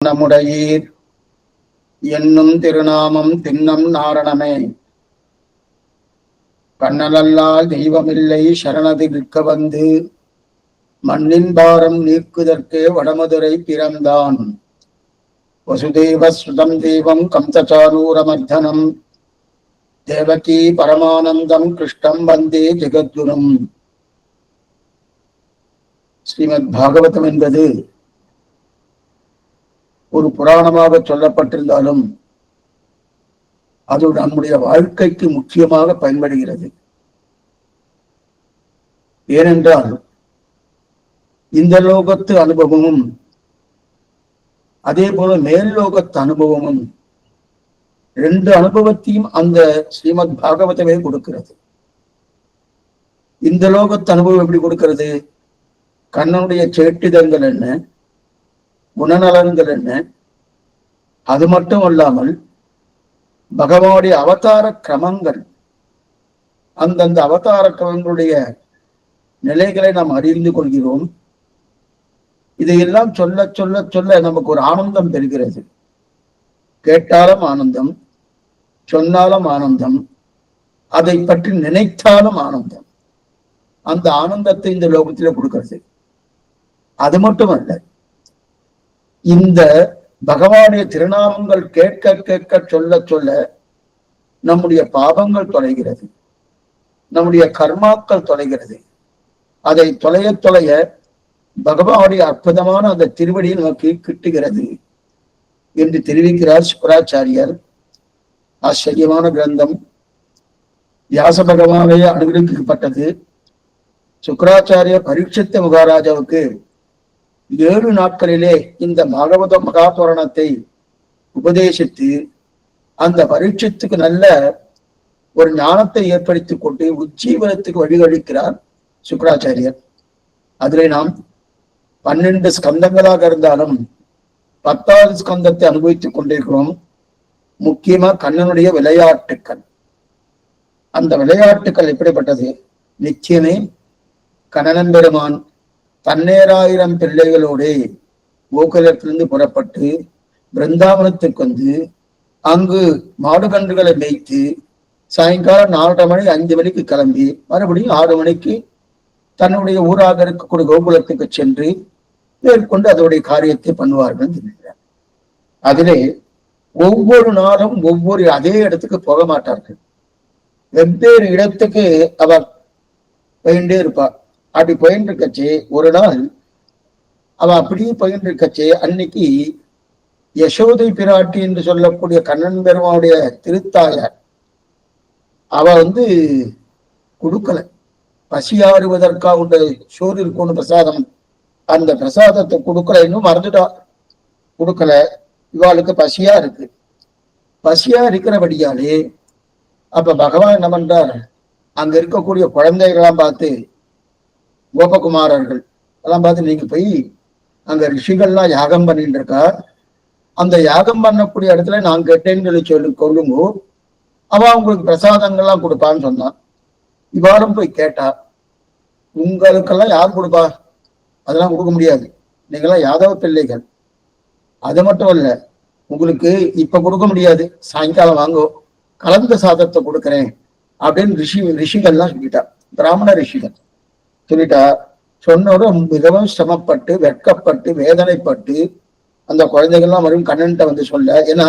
நம்முடையீர் என்னும் திருநாமம் தின்னம் நாரணமே. கண்ணனல்லால் தெய்வமில்லை சரணதி நிற்க வந்து மண்ணின் பாரம் நீக்குதற்கே வடமதுரை பிறந்தான். வசுதேவ சுதம் தேவம் கம்சசாரூரமர்தனம் தேவகி பரமானந்தம் கிருஷ்ணம் வந்தே ஜெகத்குரும். ஸ்ரீமத் பாகவதம் என்பது ஒரு புராணமாக சொல்லப்பட்டிருந்தாலும் அது நம்முடைய வாழ்க்கைக்கு முக்கியமாக பயன்படுகிறது. ஏனென்றால் இந்த லோகத்து அனுபவமும் அதே போல மேல் லோகத்து அனுபவமும் ரெண்டு அனுபவத்தையும் அந்த ஸ்ரீமத் பாகவதமே கொடுக்கிறது. இந்த லோகத்து அனுபவம் எப்படி கொடுக்கிறது? கண்ணனுடைய சேட்டிதங்கள் என்ன, குணநலன்கள் என்ன, அது மட்டும் அல்லாமல் பகவானுடைய அவதார கிரமங்கள், அந்தந்த அவதார கிரமங்களுடைய நிலைகளை நாம் அறிந்து கொள்கிறோம். இதையெல்லாம் சொல்ல சொல்ல சொல்ல நமக்கு ஒரு ஆனந்தம் பெறுகிறது. கேட்டாலும் ஆனந்தம், சொன்னாலும் ஆனந்தம், அதை பற்றி நினைத்தாலும் ஆனந்தம். அந்த ஆனந்தத்தை இந்த லோகத்திலே கொடுக்கிறது. அது மட்டுமல்ல, இந்த பகவானுடைய திருநாமங்கள் கேட்க கேட்க சொல்ல சொல்ல நம்முடைய பாவங்கள் தொலைகிறது, நம்முடைய கர்மாக்கள் தொலைகிறது. அதை தொலைய தொலைய பகவானுடைய அற்புதமான அந்த திருவடியை நமக்கு கிட்டுகிறது என்று தெரிவிக்கிறார் சுக்கராச்சாரியர். ஆச்சரியமான கிரந்தம். வியாச பகவானையே அனுகிரகிக்கப்பட்டது. சுக்கராச்சாரியர் பரீட்சித்த மகாராஜாவுக்கு 7 நாட்களிலே இந்த பாகவத மகாபுராணத்தை உபதேசித்து அந்த பரீட்சத்துக்கு நல்ல ஒரு ஞானத்தை ஏற்படுத்தி கொண்டு உஜ்ஜீவனத்துக்கு வழிகழிக்கிறார் சுக்கராச்சாரியர். அதிலே நாம் 12 ஸ்கந்தங்களாக இருந்தாலும் 10வது ஸ்கந்தத்தை அனுபவித்துக் கொண்டிருக்கிறோம். முக்கியமா கண்ணனுடைய விளையாட்டுக்கள். அந்த விளையாட்டுக்கள் எப்படிப்பட்டது? நிச்சயமே கண்ணன் பெருமான் 1,000 பிள்ளைகளோடு கோகுலத்திலிருந்து புறப்பட்டு பிருந்தாவனத்துக்கு வந்து அங்கு மாடுகன்றுகளை மேய்த்து சாயங்காலம் 4:30 மணி 5 மணிக்கு கிளம்பி மறுபடியும் 6 மணிக்கு தன்னுடைய ஊராக இருக்கக்கூடிய கோகுலத்துக்கு சென்று மேற்கொண்டு அதோடைய காரியத்தை பண்ணுவார்கள் சொல்கிறார். அதிலே ஒவ்வொரு நாளும் ஒவ்வொரு அதே இடத்துக்கு போக மாட்டார்கள். வெவ்வேறு இடத்துக்கு அவ போயிட்டே இருப்பார். அப்படி போயிட்டு இருக்கச்சே ஒரு நாள் அவ அப்படியே போயிட்டு இருக்கச்சே அன்னைக்கு யசோதை பிராட்டி என்று சொல்லக்கூடிய கண்ணன் பெருமானுடைய திருத்தாயார் அவ கொடுக்கல. பசியாறுவதற்காக உள்ள சோறு இருக்கணும் பிரசாதம், அந்த பிரசாதத்தை கொடுக்கல, இன்னும் மறந்துட்டா, கொடுக்கல. இவாளுக்கு பசியா இருக்கு. பசியா இருக்கிறபடியாலே அப்ப பகவான் என்ன பண்றார், அங்க இருக்கக்கூடிய குழந்தைகள்லாம் பார்த்து, கோபகுமாரர்கள் எல்லாம் பார்த்து, நீங்க போய் அங்க ரிஷிகள்லாம் யாகம் பண்ணிட்டு இருக்கா, அந்த யாகம் பண்ணக்கூடிய இடத்துல நான் கேட்டேன்னு சொல்லி கொள்ளுங்கோ, அவ உங்களுக்கு பிரசாதங்கள்லாம் கொடுப்பான்னு சொன்னான். இவ்வாறும் போய் கேட்டா, உங்களுக்கெல்லாம் யார் கொடுப்பா? அதெல்லாம் கொடுக்க முடியாது, நீங்களாம் யாதவ பிள்ளைகள். அது மட்டும் இல்ல, உங்களுக்கு இப்ப கொடுக்க முடியாது, சாயங்காலம் வாங்கோ, கலந்த சாதத்தை கொடுக்குறேன் அப்படின்னு ரிஷிகள்லாம் சொல்லிட்டா. பிராமண ரிஷிகள் சொல்லிட்டா. சொன்னோட மிகவும் சிரமப்பட்டு வெட்கப்பட்டு வேதனைப்பட்டு அந்த குழந்தைகள்லாம் மறுபடியும் கண்ணன்ட்ட சொல்ல. ஏன்னா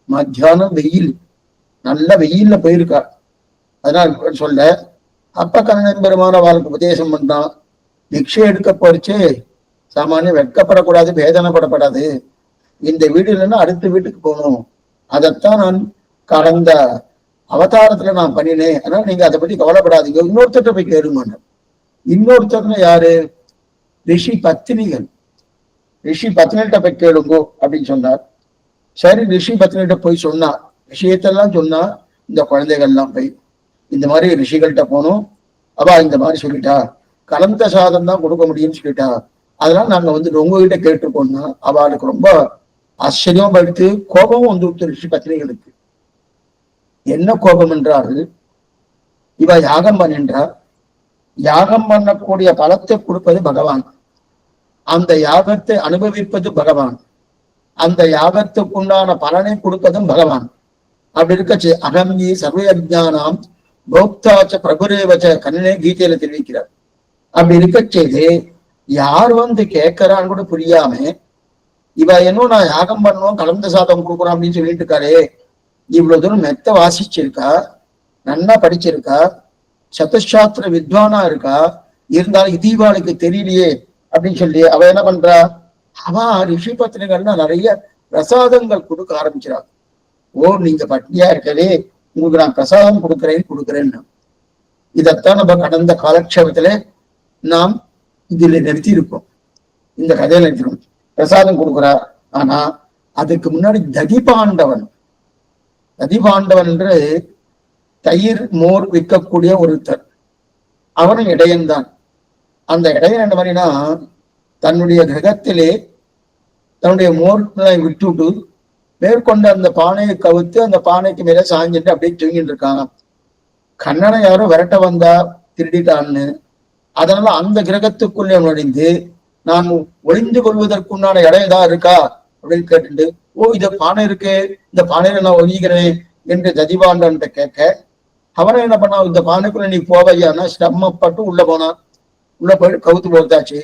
மத்தியானம் வெயில், நல்ல வெயில்ல போயிருக்கா, அதனால சொல்ல. அப்ப கண்ணன் பெருமான வாழ்க்கை உபதேசம் பண்றான். பிக்ஷை எடுக்க போறச்சே சாமானிய வெட்கப்படக்கூடாது, வேதனைப்படப்படாது. இந்த வீடு இல்லைன்னா அடுத்த வீட்டுக்கு போகணும். அதைத்தான் நான் கடந்த அவதாரத்துல நான் பண்ணினேன். அதனால நீங்க அதை பத்தி கவலைப்படாதீங்க, இன்னொருத்தட்ட போய் கேளுங்க. இன்னொருத்தர்னா யாரு? ரிஷி பத்தினிகள். ரிஷி பத்தினிகிட்ட போய் கேளுங்கோ அப்படின்னு சொன்னார். சரி, ரிஷி பத்தினிகிட்ட போய் சொன்னா, விஷயத்தெல்லாம் சொன்னா. இந்த குழந்தைகள்லாம் போய் இந்த மாதிரி ரிஷிகள்கிட்ட போனோம், அவ இந்த மாதிரி சொல்லிட்டா, கலந்த சாதம் தான் கொடுக்க முடியும்னு சொல்லிட்டா, அதெல்லாம் நாங்க உங்ககிட்ட கேட்டுக்கோன்னா அவளுக்கு ரொம்ப ஆச்சரியம் படுத்து கோபமும் வந்துவிட்டு ரிஷி பத்தினிகளுக்கு. என்ன கோபம் என்றால், இவ யாகம் பண்ணின்றார், யாகம் பண்ணக்கூடிய பலத்தை கொடுப்பது பகவான், அந்த யாகத்தை அனுபவிப்பது பகவான். அந்த யாகத்துக்குண்டான பலனை கொடுப்பதும் பகவான். அப்படி இருக்கச்சு அகம்யி சர்வ அஜானாம் போக்தாச்ச பிரபுரேவச்ச கண்ணனே கீதையில தெரிவிக்கிறார். அப்படி இருக்க செய்து யார் வந்து கேட்கறான்னு கூட புரியாம இவ இன்னும் நான் யாகம் பண்ணணும் கலந்த சாதம் கொடுக்குறோம் அப்படின்னு சொல்லிட்டு இருக்காரு. இவ்வளவு தூரம் மெத்த வாசிச்சிருக்கா, நன்னா படிச்சிருக்கா, சதுசாஸ்திர வித்வானா இருக்கா, இருந்தாலும் இதீவாளுக்கு தெரியலையே அப்படின்னு சொல்லி அவ என்ன பண்றா, அவ ரிஷி பத்திரிகள்னா நிறைய பிரசாதங்கள் கொடுக்க ஆரம்பிச்சிடாங்க. ஓ நீங்க பட்டினியா இருக்கவே உங்களுக்கு நான் பிரசாதம் கொடுக்குறேன்னு. இதைத்தான் நம்ம கடந்த காலக்ஷேபத்துல நாம் இதுல நிறுத்தி இருக்கோம், இந்த கதையில நிறுத்திருக்கோம். பிரசாதம் கொடுக்குறா. ஆனா அதுக்கு முன்னாடி ததிபாண்டவன் என்று தயிர் மோர் விற்கக்கூடிய ஒருத்தர், அவனும் இடையன்தான். அந்த இடையன் என்ன மாதிரினா தன்னுடைய கிரகத்திலே தன்னுடைய மோர்களை விட்டுவிட்டு மேற்கொண்டு அந்த பானையை கவுத்து அந்த பானைக்கு மேல சாஞ்சிட்டு அப்படியே தூங்கிட்டு இருக்காங்க. கண்ணனை யாரும் விரட்ட வந்தா திருடிட்டான்னு, அதனால அந்த கிரகத்துக்குள்ளே நுழைந்து நான் ஒளிந்து கொள்வதற்குண்டான இடம் ஏதாவது இருக்கா அப்படின்னு கேட்டுட்டு, ஓ இந்த பானை இருக்கு, இந்த பானையில நான் ஒழிகிறேன் என்று ததிபாண்டன் கேட்க, அவனை என்ன பண்ணா, இந்த பானைக்குள்ள நீ போவையானா சிரமப்பட்டு உள்ள போனான். உள்ள போயிட்டு கவுத்து போட்டாச்சு.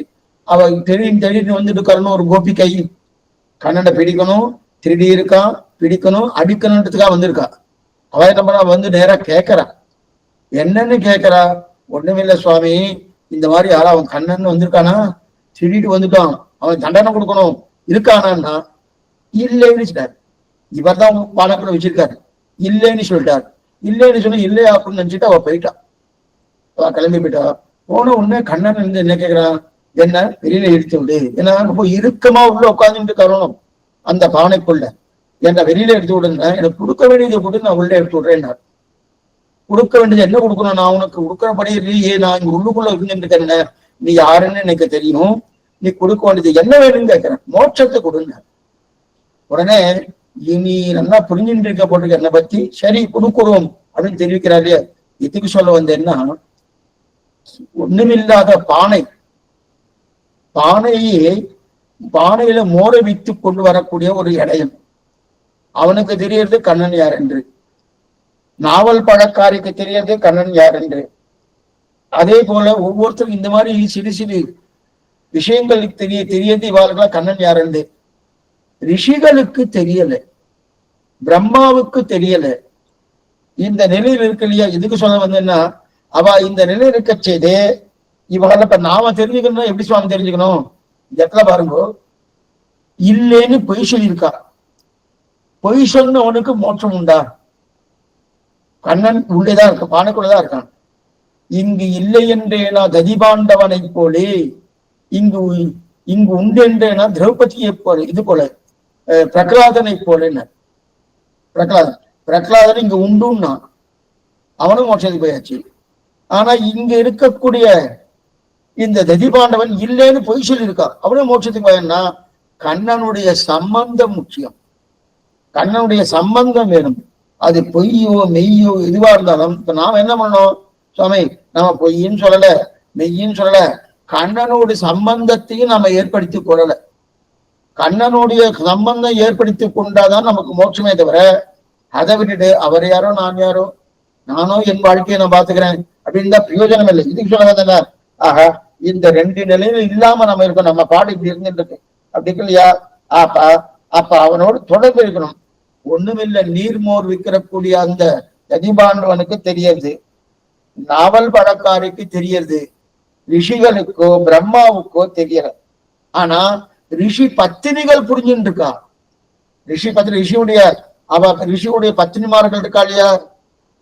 அவன் திடீர்னு வந்துட்டு கரணும் ஒரு கோபிக்கை கண்ணனை பிடிக்கணும், திருடி இருக்கான், பிடிக்கணும், அடிக்கணுன்றதுக்காக வந்திருக்கா. அவன் என்ன பண்ணா வந்து நேரா கேட்கறான். என்னன்னு கேட்கறா, ஒண்ணுமில்ல சுவாமி, இந்த மாதிரி யாரா அவன் கண்ணன் வந்திருக்கானா, திருடிட்டு வந்துட்டான், அவன் தண்டனை கொடுக்கணும் இருக்கானா. இல்லைன்னு சொல்லிட்டார். இவர் தான் பாலக்குள்ள வச்சிருக்காரு. இல்லைன்னு சொல்லிட்டார். இல்லைன்னு சொல்லி இல்லையா அப்படின்னு நினைச்சிட்டு அவ போயிட்டான். அவ கிளம்பி போயிட்டா. போன உடனே கண்ணன் இருந்து என்ன கேட்கிறான், என்ன வெளியில இழுத்து விடு, ஏன்னா ரொம்ப இறுக்கமா உள்ள உட்காந்துட்டு தரணும் அந்த பானைக்குள்ள, என்ன வெளியில எடுத்து விடுங்க, எனக்கு கொடுக்க வேண்டியதை கூட நான் உள்ள எடுத்து விடுறேன். கொடுக்க வேண்டியது என்ன கொடுக்கணும், நான் உனக்கு கொடுக்கறபடி இல்லையே, நான் இங்க உள்ளுக்குள்ள இருந்துட்டு நீ யாருன்னு எனக்கு தெரியும், நீ கொடுக்க வேண்டியது என்ன வேணும்னு கேட்கிறேன், மோட்சத்தை கொடுங்க. உடனே நீ நல்லா புரிஞ்சுட்டு இருக்க போட்டிருக்க என்னை பத்தி, சரி கொடுக்குறோம் அப்படின்னு தெரிவிக்கிறாரு. எதுக்கு சொல்ல வந்தேன்னா, ஒண்ணுமில்லாத பானையில மோரை வைத்து கொண்டு வரக்கூடிய ஒரு இடையன், அவனுக்கு தெரியறது கண்ணன் யார் என்று, நாவல் பழக்காரிக்கு தெரியறது கண்ணன் யார் என்று. அதே போல ஒவ்வொருத்தரும் இந்த மாதிரி சிறு சிறு விஷயங்களுக்கு தெரியறது இவாளுக்கெல்லாம் கண்ணன் யார் என்று. ரிஷிகளுக்கு தெரியல, பிரம்மாவுக்கு தெரியல. இந்த நிலையில் இருக்கு இல்லையா, எதுக்கு சொல்ல வந்தேன்னா, அவ இந்த நிலையில் இருக்க செய்தே இவங்கள இப்ப நாம தெரிஞ்சுக்கணும். எப்படி சுவாமி தெரிஞ்சுக்கணும், இந்த இடத்துல பாருங்க, இல்லைன்னு பொய் சொல்லியிருக்கா. பொய் சொன்னவனுக்கு மோட்சம் உண்டா? கண்ணன் உள்ளேதான் இருக்க, பானைக்குள்ளதான் இருக்கான். இங்கு இல்லை என்றேனா ததிபாண்டவனை போலே, இங்கு உண்டு என்றேனா திரௌபதியை போல, இது போல பிரகலாதனை போல. பிரகலாதன் இங்க உண்டுன்னா அவனும் மோட்சத்துக்கு போயாச்சு. ஆனா இங்க இருக்கக்கூடிய இந்த ததிபாண்டவன் இல்லைன்னு பொய் சொல்லியிருக்கான், அவனும் மோட்சத்துக்கு போயன்னா. கண்ணனுடைய சம்பந்தம் முக்கியம், கண்ணனுடைய சம்பந்தம் வேணும். அது பொய்யோ மெய்யோ எதுவா இருந்தாலும் இப்ப நாம என்ன பண்ணோம், சுவாமி நம்ம பொய்ன்னு சொல்லல, மெய்யின்னு சொல்லல, கண்ணனுடைய சம்பந்தத்தையும் நம்ம ஏற்படுத்தி கொள்ளல. கண்ணனுடைய சம்பந்தம் ஏற்படுத்தி கொண்டாதான் நமக்கு மோட்சமே தவிர, அதை விட்டுட்டு அவர் யாரோ நான் யாரோ, நானோ என் வாழ்க்கையை நான் பாத்துக்கிறேன் அப்படின்னு தான் பிரயோஜனம் இல்லை. இதுக்கு சொல்ல ஆஹா, இந்த ரெண்டு நிலையில இல்லாம நம்ம இருக்கோம், நம்ம பாடு இப்படி இருந்துட்டு இருக்கு அப்படி இருக்கு இல்லையா. அப்ப அவனோடு தொடர்பு இருக்கணும். ஒண்ணுமில்லை, நீர்மோர் விற்கிறக்கூடிய அந்த ததிபாண்டவனுக்கு தெரியறது, நாவல் பழக்காரிக்கு தெரியறது, ரிஷிகளுக்கோ பிரம்மாவுக்கோ தெரியல. ஆனா ரிஷி பத்தினிகள் புரிஞ்சுட்டு இருக்கா. ரிஷியுடைய பத்தினிமார்கள் இருக்கா இல்லையா,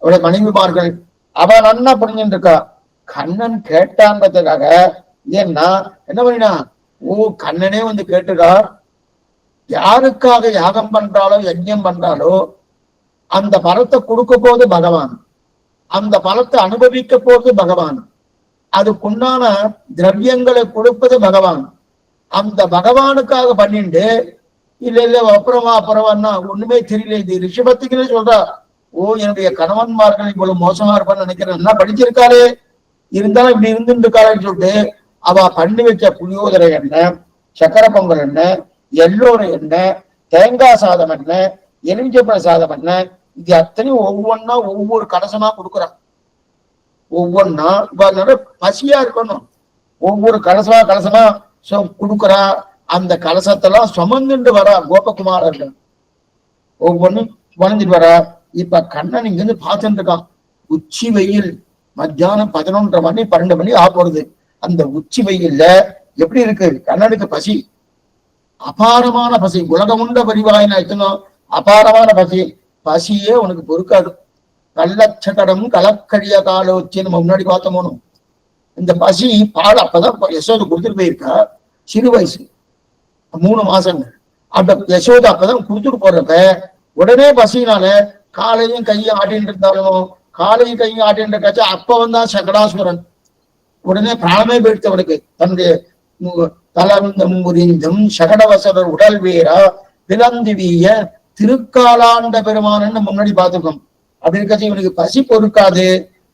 அவருடைய மனைவிமார்கள், அவ நன்னா புரிஞ்சுட்டு இருக்கா. கண்ணன் கேட்டான்றதுக்காக, ஏன்னா என்ன பண்ணினா, ஓ கண்ணனே வந்து கேட்டுக்கா, யாருக்காக யாகம் பண்றாலோ யஜ்யம் பண்றாலோ அந்த பலத்தை கொடுக்க போது பகவான், அந்த பலத்தை அனுபவிக்க போது பகவான், அதுக்குண்டான திரவியங்களை கொடுப்பது பகவான். அந்த பகவானுக்காக பண்ணிட்டு இல்ல அப்புறமா ஒண்ணுமே தெரியல. இது ரிஷபத்துக்குன்னே சொல்றா, ஓ என்னுடைய கணவன்மார்கள் இவ்வளவு மோசமா இருப்பான்னு நினைக்கிறேன், என்ன படிச்சிருக்காளே இருந்தாலும் இப்படி இருந்துட்டு இருக்காளேன்னு சொல்லிட்டு அவ பண்ணி வச்ச புளியோதரை என்ன, சக்கரை பொங்கல் என்ன, எல்லோரை என்ன, தேங்காய் சாதம் என்ன, எலுமிச்சப்பழ சாதம் என்ன, இது அத்தனையும் ஒவ்வொன்னா ஒவ்வொரு கலசமா கொடுக்குறான். ஒவ்வொன்னா பசியா இருக்கணும், ஒவ்வொரு கலசமா கொடுக்குறா. அந்த கலசத்தெல்லாம் சுமந்துட்டு வரா கோபகுமாரர்கள், ஒவ்வொன்னும் வளர்ந்துட்டு வரா. இப்ப கண்ணன் இங்க இருந்து பார்த்துட்டு இருக்கான். உச்சி வெயில், மத்தியானம் 11:30 மணி 12 மணி ஆகுறது. அந்த உச்சி வெயில்ல எப்படி இருக்கு கண்ணனுக்கு பசி, அபாரமான பசி. உலகமுண்ட பரிவாயினா அபாரமான பசி. பசியே உனக்கு பொறுக்காது. கள்ளச்சகடம் கலக்கடிய காலோச்சி நம்ம முன்னாடி பார்த்தோமோனும். இந்த பசி பால் அப்பதான் யசோதை கொடுத்துட்டு போயிருக்கா, சிறு வயசு 3 மாசங்கள். அந்த யசோதை அப்பதான் கொடுத்துட்டு போறப்ப உடனே பசினால காலையும் கையும் ஆட்டின்னு இருந்தாலும், காலையும் கையும் ஆட்டின்னு இருக்காச்சு. அப்ப வந்தான் சகடாசுரன். உடனே பிராணமே போயிடுத்தவனுக்கு. தன்னுடைய தலந்தம் முறிந்தும் சகடவசரர் உடல் வேறா பிளந்துவிய திருக்காலாண்ட பெருமானன்னு முன்னாடி பார்த்துக்கோம். அப்படி இருக்காச்சு இவனுக்கு பசி பொறுக்காது.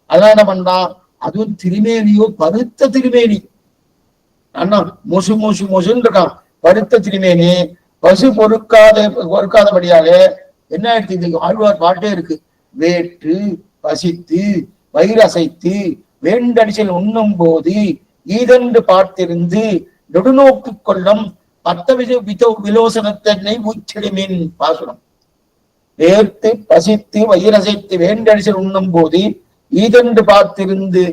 அதான் என்ன பண்ணான், அதுவும் திருமேனியோ பருத்த திருமேனி. அண்ணா மொசு மொசு மொசுன்னு இருக்கான், பருத்த திருமேனி. பசு பொறுக்காதபடியாலே என்ன ஆயிடுச்சு, இதுக்கு ஆழ்வார் பாட்டே இருக்கு. வேற்று பசித்து வயிறசைத்து வேண்டடிச்சல் உண்ணும் போது ஈதென்று பார்த்திருந்து நெடுநோக்கு கொள்ளும் பத்த விலோசனத்தன்னை மூச்செடுமின் பாசுரம். வேர்த்து பசித்து வயிறசைத்து வேண்டடிச்சல் உண்ணும் போது ஈதென்று பார்த்திருந்து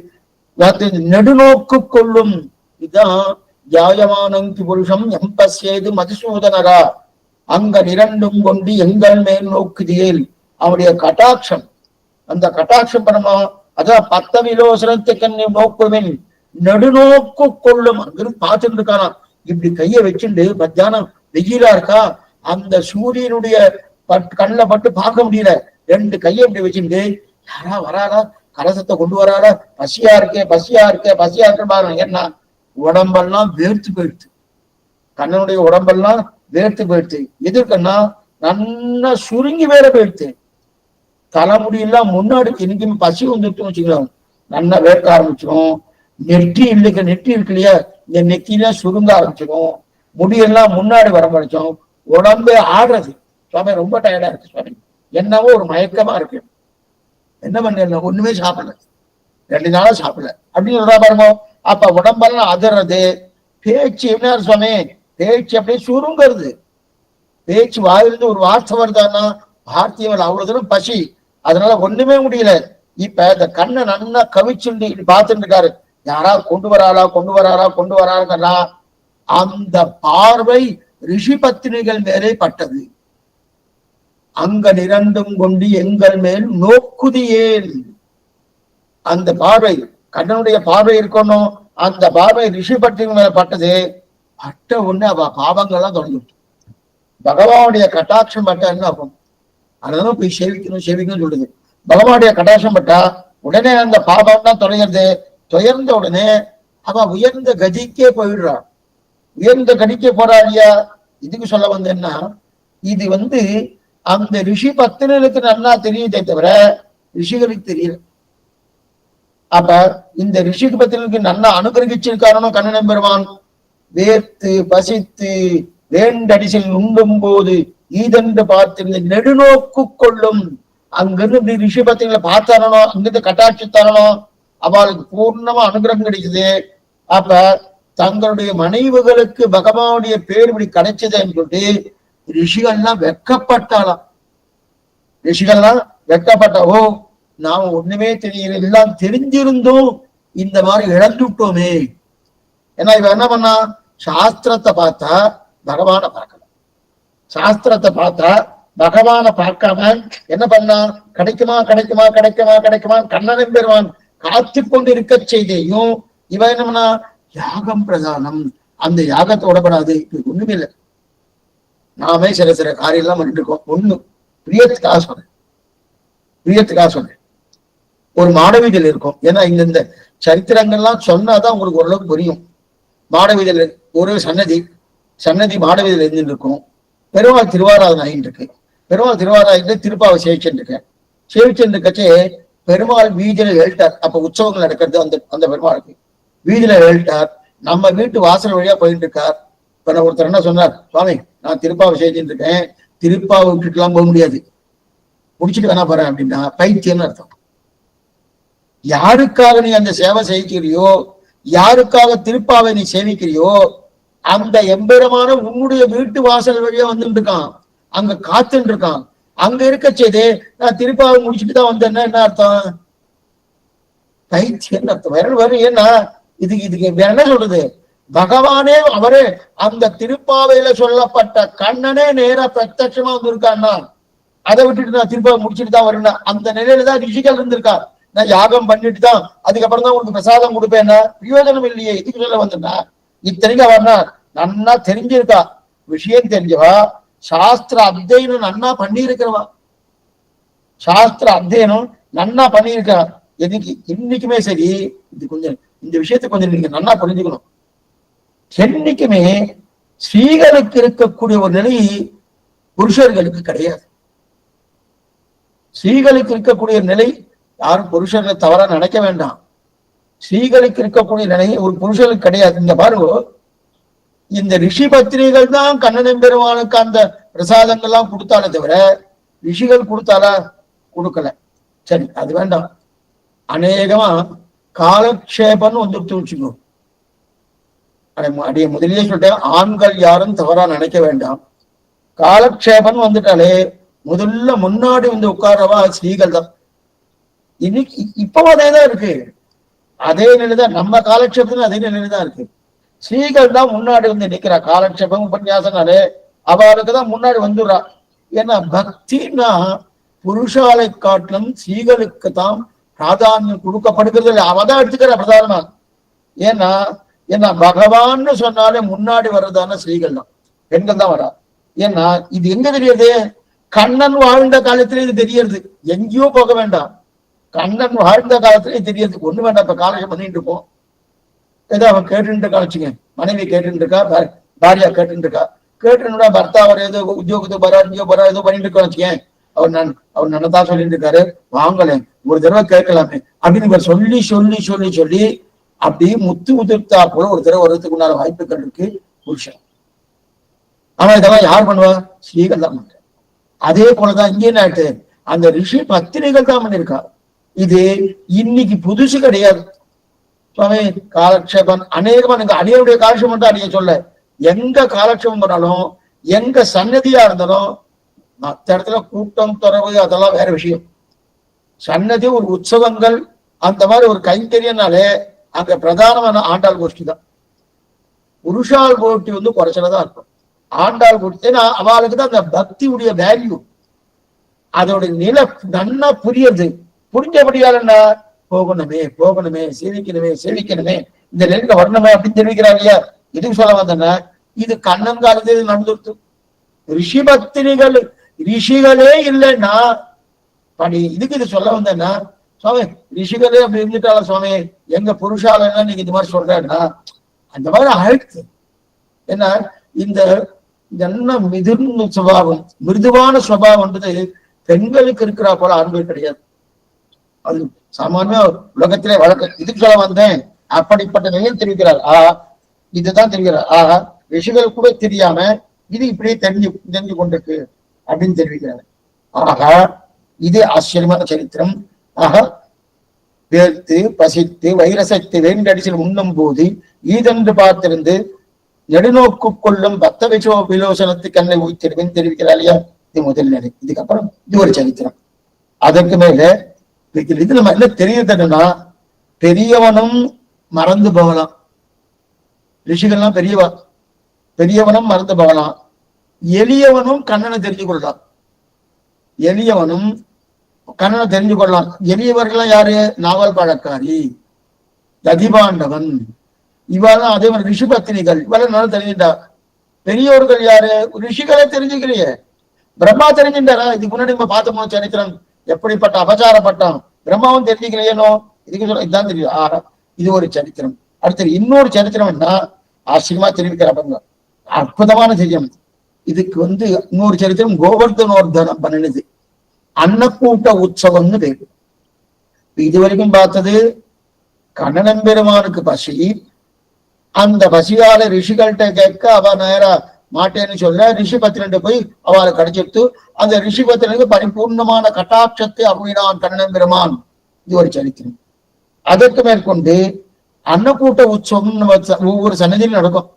நெடுநோக்கு கொள்ளும். இதான் ஜாயமானங்கி புருஷம் எம்பசேது மதுசூதனரா அங்க நிரண்டும் கொண்டு எங்கள் மேல் நோக்குதியேல். அவனுடைய கட்டாட்சம், அந்த கட்டாட்சம் பரமா. அதான் பத்த விலோசனத்துக்கு நோக்குவின் நெடுநோக்கு கொள்ளும். அங்கிருந்து பார்த்துட்டு இருக்கானா, இப்படி கைய வச்சுட்டு மத்தியானம் வெயிலா இருக்கா, அந்த சூரியனுடைய கண்ணில் பட்டு பார்க்க முடியல. 2 கையை இப்படி வச்சுட்டு யாரா வராரா, கலசத்தை கொண்டு வராரா, பசியா இருக்கே பசியா இருக்கே பசியா இருக்கு பாருங்க. என்ன உடம்பெல்லாம் வேர்த்து போயிடுது, கண்ணனுடைய உடம்பெல்லாம் வேர்த்து போயிடுது. எதிர்க்கன்னா நல்லா சுருங்கி வேற போயிடுது. தலைமுடியெல்லாம் முன்னாடி இன்னைக்கு பசி வந்துட்டுன்னு வச்சுக்கலாம், நல்லா வேர்க்க ஆரம்பிச்சிடும். நெற்றி இருக்கு இல்லையா, இந்த நெத்திலாம் சுருங்க ஆரம்பிச்சிடும். முடியெல்லாம் முன்னாடி வர முடிச்சோம். உடம்பே ஆடுறது. சுவாமி ரொம்ப டயர்டா இருக்கு சுவாமி, என்னவோ ஒரு மயக்கமா இருக்கு. என்ன பண்ண, ஒண்ணுமே சாப்பிடல, 2 நாளா சாப்பிடல அப்படின்னு சொல்றா பாருங்க. அப்ப உடம்பெல்லாம் அதிர்றது. பேச்சு என்ன சுவாமி, பேச்சு அப்படியே சுருங்கிறது. பேச்சு வாயிலிருந்து ஒரு வார்த்தை வருதான்னா வார்த்தைகள் அவ்வளவு தூரம் பசி, அதனால ஒண்ணுமே முடியல. இப்ப இந்த கண்ணை நல்லா கவிச்சுண்டு பார்த்துட்டு இருக்காரு. யாராவது கொண்டு வராருன்னா அந்த பார்வை ரிஷி பத்தினிகள் மேலே பட்டது. அங்க நிரண்டும் கொண்டு எங்கள் மேல் நோக்குதியேல். அந்த பார்வை கண்ணனுடைய பார்வை இருக்கணும். அந்த பார்வை ரிஷி பத்தினிகள் மேல பட்டது. பட்ட உடனே அவ பாவங்கள்லாம் தொடங்கிட்டு பகவானுடைய கட்டாட்சம் பட்டா என்ன ஆகும், அதனால போய் சேவிக்கணும் சொல்லுது. பகவானுடைய கட்டாட்சம் பட்டா உடனே அந்த பாவம் தான் தொலைகிறது. துயர்ந்த உடனே அவ உயர்ந்த கதிக்கே போயிடுறா. உயர்ந்த கதிக்கே போறா இல்லையா. இதுக்கு சொல்ல வந்தேன்னா, இது அந்த ரிஷி பத்தினருக்கு நல்லா தெரியுதே தவிர ரிஷிகளுக்கு தெரியல. அப்ப இந்த ரிஷிக்கு பத்தினருக்கு நல்லா அனுகிரகிச்சிருக்காரனோ கண்ணன் பெருமான். வேர்த்து பசித்து வேண்டடிசில் உண்ணும் போது ஈதென்று பார்த்திருந்த நெடுநோக்கு கொள்ளும். அங்கிருந்து ரிஷி பத்திரிகளை பார்த்தாரனோ, அங்கிருந்து கட்டாட்சித்தாரனோ, அவளுக்கு பூர்ணமா அனுகிரகம் கிடைக்குது. அப்ப தங்களுடைய மனைவிகளுக்கு பகவானுடைய பேர் இப்படி கிடைச்சதுன்னு சொல்லிட்டு ரிஷிகள்லாம் வெட்கப்பட்டாலாம். ரிஷிகள்லாம் வெட்கப்பட்டவோ, நாம ஒண்ணுமே தெரியல, எல்லாம் தெரிஞ்சிருந்தோம் இந்த மாதிரி இழந்துட்டோமே. ஏன்னா இவ என்ன பண்ணா, சாஸ்திரத்தை பார்த்தா பகவானை பார்க்கல, சாஸ்திரத்தை பார்த்தா பகவானை பார்க்காம என்ன பண்ணா, கிடைக்குமா கிடைக்குமா கிடைக்குமா கிடைக்குமா கண்ணன் பெறுவான் காத்து கொண்டு இருக்க செய்தியும் இவன் என்ன பண்ணா, யாகம் பிரதானம், அந்த யாகத்தை உடப்படாது. இது ஒண்ணுமே இல்லை. நாமே சில காரியம் எல்லாம் பண்ணிட்டு இருக்கோம். ஒண்ணு பிரியத்துக்காக சொன்னேன், ஒரு மாடவீதியில் இருக்கும். ஏன்னா இந்த சரித்திரங்கள்லாம் சொன்னாதான் உங்களுக்கு ஓரளவுக்கு புரியும். மாடவீதியில் ஒரு சன்னதி மாடவீதியில் இருந்துட்டு இருக்கும். பெருமாள் திருவாராதனை ஆகிட்டு இருக்கு. பெருமாள் திருவாராதனை திருப்பாவை சேவிச்சுட்டு இருக்கச்சே பெருமாள் வீதியில எழுட்டார். அப்ப உற்சவங்கள் நடக்கிறது அந்த பெருமாளுக்கு வீதியில எழுட்டார். நம்ம வீட்டு வாசல் வழியா போயிட்டு இருக்கார். இப்ப நான் ஒருத்தர் என்ன சொன்னார், சுவாமி நான் திருப்பாவை செஞ்சுட்டு இருக்கேன், திருப்பாவை விட்டுட்டுலாம் போக முடியாது, முடிச்சுட்டு வேணா போறேன் அப்படின்னா பைத்தியம்னு அர்த்தம். யாருக்காக நீ அந்த சேவை செய்கிறியோ, யாருக்காக திருப்பாவை நீ சேவிக்கிறியோ, அந்த எம்பெருமான உன்னுடைய வீட்டு வாசல் வழியா வந்துட்டு இருக்கான், அங்க காத்துட்டு இருக்கான். அங்க இருக்க செய்தே நான் திருப்பாவை முடிச்சுட்டு தான் வந்தேன்னா என்ன அர்த்தம்? பைத்தியம் அர்த்தம். வேற ஏன்னா இதுக்கு வேற என்ன சொல்றது, பகவானே அவரே அந்த திருப்பாவையில சொல்லப்பட்ட கண்ணனே நேரா பிரத்யட்சமா வந்திருக்கான்னா அதை விட்டுட்டு நான் திருப்பாவை முடிச்சுட்டு தான் வரேன்னா அந்த நிலையில தான் ரிஷிகள் இருந்திருக்கா. நான் யாகம் பண்ணிட்டு தான் அதுக்கப்புறம் தான் உனக்கு பிரசாதம் கொடுப்பேன்னா பிரயோஜனம் இல்லையே, இதுக்கு சொல்ல வந்தேன்னா. இத்தனைக்கும் அவர்னா நன்னா தெரிஞ்சிருக்கா, விஷயம் தெரிஞ்சவா, சாஸ்திர அத்தியனம் நன்னா பண்ணியிருக்கிறவா, சாஸ்திர அத்தியனம் நன்னா பண்ணியிருக்கா. எதுக்கு இன்னைக்குமே சரி, இது கொஞ்சம் இந்த விஷயத்தை கொஞ்சம் நீங்க நன்னா புரிஞ்சுக்கணும். என்னைக்குமே ஸ்ரீகளுக்கு இருக்கக்கூடிய ஒரு நிலை புருஷர்களுக்கு கிடையாது. ஸ்ரீகளுக்கு இருக்கக்கூடிய நிலை யாரும் புருஷர்களை தவறா நினைக்க வேண்டாம். ஸ்ரீகளுக்கு இருக்கக்கூடிய நிலை ஒரு புருஷனுக்கு கிடையாது. இந்த பாருங்க, இந்த ரிஷி பத்திரிகள் தான் கண்ணன் பெருமானுக்கு அந்த பிரசாதங்கள்லாம் கொடுத்தாலே தவிர ரிஷிகள் கொடுத்தாலா? கொடுக்கல. சரி, அது வேண்டாம். அநேகமா காலக்ஷேபம்னு வந்துட்டு வச்சுக்கோ. அடைய முதலிலே சொல்லிட்டேன், ஆண்கள் யாரும் தவறா நினைக்க வேண்டாம். காலக்ஷேபம் வந்துட்டாலே முதல்ல முன்னாடி வந்து உட்காரவா ஸ்ரீகள் தான். இன்னைக்கு இப்பவும் அதேதான் இருக்கு, அதே நிலைதான். நம்ம காலக்ஷேபத்துல அதே நிலைதான் இருக்கு. ஸ்ரீகள் தான் முன்னாடி வந்து நிக்கிறா. காலக்ஷேபம் உபன்யாசனாலே அவளுக்கு தான் முன்னாடி வந்துடுறா. ஏன்னா பக்தினா புருஷாலை காட்டிலும் ஸ்ரீகளுக்கு தான் பிராதானியம் கொடுக்கப்படுகிறது இல்லை. அவதான் எடுத்துக்கிற பிரதானமா. ஏன்னா ஏன்னா பகவான்னு சொன்னாலே முன்னாடி வர்றதான ஸ்ரீகள் தான், பெண்கள் தான் வரா. ஏன்னா இது எங்க தெரியுது, கண்ணன் வாழ்ந்த காலத்திலே இது தெரியறது. எங்கேயோ போக வேண்டாம், கண்ணன் வாழ்ந்த காலத்திலே தெரியறது. ஒண்ணு வேண்டாம். இப்ப காலேஜ் பண்ணிட்டு இருப்போம், ஏதோ அவன் கேட்டுட்டு இருக்கா வச்சுங்க, மனைவி கேட்டுட்டு இருக்கா, பாரியா கேட்டுட்டு இருக்கா, கேட்டுனா பர்த்தா அவர் ஏதோ உத்தியோகத்துக்கு போறா, இங்கேயோ போறா, ஏதோ பண்ணிட்டு இருக்கா வச்சுக்கேன். அவர் நன்னதான் சொல்லிட்டு இருக்காரு, வாங்கல ஒரு தடவை கேட்கலாமே அப்படின்னு இவர் சொல்லி சொல்லி சொல்லி சொல்லி அப்படியே முத்து முதிர்த்தா போல ஒரு தடவை வர்றதுக்கு உண்டான வாய்ப்புகள் இருக்கு புருஷன். ஆனா இதெல்லாம் யார் பண்ணுவா? ஸ்ரீகள் தான் பண்ற. அதே போலதான் இங்கே நாட்டு அந்த ரிஷி பத்திரிகள் தான் பண்ணிருக்கா. இது இன்னைக்கு புதுசு கிடையாது. சுவாமி காலக்ஷேபம் அநேகமா நீங்க அணியனுடைய காலக்ஷேபம் தான் அணிய சொல்ல, எங்க காலக்ஷேபம் பண்ணாலும் எங்க சன்னதியா இருந்தாலும் மற்ற இடத்துல கூட்டம் துறவு அதெல்லாம் வேற விஷயம். சன்னதி ஒரு உற்சவங்கள் அந்த மாதிரி ஒரு கைங்கரியனாலே அங்க பிரதானமான ஆண்டாள் கோஷ்டி தான். புருஷால் கோஷ்டி வந்து குறைச்சலதான் இருக்கும். ஆண்டாள் கோஷ்டி ஏன்னா அவளுக்கு தான் அந்த பக்தியுடைய வேல்யூ, அதோட நிலை நன்னா புரியுது. புரிஞ்சபடியால் என்ன, போகணுமே போகணுமே, சேவிக்கணுமே சேவிக்கணுமே, இந்த நிலைக்கு வரணுமே அப்படின்னு தெரிவிக்கிறாங்க இல்லையா. இதுக்கு சொல்ல வந்தேன்னா இது கண்ணன் காலத்தில் நடந்துருத்து. ரிஷி பக்தினிகள் ரிஷிகளே இல்லைன்னா படி இதுக்கு இது சொல்ல வந்தேன்னா, சுவாமி ரிஷிகளே அப்படி இருந்துட்டாலும் சுவாமி எங்க புருஷாலன்னா நீங்க இந்த மாதிரி சொல்றேன்னா அந்த மாதிரி ஆயிடுச்சு. ஏன்னா இந்த என்ன மிதுர்ந்த சுபாவம், மிருதுவான சுபாவம்ன்றது பெண்களுக்கு இருக்கிறா போல ஆண்கள் கிடையாது. அது சாமானிய உலகத்திலே வழக்கம். இதுக்கு சொல்ல வந்தேன். அப்படிப்பட்ட நிலையில் தெரிவிக்கிறார். இதுதான் தெரிகிறார். ரிஷிகள் கூட தெரியாம இது இப்படியே தெரிஞ்சு கொண்டிருக்கு அப்படின்னு தெரிவிக்கிறார். இது ஆச்சரியமான சரித்திரம். வேர்த்து பசித்து வைரசத்தை வேண்டடிச்சில் உண்ணும் போது ஈதென்று பார்த்திருந்து நெடுநோக்கு கொள்ளும் பக்த விசோ விலோசனத்துக்கு கண்ணை ஊய்த்திருவேன் தெரிவிக்கிறார் இல்லையா. இது முதல் நிலை. இதுக்கப்புறம் இது ஒரு சரித்திரம். அதற்கு மேல இது நம்ம என்ன தெரியுதுன்னா, பெரியவனும் மறந்து போகலாம். ரிஷிகள்லாம் பெரியவனும் மறந்து போகலாம். எளியவனும் கண்ணனை தெரிஞ்சு கொள்ளலாம். எளியவனும் கண்ணனை தெரிஞ்சு கொள்ளலாம். எளியவர்கள்லாம் யாரு? நாவல் பழக்காரி, ததிபாண்டவன், இவெல்லாம் அதே மாதிரி ரிஷி பத்தினிகள், இவெல்லாம் நல்லா தெரிஞ்சுட்டா. பெரியவர்கள் யாரு? ரிஷிகளை தெரிஞ்சுக்கிறிய. பிரம்மா தெரிஞ்சுட்டாரா? இதுக்கு முன்னாடி நம்ம பார்த்தோம் சரித்திரம், எப்படிப்பட்ட அபச்சாரப்பட்டான். பிரம்மாவும் தெரிஞ்சுக்கிறேனோ, இதுக்கு சொல்ல இதுதான் தெரியும். இது ஒரு சரித்திரம். அடுத்தது இன்னொரு சரித்திரம் என்ன, ஆச்சரியமா தெரிவிக்கிறாங்க, அற்புதமான சரித்திரம். இதுக்கு வந்து இன்னொரு சரித்திரம் கோவர்தனோர்தனம் பண்ணினது அன்னக்கூட்ட உற்சவம்னு பேரு. இது வரைக்கும் பார்த்தது கண்ணனம்பெருமானுக்கு பசி, அந்த பசியால ரிஷிகள்கிட்ட கேட்க அவ நேரா மாட்டேன்னு சொல்ல ரிஷி பத்திரன்ட்டு போய் அவளை கிடைச்சிட்டு அந்த ரிஷி பத்திரனுக்கு பரிபூர்ணமான கட்டாட்சத்தை அருளினான் கண்ணன் பெருமான். இது ஒரு சரித்திரம். அதற்கு மேற்கொண்டு அன்னக்கூட்ட உற்சவம் ஒவ்வொரு சன்னதியிலும் நடக்கும்.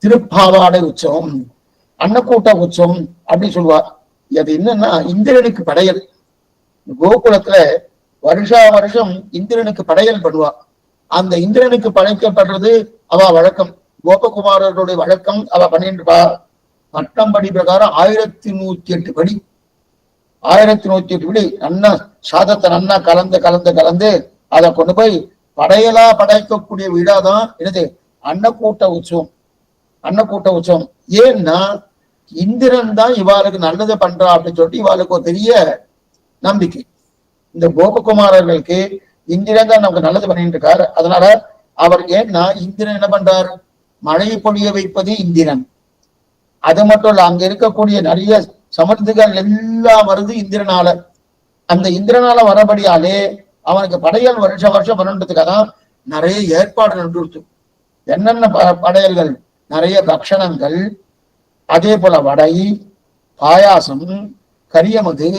திருப்பாவாடை உற்சவம், அன்னக்கூட்ட உற்சவம் அப்படின்னு சொல்லுவார். அது என்னன்னா இந்திரனுக்கு படையல். கோகுலத்துல வருஷா வருஷம் இந்திரனுக்கு படையல் பண்ணுவா. அந்த இந்திரனுக்கு படைக்கப்படுறது அவ வழக்கம், கோபகுமாரர்களுடைய வழக்கம். அவ பண்ணிட்டு இருப்பா. படி பிரகாரம் 1108 படி, 1108 படி நன்னா சாதத்தை நன்னா கலந்து கலந்து கலந்து அதை கொண்டு போய் படையலா படைக்கக்கூடிய விழாதான் என்னது அன்னக்கூட்ட உற்சவம். அன்னக்கூட்ட உற்சவம் ஏன்னா இந்திரன் தான் இவாளுக்கு நல்லது பண்றா அப்படின்னு சொல்லிட்டு இவாளுக்கு ஒரு பெரிய நம்பிக்கை. இந்த கோபகுமாரர்களுக்கு இந்திரன் தான் நமக்கு நல்லது பண்ணிட்டு இருக்காரு. அதனால அவர் ஏன்னா இந்திரன் என்ன பண்றாரு, மழையை பொழிய வைப்பது இந்திரன். அது மட்டும் இல்ல, அங்க இருக்கக்கூடிய நிறைய சமர்த்துகள் எல்லாம் வருது இந்திரனால. அந்த இந்திரனால வரபடியாலே அவனுக்கு படையல் வருஷம் வருஷம் பண்ணுறதுக்காக நிறைய ஏற்பாடு நடந்துருச்சு. என்னென்ன படையல்கள், நிறைய பக்ஷணங்கள், அதே போல வடை, பாயாசம், கரியமது,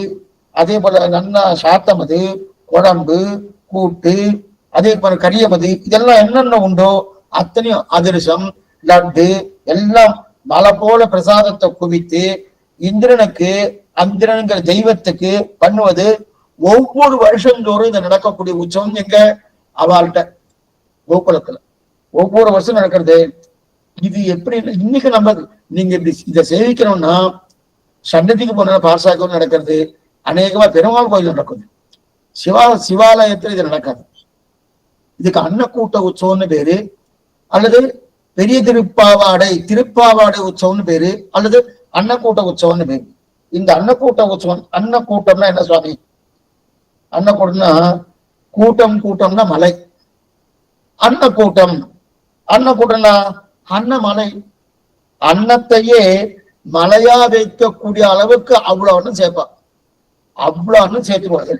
அதே போல நன்னா சாத்தமது, குழம்பு, கூட்டு, அதே போல கரியமது, இதெல்லாம் என்னென்ன உண்டோ அத்தனையும், அதிரசம், லட்டு எல்லாம் மலை போல பிரசாதத்தை குவித்து இந்திரனுக்கு அந்திரனுங்கிற தெய்வத்துக்கு பண்ணுவது ஒவ்வொரு வருஷந்தோறும் இந்த நடக்கக்கூடிய உற்சவம் எங்க அவள்கிட்ட கோகுலத்துல ஒவ்வொரு வருஷம் நடக்கிறது. இது எப்படி இன்னைக்கு நம்ம நீங்க இதை சேவிக்கணும்னா சன்னதிக்கு போன பாசாக்கம் நடக்கிறது, அநேகமா பெருமாள் கோயில் நடக்குது, சிவாலயத்துல இது நடக்காது. இதுக்கு அன்னக்கூட்ட உற்சவம்னு பேரு, அல்லது பெரிய திருப்பாவாடை உற்சவம்னு பேரு, அல்லது அன்னக்கூட்ட உற்சவம்னு பேரு. இந்த அன்னக்கூட்ட உற்சவம், அன்னக்கூட்டம்னா என்ன சுவாமி? அன்னக்கூட்டம்னா கூட்டம்னா மலை. அன்னக்கூட்டம்னா அன்னமலை. அன்னத்தையே மலையா வைக்கக்கூடிய அளவுக்கு அவ்வளவு அன்னம் சேர்ப்பா, அவ்வளவு அன்னம் சேர்த்துருவாங்க.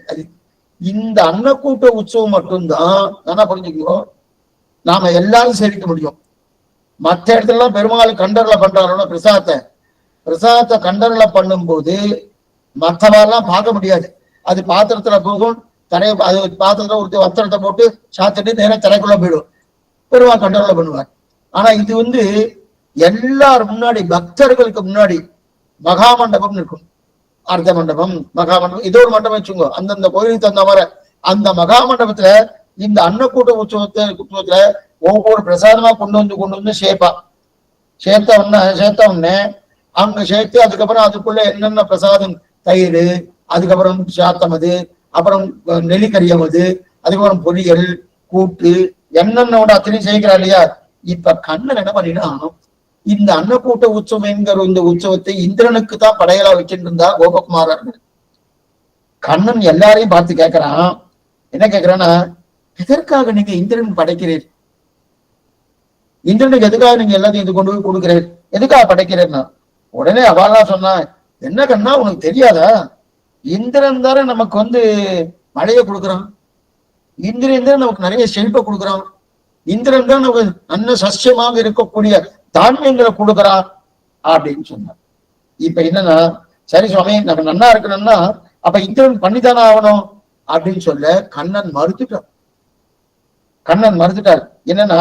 இந்த அன்னக்கூட்ட உற்சவம் மட்டும்தான் நல்லா புரிஞ்சுக்கோ, நாம எல்லாரும் சேவிக்க முடியும். மற்ற இடத்துல எல்லாம் பெருமாள் கண்டர்ல பண்றாரோட பிரசாதத்தை கண்டர்ல பண்ணும் போது மற்றவெல்லாம் பார்க்க முடியாது. அது பாத்திரத்துல போகும், அது பாத்திரத்துல ஒரு வஸ்திரத்தை போட்டு சாத்திட்டு நேரம் தரைக்குள்ள போயிடும், பெருமாள் கண்டர்ல பண்ணுவார். ஆனா இது எல்லாரும் முன்னாடி, பக்தர்களுக்கு முன்னாடி மகாமண்டபம் இருக்கும். அர்த்த மண்டபம், மகாமண்டபம், இதோ ஒரு மண்டபம் வச்சுக்கோ. அந்தந்த கோயிலுக்கு தந்த மாதிரி அந்த மகாமண்டபத்துல இந்த அன்னக்கூட்ட உற்சவத்துல ஒவ்வொரு பிரசாதமா கொண்டு வந்து சேர்த்த உடனே அங்க சேர்த்து அதுக்கப்புறம் அதுக்குள்ள என்னென்ன பிரசாதம், தயிர், அதுக்கப்புறம் சாத்தமது, அப்புறம் நெல்லிக்கரியமது, அதுக்கப்புறம் பொரியல், கூட்டு, என்னென்ன அத்தனையும் செய்கிறார் இல்லையா? இப்ப கண்ணன் என்ன பண்ணினா, இந்த அன்னக்கூட்ட உற்சவம் என்கிற இந்த உற்சவத்தை இந்திரனுக்கு தான் படையலா வச்சுட்டு இருந்தா கோபகுமாரர். கண்ணன் எல்லாரையும் பார்த்து கேட்கிறான். என்ன கேட்கிறான்னா, எதற்காக நீங்க இந்திரன் படைக்கிறீர்? இந்திரனுக்கு எதுக்காக நீங்க எல்லாத்தையும் இது கொண்டு போய் கொடுக்கிறீர்? எதுக்காக படைக்கிறேன்னா உடனே அவெல்லாம் சொன்னா, என்ன கண்ணா உனக்கு தெரியாதா? இந்திரன் தானே நமக்கு மழையை கொடுக்குறான், இந்திரன் தான் நமக்கு நிறைய செல்வ கொடுக்குறான், இந்திரன் தான் நமக்கு நல்ல சசியமாக இருக்கக்கூடிய தானியங்களை கொடுக்குறான் அப்படின்னு சொன்னார். இப்ப என்னன்னா, சரி சுவாமி நம்ம நன்னா இருக்கணும்னா அப்ப இந்திரன் பண்ணித்தானே ஆகணும் அப்படின்னு சொல்ல கண்ணன் மறுத்துட்டார். என்னன்னா,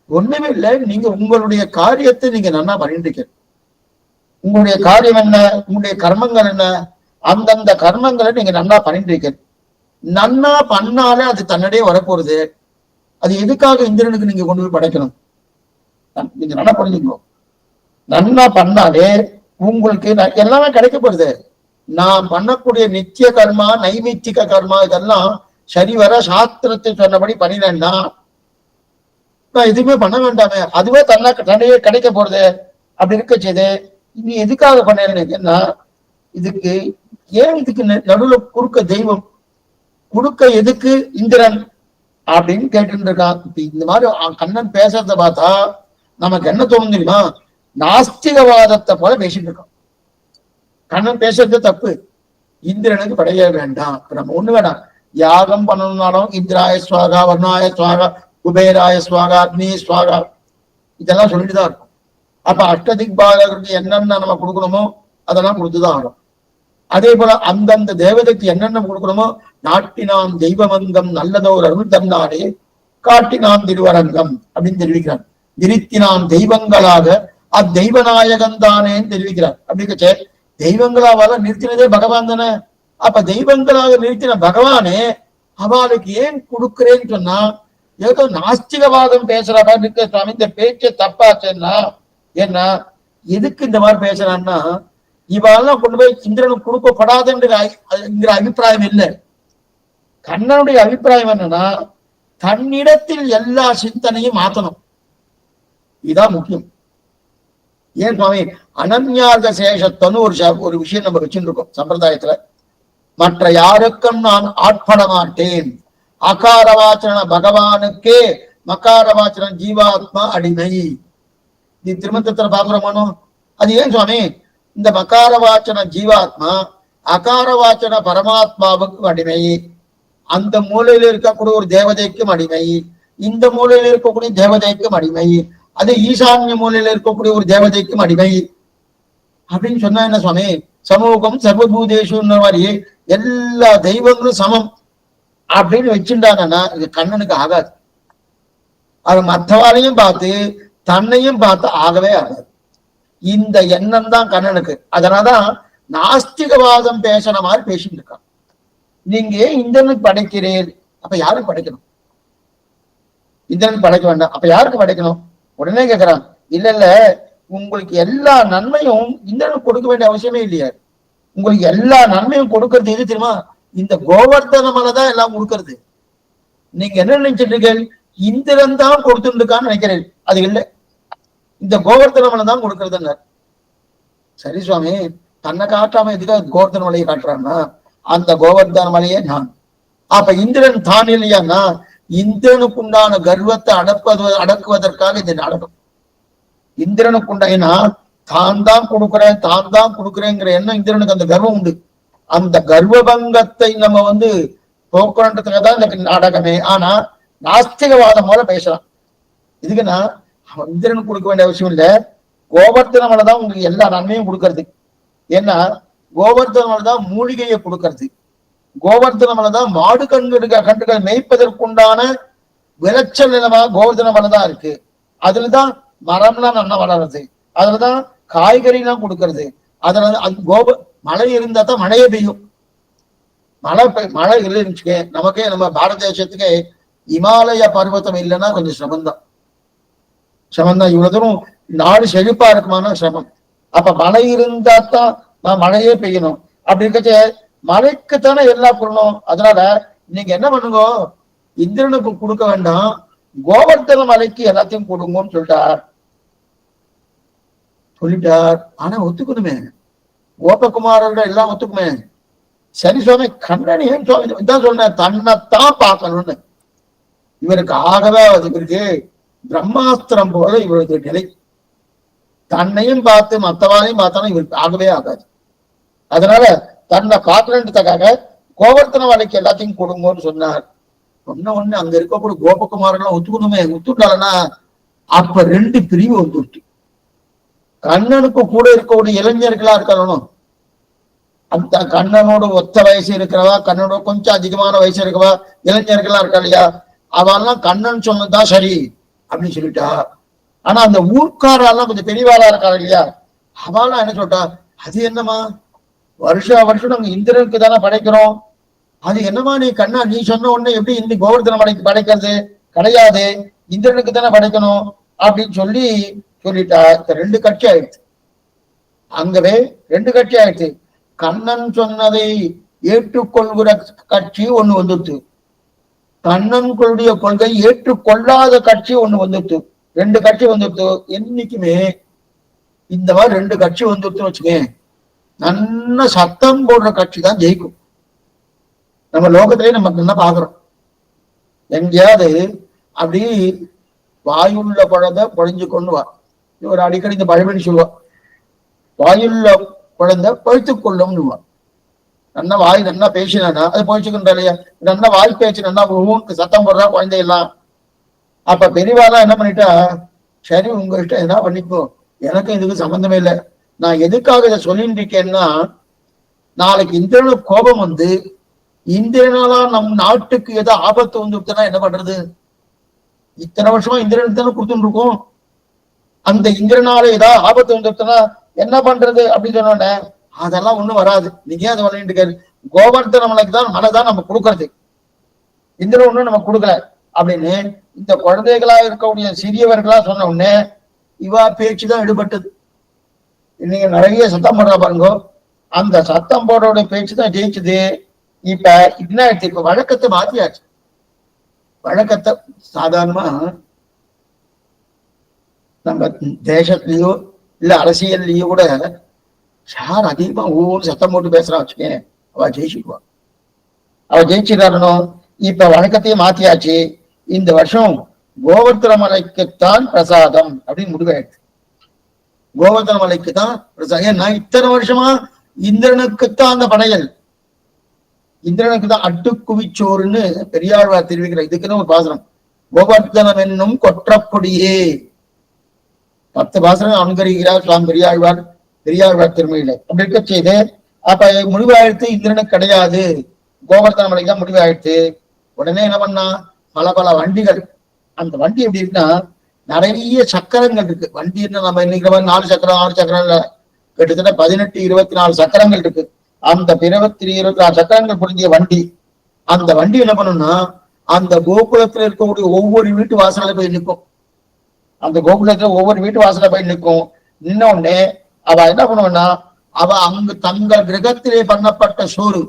ஒண்ணுமே இல்லை, நீங்க உங்களுடைய காரியத்தை நீங்க நன்னா பண்ணிட்டு இருக்க. உங்களுடைய காரியம் என்ன, உங்களுடைய கர்மங்கள் என்ன, அந்தந்த கர்மங்களை நீங்க நன்னா பண்ணிட்டு இருக்க. நன்னா பண்ணாலே அது தன்னிடையே வரப்போறது. அது எதுக்காக இந்திரனுக்கு நீங்க கொண்டு போய் படைக்கணும்? நீங்க நல்லா புரிஞ்சுக்கணும். நன்னா பண்ணாலே உங்களுக்கு எல்லாமே கிடைக்கப்படுது. நான் பண்ணக்கூடிய நித்திய கர்மா, நைமித்திக கர்மா, இதெல்லாம் சரிவர சாஸ்திரத்தை சொன்னபடி பண்ணினேன்னா நான் எதுவுமே பண்ண வேண்டாமே, அதுவே தன்னையே கிடைக்க போறது. அப்படி இருக்க செய்து நீ எதுக்காக பண்ணேன்னா, இதுக்கு நடுவுல குறுக்க தெய்வம், குறுக்க எதுக்கு இந்திரன் அப்படின்னு கேட்டு இருக்கான். இந்த மாதிரி கண்ணன் பேசுறத பார்த்தா நமக்கு என்ன தோணும் தெரியுமா? நாஸ்திகவாதத்தை போல பேசிட்டு இருக்கோம். கண்ணன் பேசுறது தப்பு, இந்திரனுக்கு படைய வேண்டாம். நம்ம ஒண்ணு வேண்டாம், யாகம் பண்ணணும்னாலும் இந்திராய சுவாகா, வர்ணாய சுவாகா, குபேராய ஸ்வாகா, அக்னி ஸ்வாகா, இதெல்லாம் சொல்லிட்டுதான் இருக்கும். அப்ப அஷ்டதிக்பாலகருக்கு என்னென்ன நம்ம கொடுக்கணுமோ அதெல்லாம் கொடுத்துதான் ஆகும். அதே போல அந்தந்த தேவதைக்கு என்னென்ன கொடுக்கணுமோ, நாட்டினான் தெய்வமங்கம் நல்லதோர் அருள் தன்னாலே காட்டினான் திருவரங்கம் அப்படின்னு தெரிவிக்கிறார். விரித்தினான் தெய்வங்களாக அத்தெய்வநாயகன் தானேன்னு தெரிவிக்கிறார். அப்படிங்கச்சே தெய்வங்களாவால நிறுத்தினதே பகவான் தானே. அப்ப தெய்வங்களாக நிறுத்தின பகவானே அவளுக்கு ஏன் கொடுக்கிறேன்னு சொன்னா, ஏதோ நாஸ்திகவாதம் பேசுற மாதிரி இருக்க சுவாமி, இந்த பேச்சை தப்பாச்சுன்னா ஏன்னா எதுக்கு இந்த மாதிரி பேசுறான்னா, இவாளெல்லாம் கொண்டு போய் இந்திரனுக்கு கொடுக்கப்படாதுங்கிற அபிப்பிராயம் இல்லை. கண்ணனுடைய அபிப்பிராயம் என்னன்னா, தன்னிடத்தில் எல்லா சிந்தனையும் மாத்தணும். இதுதான் முக்கியம். ஏன் சுவாமி, அனன்யாக சேஷத்தன்னு ஒரு விஷயம் நம்ம வச்சுருக்கோம் சம்பிரதாயத்துல. மற்ற யாருக்கும் நான் ஆட்பட மாட்டேன், அகாரவாச்சன பகவானுக்கே மகாரவாச்சன ஜீவாத்மா அடிமை. இது திருமந்தத்துல பாக்குறோமானோ. அது ஏன் சுவாமி, இந்த மகாரவாச்சன ஜீவாத்மா அகாரவாச்சன பரமாத்மாவுக்கு அடிமை. அந்த மூலையில இருக்கக்கூடிய ஒரு தேவதைக்கும் அடிமை, இந்த மூலையில இருக்கக்கூடிய தேவதைக்கும் அடிமை, அது ஈசான்ய மூலையில இருக்கக்கூடிய ஒரு தேவதைக்கும் அடிமை அப்படின்னு சொன்னா என்ன சுவாமி, சமூகம் சர்வபூதேஷுன்ற மாதிரி எல்லா தெய்வங்களும் சமம் அப்படின்னு வச்சுட்டாங்கன்னா இது கண்ணனுக்கு ஆகாது. அது மற்றவாரையும் பார்த்து தன்னையும் பார்த்து ஆகவே ஆகாது. இந்த எண்ணம் தான் கண்ணனுக்கு. அதனாலதான் நாஸ்திகவாதம் பேசுற மாதிரி பேசிட்டு இருக்கான். நீங்க இந்திரனுக்கு படைக்கிறீர், அப்ப யாருக்கு படைக்கணும்? இந்திரனுக்கு படைக்க வேண்டாம், அப்ப யாருக்கு படைக்கணும்? உடனே கேட்கிறான், இல்ல இல்ல, உங்களுக்கு எல்லா நன்மையும் இந்திரனுக்கு கொடுக்க வேண்டிய அவசியமே இல்லையா. உங்களுக்கு எல்லா நன்மையும் கொடுக்கறது எது தெரியுமா? இந்த கோவர்த்தன மலைதான் எல்லாம் கொடுக்கறது. நீங்க என்ன நினைச்சிட்டு இருக்கீங்க, இந்திரன் தான் கொடுத்துட்டு இருக்கான்னு நினைக்கிறேன். அது இல்லை, இந்த கோவர்த்தன மலை தான் கொடுக்கறதுங்க. சரி சுவாமி, தன்னை காட்டாம எதுக்காக கோவர்த்தன மலையை காட்டுறான்னா, அந்த கோவர்த்தன மலையே நான். அப்ப இந்திரன் தான் இல்லையான்னா, இந்திரனுக்குண்டான கர்வத்தை அடக்குவதற்காக இந்த நாடகம். இந்திரனுக்குண்டாயினா தான் தான் கொடுக்குறேங்கிற எண்ணம் இந்திரனுக்கு அந்த கர்வம் உண்டு. அந்த கர்வபங்கத்தை நம்ம போக்குறதுக்காக தான் இந்த நாடகமே. ஆனா நாஸ்திகவாதம் போல பேசலாம். இதுக்குன்னா இந்திரனுக்கு கொடுக்க வேண்டிய அவசியம் இல்லை, கோவர்த்தன மலை தான் உங்களுக்கு எல்லா நன்மையும் கொடுக்கறது. ஏன்னா கோவர்த்தன மலை தான் மூலிகையை கொடுக்கறது. கோவர்த்தன மலை தான் மாடு கன்றுகள் மேய்ப்பதற்குண்டான விளைச்சல் நிலமா கோவர்த்தன மலை தான் இருக்கு. அதுலதான் மரம்லாம் நல்லா வளருது, அதுலதான் காய்கறி எல்லாம் கொடுக்கறது. அதுல மழை இருந்தா தான் மழையே பெய்யும். மழை இல்லைன்னு நமக்கே நம்ம பாரத தேசத்துக்கு இமாலய பர்வத்தம் இல்லைன்னா கொஞ்சம் சிரமம்தான். இவ்வளவு தூரம் நாடு செழிப்பா இருக்குமான சிரமம். அப்ப மழை இருந்தா தான் மழையே பெய்யணும். அப்படி இருக்கச்ச மழைக்குத்தானே எல்லா பொருளும். அதனால நீங்க என்ன பண்ணுங்க, இந்திரனுக்கு கொடுக்க வேண்டாம், கோவர்த்தன மலைக்கு எல்லாத்தையும் கொடுங்கன்னு சொல்லிட்டார். ஆனா ஒத்துக்கணுமே, கோபகுமாரர்கள் எல்லாம் ஒத்துக்குமே. சரி சுவாமி, கண்ணன் ஏன் சுவாமி இதான் சொன்ன, தன்னைத்தான் பார்க்கணும்னு. இவருக்கு ஆகவே இவருக்கு பிரம்மாஸ்திரம் போல இவருக்கு நிலை. தன்னையும் பார்த்து மற்றவாரையும் பார்த்தாலும் இவருக்கு ஆகவே ஆகாது. அதனால தன்னை பார்க்கணுன்றதுக்காக கோவர்த்தன மலைக்கு எல்லாத்தையும் கொடுங்கன்னு சொன்னார். சொன்ன உடனே அங்க இருக்கக்கூடிய கோபகுமாரெல்லாம் ஒத்துக்கணுமே. ஒத்துட்டாலன்னா அப்ப ரெண்டு பிரிவு வந்துட்டு, கண்ணனுக்கு கூட இருக்கக்கூடிய இளைஞர்களா இருக்கணும். அந்த கண்ணனோட ஒத்த வயசு இருக்கிறவா, கண்ணனோட கொஞ்சம் அதிகமான வயசு இருக்கவா இளைஞர்களா இருக்கா இல்லையா, அவெல்லாம் கண்ணன் சொன்னதுதான் சரி அப்படின்னு சொல்லிட்டா. ஆனா அந்த ஊர்க்காரெல்லாம் கொஞ்சம் பெரியவாளா இருக்கா இல்லையா, அவெல்லாம் என்ன சொல்லிட்டா, அது என்னமா வருஷம் நாங்க இந்திரனுக்கு தானே படைக்கிறோம், அது என்னமா நீ கண்ணா நீ சொன்ன உடனே எப்படி இந்த கோவர்த்தன மலைக்கு படைக்கிறது கிடையாது, இந்திரனுக்கு தானே படைக்கணும் அப்படின்னு சொல்லிட்டா. ரெண்டு கட்சி ஆயிடுச்சு. அங்கவே ரெண்டு கட்சி ஆயிடுச்சு. கண்ணன் சொன்னதை ஏற்றுக்கொள்கிற கட்சி ஒண்ணு வந்துட்டு, கண்ணன்களுடைய கொள்கை ஏற்றுக்கொள்ளாத கட்சி ஒண்ணு வந்துட்டு, ரெண்டு கட்சி வந்துட்டு. என்னைக்குமே இந்த மாதிரி ரெண்டு கட்சி வந்துட்டுன்னு வச்சுக்கேன், நல்ல சத்தம் போடுற கட்சி தான் ஜெயிக்கும். நம்ம லோகத்திலேயே நமக்கு என்ன பாக்குறோம், எங்கேயாவது அப்படி வாயுள்ள குழந்தை பொழிஞ்சு கொண்டு வா. ஒரு அடிக்கடி இந்த பழமொழி சொல்லுவா, வாயுள்ள குழந்தை பழுத்து கொள்ளும்னு. நல்லா வாய் நல்லா பேசினா அது பொழிச்சுக்கின்ற இல்லையா, நல்லா வாய் பேச்சு நல்லா சத்தம் போடுறா குழந்தையெல்லாம். அப்ப பெரியவாலாம் என்ன பண்ணிட்டா, சரி உங்க இஷ்டம் என்ன பண்ணிப்போ, எனக்கும் இதுக்கு சம்பந்தமே இல்லை. நான் எதுக்காக இதை சொல்லிட்டு இருக்கேன்னா, நாளைக்கு இந்திரனுக்கு கோபம் வந்து இந்திரனாலா நம் நாட்டுக்கு ஏதோ ஆபத்து வந்துட்டுனா என்ன பண்றது? இத்தனை வருஷமா இந்திரனுக்கு தானே கொடுத்துட்டு இருக்கோம். அந்த இந்திரனால ஏதாவது ஆபத்து வந்துட்டுனா என்ன பண்றது அப்படின்னு சொன்னோன்னே, அதெல்லாம் ஒண்ணும் வராது, நீங்க ஏன் அதை விளையாண்டு இருக்காரு, கோவர்த்தன மலைக்கு தான் மலை தான் நம்ம கொடுக்கறது, இந்திரன் ஒண்ணும் நம்ம கொடுக்கல அப்படின்னு இந்த குழந்தைகளா இருக்கக்கூடிய சிறியவர்களா சொன்ன உடனே இவா பேச்சுதான் எடுபட்டது. நீங்க நிறைய சத்தம் போடுறா பாருங்க, அந்த சத்தம் போடுறோட பேச்சு தான் ஜெயிச்சுது. இப்ப என்ன ஆயிடுச்சு, இப்ப வழக்கத்தை மாத்தியாச்சு. வழக்கத்தை சாதாரணமா நம்ம தேசத்திலயோ இல்ல அரசியல்லயோ கூட யார் அதிகமா ஒவ்வொரு சத்தம் போட்டு பேசுறா வச்சுக்கேன், அவ ஜெயிச்சுக்குவா, அவ ஜெயிச்சுக்காரணும். இப்ப வழக்கத்தையும் மாத்தியாச்சு. இந்த வருஷம் கோவர்த்தன மலைக்குத்தான் பிரசாதம் அப்படின்னு முடிவாயிடுச்சு. கோவர்த்தன மலைக்கு தான் பிரசாதம். ஏன்னா இத்தனை வருஷமா இந்திரனுக்குத்தான் அந்த படையல், இந்திரனுக்கு தான் அட்டுக்குவிச்சோறுன்னு பெரியாழ்வார் தெரிவிக்கிற. இதுக்குன்னு ஒரு பாசனம், கோவர்த்தனம் என்னும் கொற்றப்பொடியே. 10 பாசனம் அனுகரிக்கிறார் சுவாமி பெரியாழ்வார் திருமொழியில. அப்படி இருக்க செய்து அப்ப முடிவாயிடுத்து, இந்திரனுக்கு கிடையாது, கோவர்த்தன மலைக்கு தான் முடிவாயிடுச்சு. உடனே என்ன பண்ணா, பல பல வண்டிகள். அந்த வண்டி எப்படி இருக்குன்னா, நிறைய சக்கரங்கள் இருக்கு. வண்டி என்ன நம்ம இன்னைக்கு 4 சக்கரம் 6 சக்கரம் இல்ல, கிட்டத்தட்ட 18 24 சக்கரங்கள் இருக்கு. அந்த 24 சக்கரங்கள் பொருந்திய வண்டி. அந்த வண்டி என்ன பண்ணும்னா, அந்த கோகுலத்துல இருக்கக்கூடிய ஒவ்வொரு வீட்டு வாசல்ல போய் நிற்கும். அந்த கோகுலத்துல ஒவ்வொரு வீட்டு வாசல்ல போய் நிற்கும். நின்ன உடனே அவ என்ன பண்ணுவான்னா, அவ அங்கு தங்கள் கிரகத்திலே பண்ணப்பட்ட சோறு,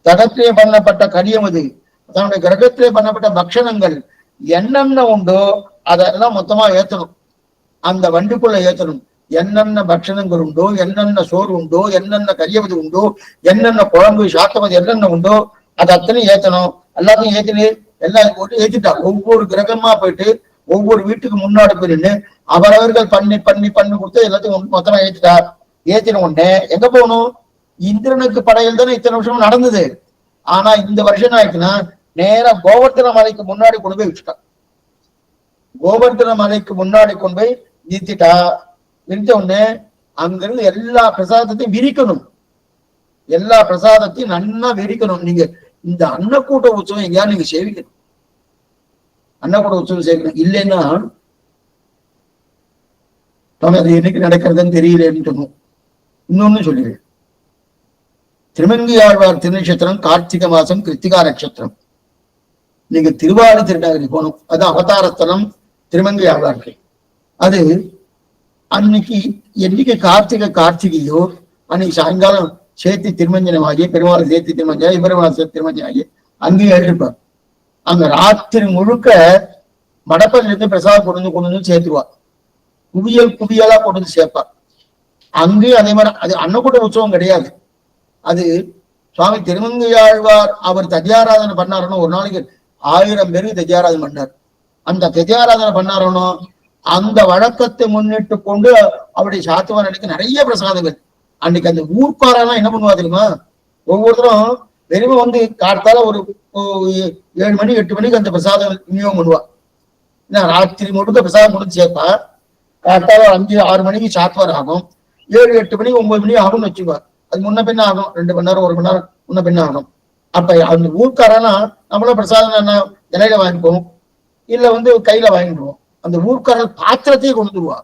தகத்திலே பண்ணப்பட்ட கடியமது, தன்னுடைய கிரகத்திலே பண்ணப்பட்ட பக்ஷணங்கள் என்னென்ன உண்டோ அதெல்லாம் மொத்தமா ஏத்தணும், அந்த வண்டிக்குள்ள ஏத்தணும். என்னென்ன பட்சணங்கள் உண்டோ, என்னென்ன சோறு உண்டோ, என்னென்ன கரியமது உண்டோ, என்னென்ன குழம்பு சாத்தமது என்னென்ன உண்டோ அது அத்தனையும் ஏத்தணும். எல்லாத்தையும் ஏத்திட்டு எல்லாம் போட்டு ஏத்திட்டா. ஒவ்வொரு கிரகமா போயிட்டு ஒவ்வொரு வீட்டுக்கு முன்னாடி போய் நின்று அவரவர்கள் பண்ணி பண்ணி பண்ணி கொடுத்து எல்லாத்தையும் மொத்தமா ஏத்திட்டா. ஏத்தின உடனே எங்க போகணும், இந்திரனுக்கு படையல் தானே இத்தனை வருஷம் நடந்தது. ஆனா இந்த வருஷம் என்ன ஆயிடுச்சுன்னா, நேரா கோவர்த்தன மலைக்கு முன்னாடி கொண்டு போய் வச்சுட்டா. கோவர்த்தன மலைக்கு முன்னாடி கொண்டு போய் நிறுத்திட்டா. நிறுத்த உடனே அங்கிருந்து எல்லா பிரசாதத்தையும் விரிக்கணும், எல்லா பிரசாதத்தையும் நன்னா விரிக்கணும். நீங்க இந்த அன்னக்கூட்ட உற்சவம் எங்கேயாவது நீங்க சேவிக்கணும், அன்னக்கூட உற்சவம் சேவிக்கணும். இல்லைன்னா அது என்னைக்கு நடக்கிறதுன்னு தெரியலன்னு சொன்னோம். இன்னொன்னு சொல்லிடுறேன், திருமங்கியாழ்வார் திருநட்சத்திரம் கார்த்திகை மாசம் கிருத்திகா நட்சத்திரம். நீங்க திருவாரூ திருநகரி போகணும், அது அவதாரஸ்தலம் திருமங்கியாழ்வாருக்கு. அது அன்னைக்கு என்னைக்கு கார்த்திகையோ அன்னைக்கு சாயங்காலம் சேர்த்தி திருமஞ்சனம் ஆகிய பெருமாள் சேர்த்தி திருமஞ்சனம் பெருமாள் சேர்த்து திருமஞ்சனம் ஆகிய அங்கேயும் எழுதிருப்பார். அங்க ராத்திரி முழுக்க மடப்பதில இருந்து பிரசாதம் கொண்டு வந்து சேர்த்துருவார். குவியலா கொண்டு வந்து சேர்ப்பார். அங்கேயும் அதே மாதிரி அது அன்னக்கூட உற்சவம் கிடையாது. அது சுவாமி திருமங்கையாழ்வார் அவர் தஜ்யாராதனை பண்ணாருன்னு ஒரு நாளைக்கு 1000 பேருக்கு தஜ்யாராதனை பண்ணார். அந்த தஜ்யாராதனை பண்ணாருன்னு அந்த வழக்கத்தை முன்னிட்டு கொண்டு அவருடைய சாத்துவார் அன்னைக்கு நிறைய பிரசாதங்கள். அன்னைக்கு அந்த ஊர்க்காரெல்லாம் என்ன பண்ணுவா தெரியுமா, ஒவ்வொருத்தரும் வெறுமை வந்து காத்தால ஒரு 7 மணி 8 மணிக்கு அந்த பிரசாதம் விநியோகம் பண்ணுவா. ஏன்னா ராத்திரி முழுக்க பிரசாதம் முடிஞ்சு சேர்ப்பா. காத்தால 5 6 மணிக்கு சாத்துவார் ஆகும், 7 8 மணிக்கு 9 மணி ஆகும்னு வச்சுக்குவா. அது முன்ன பின்ன ஆகும், 2 மணி நேரம் 1 மணி நேரம் முன்ன பின்ன ஆகும். அப்ப அந்த ஊர்க்காரெல்லாம் நம்மளும் பிரசாதம் என்ன இலையில வாங்கிப்போம், இல்ல வந்து கையில வாங்கிடுவோம். அந்த ஊர்க்காரர் பாத்திரத்தையே கொண்டுருவா,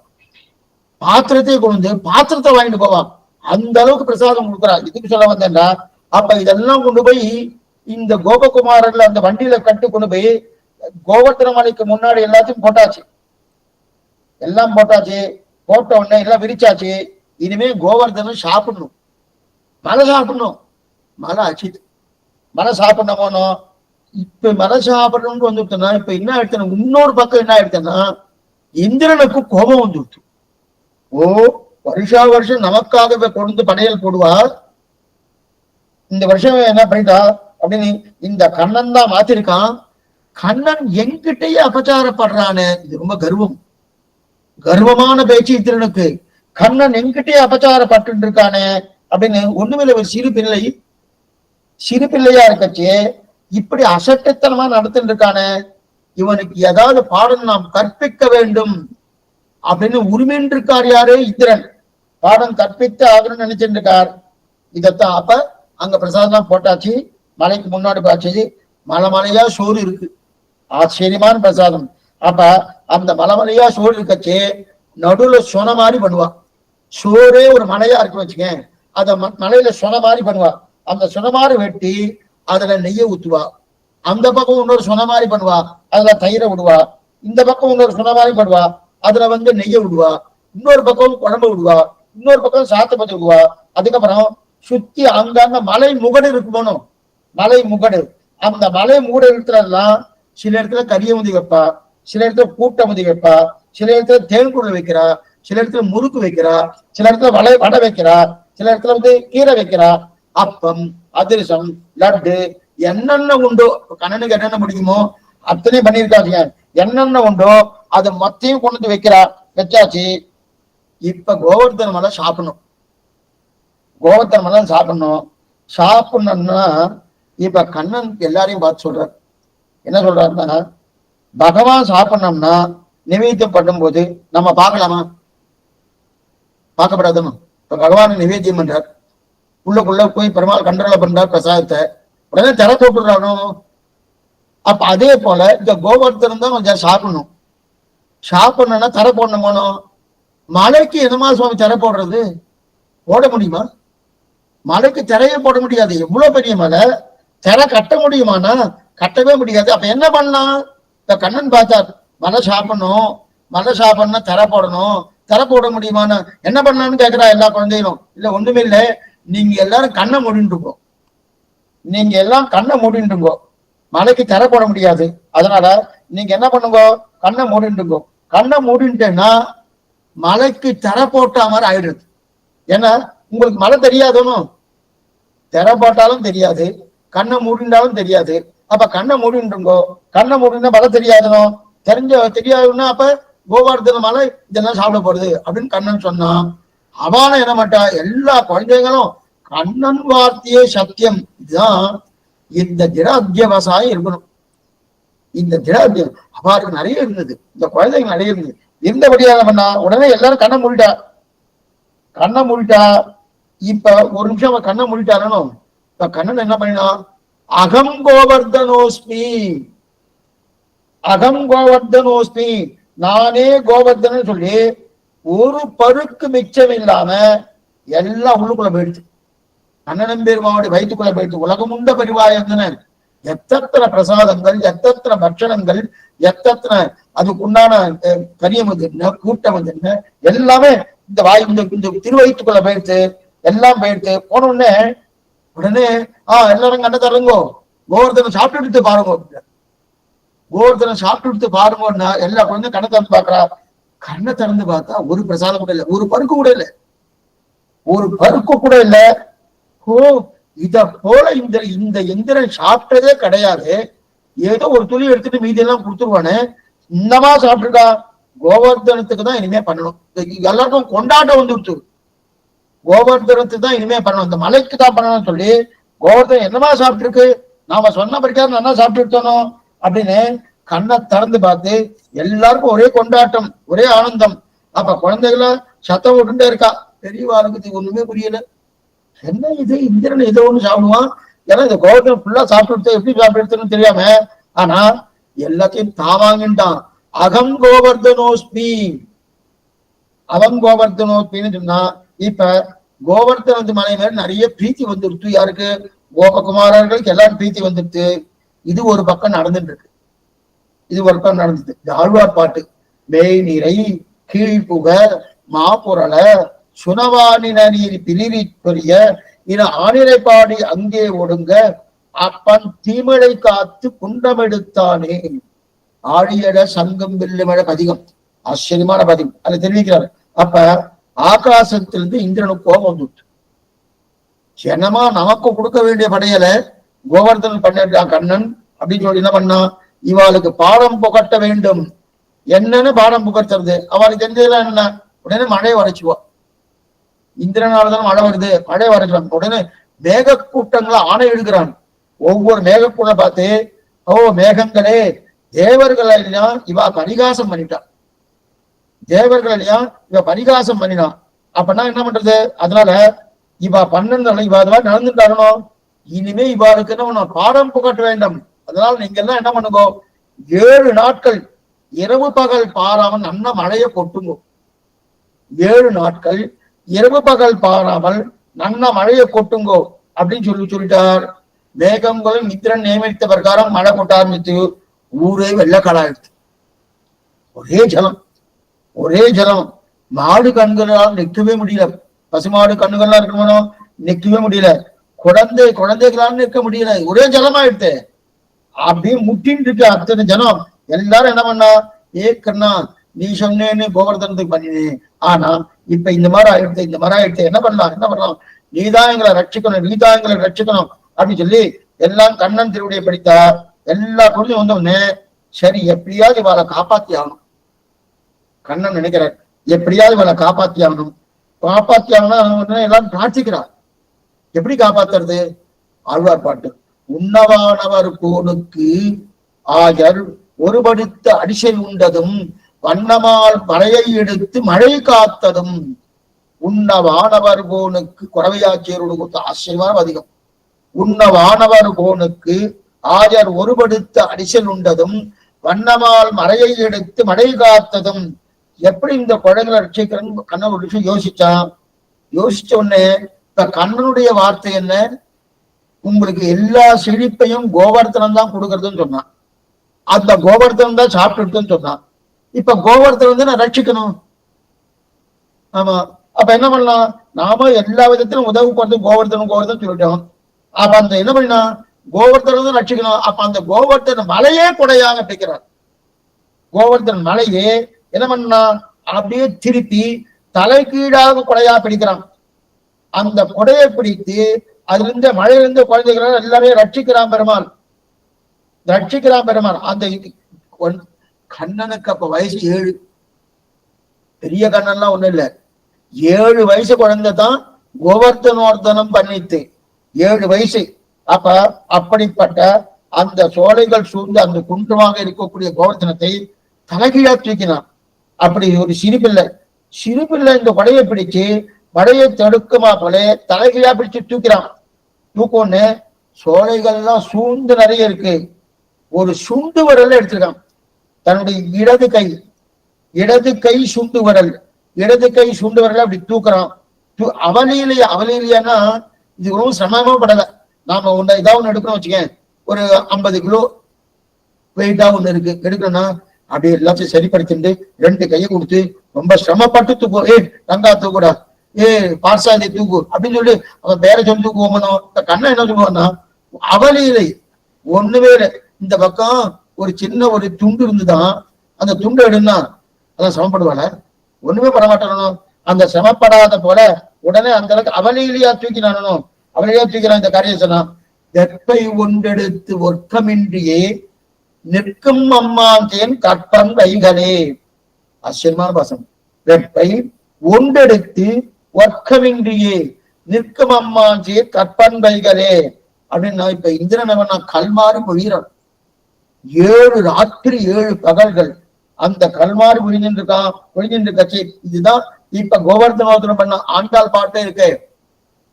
பாத்திரத்தையே கொண்டு பாத்திரத்தை வாங்கிட்டு போவா. அந்த அளவுக்கு பிரசாதம் கொடுக்குறா. இதுக்கு சொல்ல வந்தேன்னா, அப்ப இதெல்லாம் கொண்டு போய் இந்த கோபகுமாரர்ல அந்த வண்டியில கட்டு கொண்டு போய் கோவர்த்தன மலைக்கு முன்னாடி எல்லாத்தையும் போட்டாச்சு. எல்லாம் போட்டாச்சு. போட்ட உடனே எல்லாம் விரிச்சாச்சு. இனிமே கோவர்த்தனம் சாப்பிடணும், மலை சாப்பிடணும். மலை அச்சிது, மலை சாப்பிடணும் போனோம். இப்ப மலை சாப்பிடணும்னு வந்துட்டோம்னா இப்ப என்ன ஆயிடுச்சுன்னா, இன்னொரு பக்கம் என்ன ஆயிடுச்சுன்னா, இந்திரனுக்கு கோபம் வந்துடுச்சு. ஓ வருஷம் நமக்காக கொண்டு படையல் போடுவார். இந்த வருஷம் என்ன பண்ணிட்டா அப்படின்னு இந்த கண்ணன் தான் மாத்திருக்கான். கண்ணன் என்கிட்டயே அபச்சாரப்படுறானே, இது ரொம்ப கர்வமான பேச்சு இந்திரனுக்கு. கண்ணன் என்கிட்டயே அபச்சாரப்பட்டு இருக்கானே அப்படின்னு ஒண்ணுமில்ல, ஒரு சிறு பிள்ளையா இருக்கச்சே இப்படி அசட்டத்தனமா நடத்திட்டு இருக்கானே. இவனுக்கு ஏதாவது பாடம் நாம் கற்பிக்க வேண்டும் அப்படின்னு உரிமைன்னு இருக்கார் யாரு? இந்திரன். பாடம் கற்பித்து ஆகணும்னு நினைச்சிட்டு இருக்கார். இதத்தான் அப்ப அங்க பிரசாதம் போட்டாச்சு, மலைக்கு முன்னாடி பாச்சு, மலைமலையா சோறு இருக்கு, ஆச்சரியமான பிரசாதம். அப்ப அந்த மலைமலையா சோறு இருக்கச்சு நடுவுல சொன மாதிரி பண்ணுவா. சோறே ஒரு மலையா இருக்கு வச்சுக்க, அத மலையில சொன மாதிரி பண்ணுவா. அந்த சொன மாதிரி வெட்டி அதுல நெய்ய ஊத்துவா. அந்த பக்கம் இன்னொரு சொன மாதிரி பண்ணுவா, அதுல தயிரை விடுவா. இந்த பக்கம் இன்னொரு சொன மாதிரி பண்ணுவா, அதுல நெய்ய விடுவா. இன்னொரு பக்கம் குழம்பு விடுவா, இன்னொரு பக்கம் சாத்த பத்தி விடுவா. அதுக்கப்புறம் சுத்தி அங்கங்க மலை முகடு இருக்கு போனோம், மலை முகடு. அந்த மலை முகடு இடத்துலலாம் சில இடத்துல கரியமுதி வைப்பா, சில இடத்துல கூட்டமுதி வைப்பா, சில இடத்துல தேன்குழல் வைக்கிறா, சில இடத்துல முறுக்கு வைக்கிறா, சில இடத்துல வடை வைக்கிறா, சில இடத்துல கீரை வைக்கிறா. அப்பம், அதிரசம், லட்டு, என்னென்ன உண்டோ கண்ணனுக்கு என்னென்ன முடியுமோ அத்தனையும் பண்ணியிருக்காங்க. என்னென்ன உண்டோ அதை மொத்தையும் கொண்டு வந்து வைக்கிறா. வச்சாச்சு. இப்ப கோவர்தன மலை சாப்பிடணும், கோவர்தன மலை சாப்பிடணும். சாப்பிடணும்னா இப்ப கண்ணன் எல்லாரையும் பார்த்து சொல்றாரு. என்ன சொல்றாருன்னா, பகவான் சாப்பிடணும்னா நிவேத்தியம் பண்ணும்போது நம்ம பார்க்கலாமா? பார்க்கப்படாதுன்னு. இப்ப பகவான் நிவேத்தியம் பண்றார், உள்ளுக்குள்ள போய் பெருமாள் கண்ட்ரோல பண்றார் பிரசாதத்தை, உடனே திற போட்டுறானோ. அப்ப அதே போல இந்த கோவர்தனம் தான் கொஞ்சம் சாப்பிடணும். சாப்பிடணும்னா தர போடணுமோ? மலைக்கு என்னமா சுவாமி திற போடுறது? போட முடியுமா? மலைக்கு திரையே போட முடியாது. எவ்வளவு பெரிய மலை, திரை கட்ட முடியுமானா? கட்டவே முடியாது. அப்ப என்ன பண்ணலாம்? இந்த கண்ணன் பார்த்தார், மலை சாப்பிடணும், மலை சாப்பிடணும்னா திரை போடணும், திரை போட முடியுமானா என்ன பண்ணலான்னு கேட்கிறா எல்லா குழந்தைகளும். இல்ல ஒண்ணுமே இல்லை, நீங்க எல்லாரும் கண்ணை மூடிட்டு இருக்கோம், நீங்க எல்லாம் கண்ணை மூடிட்டு இருக்கோம், மலைக்கு திரை போட முடியாது. அதனால நீங்க என்ன பண்ணுங்க, கண்ணை மூடிட்டு இருக்கோம். கண்ணை மூடிட்டேன்னா மலைக்கு திரை போட்ட மாதிரி ஆயிடுது. ஏன்னா உங்களுக்கு மழை தெரியாதனோ, திரை போட்டாலும் தெரியாது, கண்ணை மூடிண்டாலும் தெரியாது. அப்ப கண்ணை மூடின்றுங்கோ, கண்ணை மூடினா மழை தெரியாதனோ, தெரியாதுன்னா அப்ப கோவர்தன மலை இதெல்லாம் சாப்பிட போறது அப்படின்னு கண்ணன் சொன்னான். அவன என்ன மாட்டா, எல்லா குழந்தைகளும் கண்ணன் வார்த்தையே சத்தியம், இதுதான் இந்த திட அத்தியவசாயம் இருக்கணும். இந்த திட அத்தியம் அவ்வாறு நிறைய இருந்தது, இந்த குழந்தைகள் நிறைய இருந்தது. இருந்தபடியாக பண்ணா உடனே எல்லாரும் கண்ணை மூடிட்டா, கண்ணை மூடிட்டா. இப்ப ஒரு நிமிஷம் அவன் கண்ணை மூடிட்டாரனோ, இப்ப கண்ணன் என்ன பண்ணினா, அகம் கோவர்தனோஸ்மி, அகம் கோவர்தனோஸ்மி, நானே கோவர்தன் சொல்லி ஒரு பருக்கு மிச்சம் இல்லாம எல்லாம் உள்ளுக்குள்ள போயிடுச்சு. கண்ணனம் பெருமாவுடைய வயிற்றுக்குள்ள போயிடுச்சு. உலகம் உண்ட பரிவாயந்தனர், எத்தனை பிரசாதங்கள், எத்தனை பட்சணங்கள், எத்தனை அதுக்கு உண்டான கரியம் வந்து என்ன, கூட்டம் வந்து என்ன, எல்லாமே இந்த வாயு இந்த திருவயிற்றுக்குள்ள போயிடுச்சு. எல்லாம் போயிடுச்சு. போன உடனே எல்லாரும் கண்ணை தரங்கோ, கோவர்தனை சாப்பிட்டு பாருங்க, கோவர்தனை சாப்பிட்டு பாருங்கன்னா எல்லா குழந்தையும் கண்ணை திறந்து பாக்குறா. கண்ணை திறந்து பார்த்தா ஒரு பிரசாதம் கூட இல்லை, ஒரு பருக்கு கூட இல்லை, ஒரு பருக்கு கூட இல்லை. ஓ, இத போல இந்த இந்த எந்திரன் சாப்பிட்டதே கிடையாது, ஏதோ ஒரு துளி எடுத்துட்டு மீதி எல்லாம் கொடுத்துருவானே, இந்தமா சாப்பிட்டுருக்கா. கோவர்தனத்துக்கு தான் இனிமே பண்ணணும், எல்லாருக்கும் கொண்டாட்டம் வந்துடுச்சு. கோவர்தனத்துக்கு தான் இனிமே பண்ணணும், இந்த மலைக்கு தான் பண்ணணும்னு சொல்லி கோவர்தனம் என்னமா சாப்பிட்டு இருக்கு, நாம சொன்ன படிக்காத நல்லா சாப்பிட்டு இருக்கணும் அப்படின்னு கண்ணை திறந்து பார்த்து எல்லாருக்கும் ஒரே கொண்டாட்டம், ஒரே ஆனந்தம். அப்ப குழந்தைகள சத்தம் விட்டுட்டே இருக்கா. பெரியவாளுக்கு ஒண்ணுமே புரியல, என்ன இது இந்திரன் ஏதோ ஒண்ணு சாப்பிடுவான், ஏன்னா இந்த கோவர்தனம் ஃபுல்லா சாப்பிட்டு எப்படி சாப்பிட்டு தெரியாம, ஆனா எல்லாத்தையும் தாவாங்கிட்டான். அகம் கோவர்தனோஸ்மி, அவன் கோவர்தனோஸ்மின்னு சொன்னா இப்ப கோவர்தன மலை மேல நிறைய பிரீத்தி வந்துடுச்சு. யாருக்கு? கோபகுமாரர்களுக்கு எல்லாரும் பிரீத்தி வந்துடுச்சு. இது ஒரு பக்கம் நடந்துட்டு இருக்கு, இது ஒரு பக்கம் நடந்தது. இந்த ஆழ்வார் பாட்டு, மெய் நிறை கீழ்புக மாப்புரள சுனவானின நீர் பிரிரி பொரிய இன ஆனிரை பாடி அங்கே ஒடுங்க அப்பன் தீமழை காத்து குண்டமெடுத்தானே. ஆழியட சங்கம் வில்லுமழ பதிகம், ஆச்சரியமான பதிகம் அதை தெரிவிக்கிறாரு. அப்ப ஆகாசத்திலிருந்து இந்திரனுக்கு கோபம் வந்துட்டு, என்னமா நமக்கு கொடுக்க வேண்டிய படையல கோவர்தன் பண்ணிருக்கான் கண்ணன் அப்படின்னு சொல்லி என்ன பண்ணா, இவாளுக்கு பாடம் புகட்ட வேண்டும். என்னன்னு பாடம் புகட்டுறது? அவளுக்கு தெரிஞ்சதுலாம் என்ன, உடனே மழை வரைச்சுவா. இந்திரனாலதான் மழை வருது, மழை வரைச்சான். உடனே மேக கூட்டங்களை ஆணை எடுக்கிறான். ஒவ்வொரு மேகக்கூட பார்த்து, ஓ மேகங்களே தேவர்கள் எல்லாம் இவ பரிகாசம் பண்ணிட்டான். தேவர்கள் எல்லாம் இவ பரிகாசம் பண்ணினான். அப்படின்னா என்ன பண்றது? அதனால இவ பண்ணனால இவ அது மாதிரி நடந்துட்டாரணும். இனிமே இவாருக்கு என்ன பண்ணணும்? பாடம் புகட்ட வேண்டும். அதனால நீங்க எல்லாம் என்ன பண்ணுங்க, 7 நாட்கள் இரவு பகல் பாராமல் நன்ன மழையை கொட்டுங்க. 7 நாட்கள் இரவு பகல் பாராமல் நன்ன மழையை கொட்டுங்கோ அப்படின்னு சொல்லிட்டார். மேகங்களும் மித்திரன் நியமித்த பிரகாரம் மழை கொட்ட ஆரம்பித்து ஊரே வெள்ளக்காடாயிடுச்சு. ஒரே ஜலம், ஒரே ஜலம். மாடு கண்களால் நிற்கவே முடியல. பசுமாடு கண்ணுகள்லாம் இருக்கணும், நிற்கவே முடியல. குழந்தைகளால் நிற்க முடியல. ஒரே ஜலமாயிடுத்து. அப்படியே முட்டின்னு இருக்கு அத்தனை ஜனம். எல்லாரும் என்ன பண்ணா, கண்ணா நீ சொன்னேன்னு கோவர்தனத்துக்கு பண்ணினேன், ஆனா இப்ப இந்த மாதிரி ஆயிடுத்து, இந்த மாதிரி ஆயிடுத்து, என்ன பண்ணலாம், நீதான் எங்களை ரட்சிக்கணும் அப்படின்னு சொல்லி எல்லாம் கண்ணன் திருவுடைய படித்தா. எல்லா குழந்தையும் வந்தோடனே சரி எப்படியாவது இவளை காப்பாத்தி ஆகணும். கண்ணன் நினைக்கிறார், எப்படியாவது இவளை காப்பாத்தி ஆகணும். எல்லாரும் பிரார்த்திக்கிறார். எப்படி காப்பாத்துறது? ஆழ்வார் பாட்டு. உண்ணவானவர் கோனுக்கு ஆயர் ஒருபடுத்த அடிசை உண்டதும் வண்ணமால் மழையை எடுத்து மழை காத்ததும். உண்ணவானவர் கோனுக்கு குறவையாச்சியரோடு கொடுத்த ஆச்சரியமான அதிகம். உண்ணவானவர் கோனுக்கு ஆயர் ஒருபடுத்த அடிசல் உண்டதும் வண்ணமால் மழையை எடுத்து மழை காத்ததும். எப்படி இந்த குழந்தைகளை ரட்சிக்கிறன்னு கண்ணன் ஒரு விஷயம் யோசிச்ச உடனே இப்ப கண்ணனுடைய வார்த்தை என்ன? உங்களுக்கு எல்லா செழிப்பையும் கோவர்த்தனம் தான் கொடுக்கறதுன்னு சொன்னான். அந்த கோவர்த்தனம் தான் சாப்பிட்டுன்னு சொன்னான். இப்ப கோவர்த்தனம் வந்து நான் ரட்சிக்கணும். ஆமா, அப்ப என்ன பண்ணலாம்? நாம எல்லா விதத்திலும் உதவி போறது கோவர்த்தனம் சொல்லிட்டோம். அப்ப அந்த என்ன பண்ணா கோவர்த்தனம் தான் ரட்சிக்கணும். அப்ப அந்த கோவர்த்தன மலையே கொடையாக பிடிக்கிறார். கோவர்த்தன் மலையே என்ன பண்ணா அப்படியே திருப்பி தலைகீழாக கொடையா பிடிக்கிறான். அந்த கொடையை பிடித்து அதுல இருந்து மழையிலிருந்து குழந்தைகள் எல்லாமே ரட்சிக்கிறான் பெருமாள். அந்த கண்ணனுக்கு அப்ப வயசு 7. பெரிய கண்ணன்லாம் ஒண்ணும் இல்லை. 7 வயசு குழந்தை தான் கோவர்த்தனோர்த்தனம் பண்ணித்து. 7 வயசு. அப்ப அப்படிப்பட்ட அந்த சோலைகள் சூழ்ந்து அந்த குன்றமாக இருக்கக்கூடிய கோவர்த்தனத்தை தலைகீழா தூக்கினான். அப்படி ஒரு சிறுபிள்ளை இந்த கொடையை பிடிச்சு மழையை தடுக்குமா போல தலைகீழா பிடிச்சு தூக்கிறான். தூக்கொன்னு சோலைகள்லாம் சூழ்ந்து நிறைய இருக்கு. ஒரு சுண்டு விரல் எடுத்திருக்கான். தன்னுடைய இடது கை சுண்டு விரல் அப்படி தூக்குறான். அவலையிலையானா இது ரொம்ப சிரமமா படல. நாம ஏதாவது ஒண்ணு எடுக்கணும் வச்சுக்கேன், ஒரு 50 கிலோ வெயிட்டா ஒண்ணு இருக்கு எடுக்கணும்னா அப்படியே எல்லாத்தையும் சரிப்படுத்திட்டு 2 கையை கொடுத்து ரொம்ப சிரமப்பட்டு தூக்கு. தங்கா தூக்குடா, பார்சாந்தி தூக்கு அப்படின்னு சொல்லி அவன் பேர சொல்லி தூக்குவோமனோ. கண்ணன் என்ன சொல்லுவான்னா, அவலையிலை ஒண்ணுமே இல்லை. இந்த பக்கம் ஒரு சின்ன ஒரு துண்டு இருந்துதான், அந்த துண்டு எடுனா அதான் சிரமப்படுவாள, ஒண்ணுமே பண்ண மாட்டானோ. அந்த சிரமப்படாத போல உடனே அந்த அளவுக்கு அவலையிலையா தூக்கினானோ. அவளையா தூக்கிறான். இந்த காரியம் சொன்னா, வெப்பை ஒன்றெடுத்து ஒர்க்கமின்றியே நிற்கும் அம்மாந்தேன் கற்பன் வைகளே. ஆச்சரியமான பாசம். வெப்பை ஒன்றெடுத்து ஒர்க்கமின்றியே நிற்கும் அம்மாந்தே கற்பன் வைகளே அப்படின்னா, இப்ப இந்திரனவன் கல்மாறு பொழிகிறான். 7 ராத்திரி 7 பகல்கள் அந்த கல்மாறு பொழிஞ்சிட்டு கட்சி. இதுதான் இப்ப கோவர்த்தனோத்தரம் பண்ண ஆண்டாள் பாட்டே இருக்கு.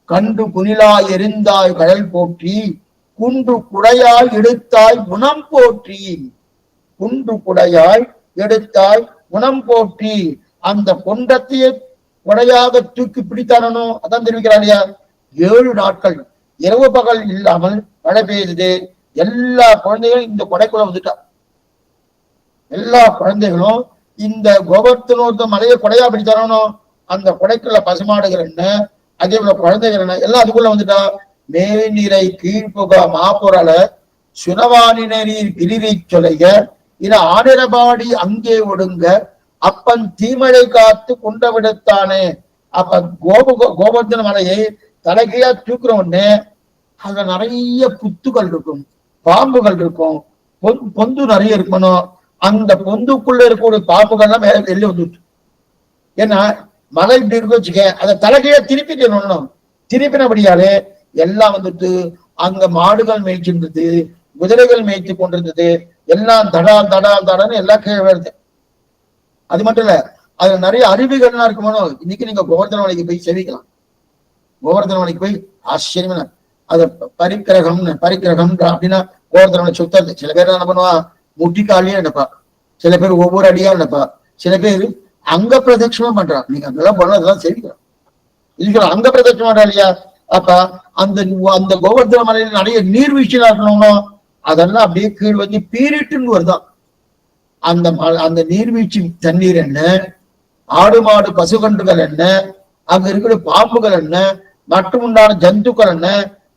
கன்று குனிலாய் எரிந்தாய் கடல் போற்றி, குன்று குடையாய் எடுத்தாய் குணம் போற்றி. குன்று குடையாய் எடுத்தாய் குணம் போற்றி. அந்த கொண்டத்தையே குடையாக தூக்கி பிடித்தானோ. அதான் தெரிவிக்கிறான் இல்லையா. 7 நாட்கள் இரவு பகல் இல்லாமல் மழை பெய்யுது. எல்லா குழந்தைகளும் இந்த கொடைக்குள்ள வந்துட்டா. எல்லா குழந்தைகளும் இந்த கோவர்த்தனோர்த்த மலையை கொடையா பிடித்தானோ. அந்த கொடைக்குள்ள பசுமாடுகள் என்ன, அதே போல குழந்தைகள் என்ன, எல்லாம் அதுக்குள்ள வந்துட்டா. மேல்நீரை கீழ்புகா மாப்புரல சுனவானினரில் பிரிவை சொலைக இன ஆனிரபாடி அங்கே ஒடுங்க அப்பன் தீமழை காத்து குண்ட விடுத்தானே. அப்ப கோவர்த்தன மலையை தலைகீழா தூக்குற உடனே அதுல நிறைய புத்துகள் இருக்கும், பாம்புகள் இருக்கும், பொந்து நிறைய இருக்கணும். அந்த பொந்துக்குள்ள இருக்கக்கூடிய பாம்புகள்லாம் மேல வெளியே வந்துட்டு. ஏன்னா மலை இப்படி இருக்கு வச்சுக்க, அதை தலைகீழா திருப்பினபடியாலே எல்லாம் வந்துட்டு அங்க மாடுகள் மேய்ச்சிருந்தது, குதிரைகள் மேய்ச்சி கொண்டிருந்தது, எல்லாம் தடான்னு எல்லாம் கீழே வருது. அது மட்டும் இல்ல, அதுல நிறைய அருவிகள்லாம் இருக்குமோ. இன்னைக்கு நீங்க கோவர்தன மலைக்கு போய் செவிக்கலாம். கோவர்தன மலைக்கு போய் ஆச்சரியமா அது பரிக்கிரகம் அப்படின்னா கோவர்தன மலை சுத்தது. சில பேர் என்ன பண்ணுவா, முட்டிக்காலியே நினைப்பா, சில பேர் ஒவ்வொரு அடியா நினைப்பா, சில பேர் அங்க பிரதட்சணம் பண்றான். நீங்க அங்கெல்லாம் போனா அதெல்லாம் செவிக்கலாம். இதுக்கு அங்க பிரதட்சணம் பண்றா இல்லையா? அப்ப அந்த அந்த கோவர்தன மலையில நிறைய நீர்வீழ்ச்சியா இருக்கணும்னா அதெல்லாம் அப்படியே கீழ் வந்து பீரிட்டுன்னு வருதான். அந்த அந்த நீர்வீழ்ச்சி தண்ணீர் என்ன, ஆடு மாடு பசுகன்றுகள் என்ன, அங்க இருக்கிற பாம்புகள் என்ன, மற்றும் உண்டான ஜந்துக்கள் என்ன,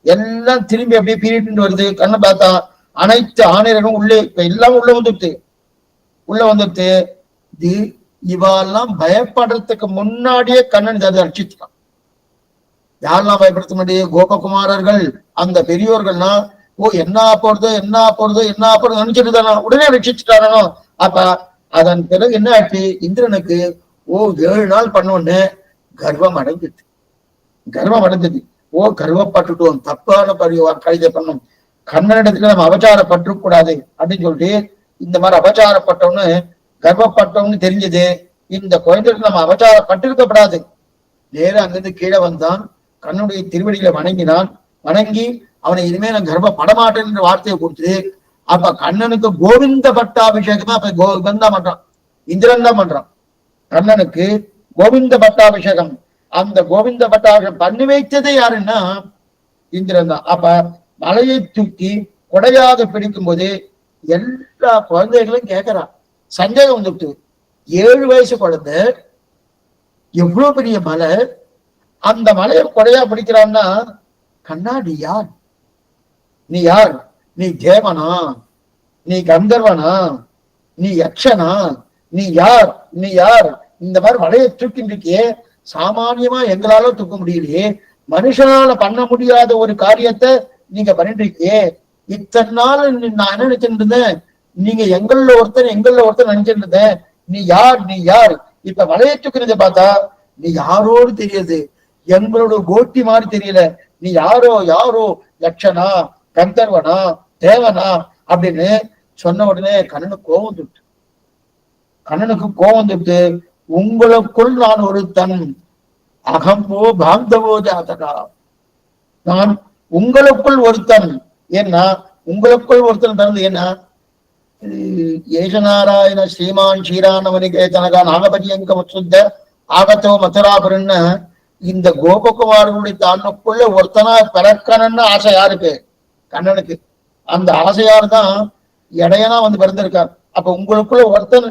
எல்லாம் திரும்பி அப்படியே பீரிட்டு வருது. கண்ணை பார்த்தா அனைத்து ஆணையர்களும் உள்ளே எல்லாம் உள்ள வந்துட்டு இவெல்லாம் பயப்படுறதுக்கு முன்னாடியே கண்ணன் அதை ரட்சிச்சுட்டான். யாரெல்லாம் பயப்படுத்த முடியும்? கோபகுமாரர்கள், அந்த பெரியோர்கள்னா ஓ என்ன போறதோ நினைச்சிட்டு தானோ உடனே ரட்சிச்சுட்டானோ. அப்ப அதன் பிறகு என்ன ஆச்சு, இந்திரனுக்கு 7 நாள் பண்ணோன்னு கர்வம் அடைஞ்சது. கர்வப்பட்டுட்டோம், தப்பான கழிதை பண்ணோம், கண்ணனிடத்துல நம்ம அபச்சாரப்பட்டு கூடாது அப்படின்னு சொல்லிட்டு இந்த மாதிரி அபச்சாரப்பட்டோம்னு கர்வப்பட்டோம்னு தெரிஞ்சது. இந்த குழந்தைக்கு நம்ம அபச்சாரப்பட்டிருக்கப்படாது. நேரம் அங்கிருந்து கீழே வந்தான், கண்ணனுடைய திருவடியில வணங்கி அவனை இனிமே நான் கர்வப்படமாட்டேன் என்ற வார்த்தையை கொடுத்து, அப்ப கண்ணனுக்கு கோவிந்த பட்டாபிஷேகமா அப்ப இவன் தான் பண்றான், இந்திரன் தான் பண்றான். கண்ணனுக்கு கோவிந்த பட்டாபிஷேகம், அந்த கோவிந்த பட்டாபிஷேகம் பண்ணி வைத்ததே யாருன்னா இந்திரன் தான். அப்ப மலையை தூக்கி கொடையாக பிடிக்கும் போது எல்லா குழந்தைகளும் கேட்கிறான். சந்தேகம் வந்துட்டு, 7 வயசு குழந்தை, எவ்வளவு பெரிய மலை, அந்த மலையை கொடையா பிடிக்கிறான்னா கண்ணா நீ யார்? நீ தேவனா? நீ கந்தர்வனா? நீ யக்ஷனா? நீ யார்? இந்த மாதிரி மலையை தூக்கின்றிருக்கியே, சாமானியமா எங்களால தூக்க முடியலையே, மனுஷனால பண்ண முடியாத ஒரு காரியத்தை நீங்க பண்ணிட்டு இருக்கியே. இத்தனை நாள் நான் என்ன நினைச்சிட்டு இருந்தேன், நீங்க எங்கள்ல ஒருத்தர் நினைச்சிட்டு இருந்தேன். நீ யார்? இப்ப மலையை தூக்குறதை பார்த்தா நீ யாரோடு தெரியுது, எங்களோட கோட்டி மாதிரி தெரியல. நீ யாரோ யக்ஷனா, கந்தர்வனா, தேவனா அப்படின்னு சொன்ன உடனே கண்ணனுக்கு கோபம் வந்துட்டு, உங்களுக்குள் நான் ஒருத்தன், அகம்போ பாந்தவோ ஜாதகா, நான் உங்களுக்குள் ஒருத்தன். ஏன்னா உங்களுக்குள் ஒருத்தன் பிறந்து என்ன, ஏஷநாராயண ஸ்ரீமான் ஸ்ரீரானவனிகே தனகா நாகபரியங்க சுத்த ஆகத்தோ மதுராபுரன்னு இந்த கோபகுமாரனுடைய தன்னுக்குள்ள ஒருத்தனா பிறக்கணும்னு ஆசை யாருக்கு? கண்ணனுக்கு. அந்த ஆசையார் தான் இடையனா வந்து பிறந்திருக்கார். அப்ப உங்களுக்குள்ள ஒருத்தன்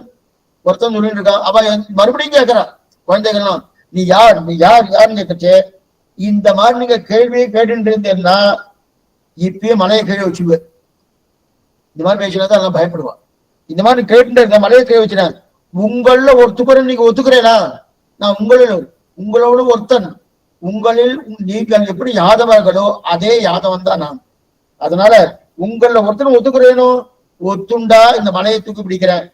சொல்லிட்டு இருக்கான். அவ மறுபடியும் கேட்கிறான் குழந்தைகள்லாம், நீ யாருன்னு கேட்கச்சே, இந்த மாதிரி நீங்க கேள்வியை கேட்டு இருந்தேன்னா இப்பயே மலையை கீழே வச்சுக்குவேன். இந்த மாதிரி பேசினா தான் பயப்படுவான். இந்த மாதிரி கேட்டு இருக்க மலையை கீழே வச்சுனேன். உங்கள ஒருத்துக்குறேன் நீங்க ஒத்துக்கிறேனா? நான் உங்களோட ஒருத்தன். உங்களில் நீங்கள் எப்படி யாதவர்களோ அதே யாதவன் தான் நான். அதனால உங்கள ஒருத்தன் ஒத்துக்கிறேனோ, ஒத்துண்டா இந்த மலையை தூக்கி பிடிக்கிறேன்.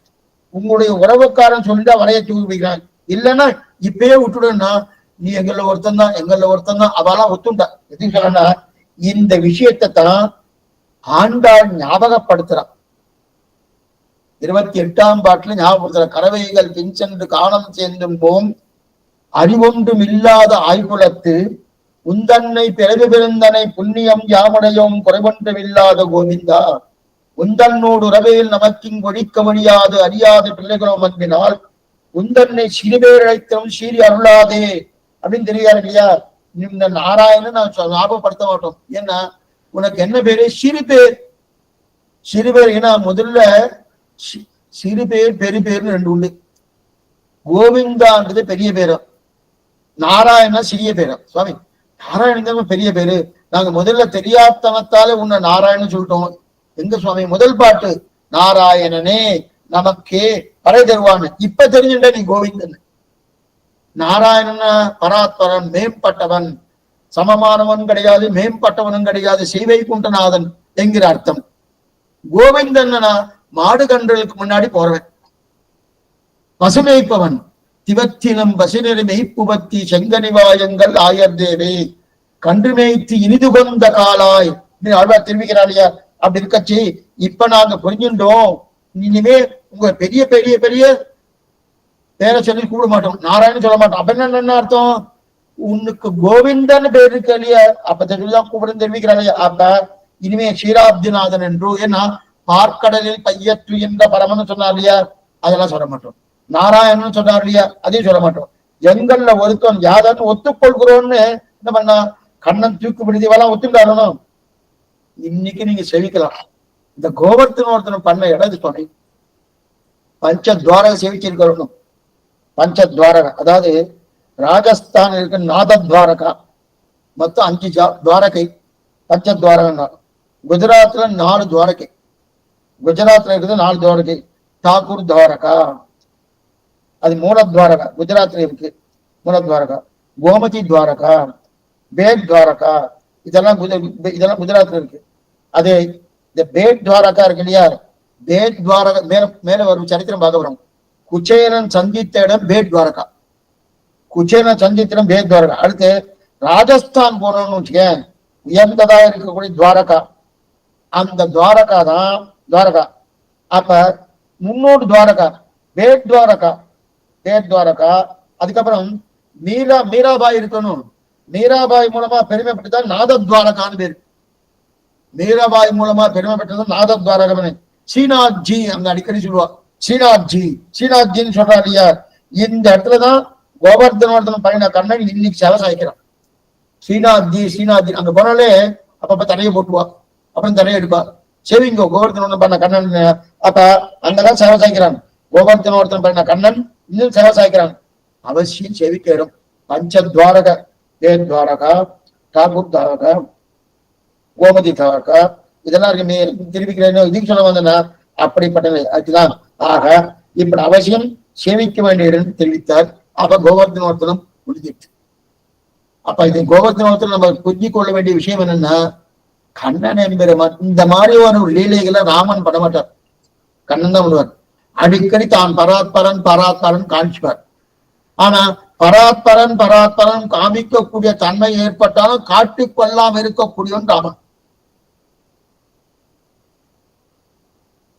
உங்களுடைய உறவுக்காரன் சொல்லிட்டா மலையை தூக்கி பிடிக்கிறேன். இல்லைன்னா இப்பயே விட்டுடுன்னா நீ எங்கள ஒருத்தன் தான். அவெல்லாம் ஒத்துண்டா. எதுக்கு சொல்லனா, இந்த விஷயத்தை தான் ஆண்டாள் ஞாபகப்படுத்துறான். 28ஆம் பாட்டுல ஞாபகப்படுத்துற, கறவைகள் பின்சென்று காணம் சேர்ந்தும் போம் அறிவொன்றும் இல்லாத ஆய்குலத்து உந்தன்னை பிறகு பிறந்தனை புண்ணியம் யாமுடையோம் குறைவொன்றும் இல்லாத கோவிந்தா, உந்தன்னோடு உறவையில் நமக்கிங் ஒழிக்க முடியாது அறியாத பிள்ளைகளோ அன்பினால் உந்தன்னை சிறுபேர் அழைத்தம் சீரி அருளாதே அப்படின்னு தெரியாது இல்லையா? இந்த நாராயணன் நான் ஞாபகப்படுத்த மாட்டோம். ஏன்னா உனக்கு என்ன பேரு? சிறுபேர். ஏன்னா முதல்ல சிறு பேர் பெரு பேர்னு 2 உண்டு. கோவிந்தான்றது பெரிய பேரும், நாராயணா சிறிய பேரும். சுவாமி நாராயணன் பெரிய பேரு, நாங்க முதல்ல தெரியாதனத்தாலே உன்னை நாராயணன் சொல்லிட்டோம். எங்க சுவாமி? முதல் பாட்டு நாராயணனே நமக்கே பறை தருவான்னு. இப்ப தெரிஞ்சுட்ட நீ கோவிந்தன். நாராயணன பராத்பரன், மேம்பட்டவன், சமமானவன் கிடையாது, மேம்பட்டவனும் கிடையாது, செய்வை குண்டநாதன் என்கிற அர்த்தம். கோவிந்தன்னா மாடு கன்றுகளுக்கு முன்னாடி போறவன், பசுமைப்பவன், திவத்தினம் பசுநெறி மெய்ப்புபத்தி செங்கனிவாயங்கள் ஆயர் தேவே கன்று மேய்த்து இனிது கொண்ட காலாய் ஆழ்வார் தெரிவிக்கிறார் இல்லையா? அப்படி இருக்கச்சு இப்ப நாங்க புரிஞ்சுட்டோம், இனிமே உங்க பெரிய பெரிய பெரிய பேரை சொல்லி கூட மாட்டோம், நாராயணன் சொல்ல மாட்டோம். அப்ப என்ன அர்த்தம்? உனக்கு கோவிந்தன் பேர் இருக்கு இல்லையா, அப்ப தெரிவிதான் கூப்பிடுன்னு தெரிவிக்கிறாங்க. அப்ப இனிமே க்ஷீராப்திநாதன் என்று, ஏன்னா பார்க்கடலில் பையற்று என்ற பரமன்னு சொன்னார் இல்லையா, அதெல்லாம் சொல்ல மாட்டோம். நாராயணன் சொன்னார் இல்லையா, அதையும் சொல்ல மாட்டோம். எங்கள்ல ஒருத்தன் யாதான்னு ஒத்துக்கொள்கிறோம்னு என்ன பண்ணா, கண்ணன் தூக்கு விடுதிவெல்லாம் ஒத்துக்காரணும். இன்னைக்கு நீங்க செவிக்கலாம். இந்த கோவர்த்தன ஒருத்தனை பண்ண இடம் சுவாமி பஞ்சத்வாரக சேவிச்சிருக்கணும். பஞ்சத்வாரக அதாவது ராஜஸ்தான் இருக்க நாதத்வாரகா, மொத்தம் 5 துவாரகை பஞ்சத்வாரகா. குஜராத்ல 4 துவாரகை, குஜராத்ல இருக்குது 4 துவாரகை. தாக்கூர் துவாரகா அது மூலத்வாரகா, குஜராத்ல இருக்கு மூலத்வாரகா. கோமதி துவாரகா, பேட் துவாரகா, இதெல்லாம் குஜராத்ல இருக்கு. அதே இந்த பேட் துவாரகா இருக்கு இல்லையா, பேட் துவாரகா மேல மேல வரும் சரித்திரம் பார்க்க வரும். குச்சேரன் சந்தித்த இடம் பேட் துவாரகா, குச்சேரன் சந்தித்த இடம் பேட் துவாரகா. அடுத்து ராஜஸ்தான் போனோம்னு வச்சுக்க, உயர்ந்ததா இருக்கக்கூடிய துவாரகா, அந்த துவாரகா தான் துவாரகா. அப்ப முன்னோடு துவாரகா பேட் துவாரகா, பேட் துவாரகா. அதுக்கப்புறம் மீராபாய் இருக்கணும், மீராபாய் மூலமா பெருமைப்பட்டுதான் நாதத்வாரகான்னு பேரு. மீராபாய் மூலமா பெருமை பெற்றது நாதத்வாரகம்னு. ஸ்ரீநாத்ஜி அங்க அடிக்கடி சொல்லுவா, ஸ்ரீநாத்ஜி ஸ்ரீநாத்ஜின்னு சொல்றா இல்லையா. இந்த இடத்துலதான் கோவர்த்தனவர்தனம் பண்ணின கண்ணன் இன்னைக்கு சேவை சாய்க்கிறான். ஸ்ரீநாத்ஜி ஸ்ரீநாத்ஜி அங்க போனாலே அப்பப்ப தரையை போட்டுவா, அப்புறம் தரையை எடுப்பா. செவிங்க கோவர்த்தனம் பண்ண கண்ணன், அப்ப அங்கதான் சேவை சாய்க்கிறான். கோவர்த்தனவர்தனம் பண்ணின கண்ணன் இன்னும் சேவை சாய்க்கிறான். அவசியம் செவிக்கேறும். பஞ்சத்வாரக தேத்வாரகா, தாக்கூர் துவாரகா, கோமதி துவாரகா, இதெல்லாம் இருக்கு. திருப்பிக்கிறேன் இதுக்கு சொல்ல வந்தேன்னா அப்படிப்பட்டது அதுதான். ஆக இப்படி அவசியம் சேவிக்க வேண்டிய இடம் தெரிவித்தார். அப்ப கோவர்த்தனோர்த்தனம் முடிஞ்சிட்டு. அப்ப இது கோவர்த்தனோர்த்தனம் நம்ம புரிஞ்சு கொள்ள வேண்டிய விஷயம் என்னன்னா, கண்ணன் எம்பெருமான் இந்த மாதிரி ஒரு லீலைகளை ராமன் பண்ண மாட்டார், கண்ணன் தான் பண்ணுவார். அடிக்கடி தான் பராத்பரன் பராத்பரன் காமிச்சுப்பார். ஆனா பராத்பரன் பராத்பரன் காமிக்கக்கூடிய தன்மை ஏற்பட்டாலும் காட்டிக்கொள்ளாம இருக்கக்கூடியவன் ராமன்.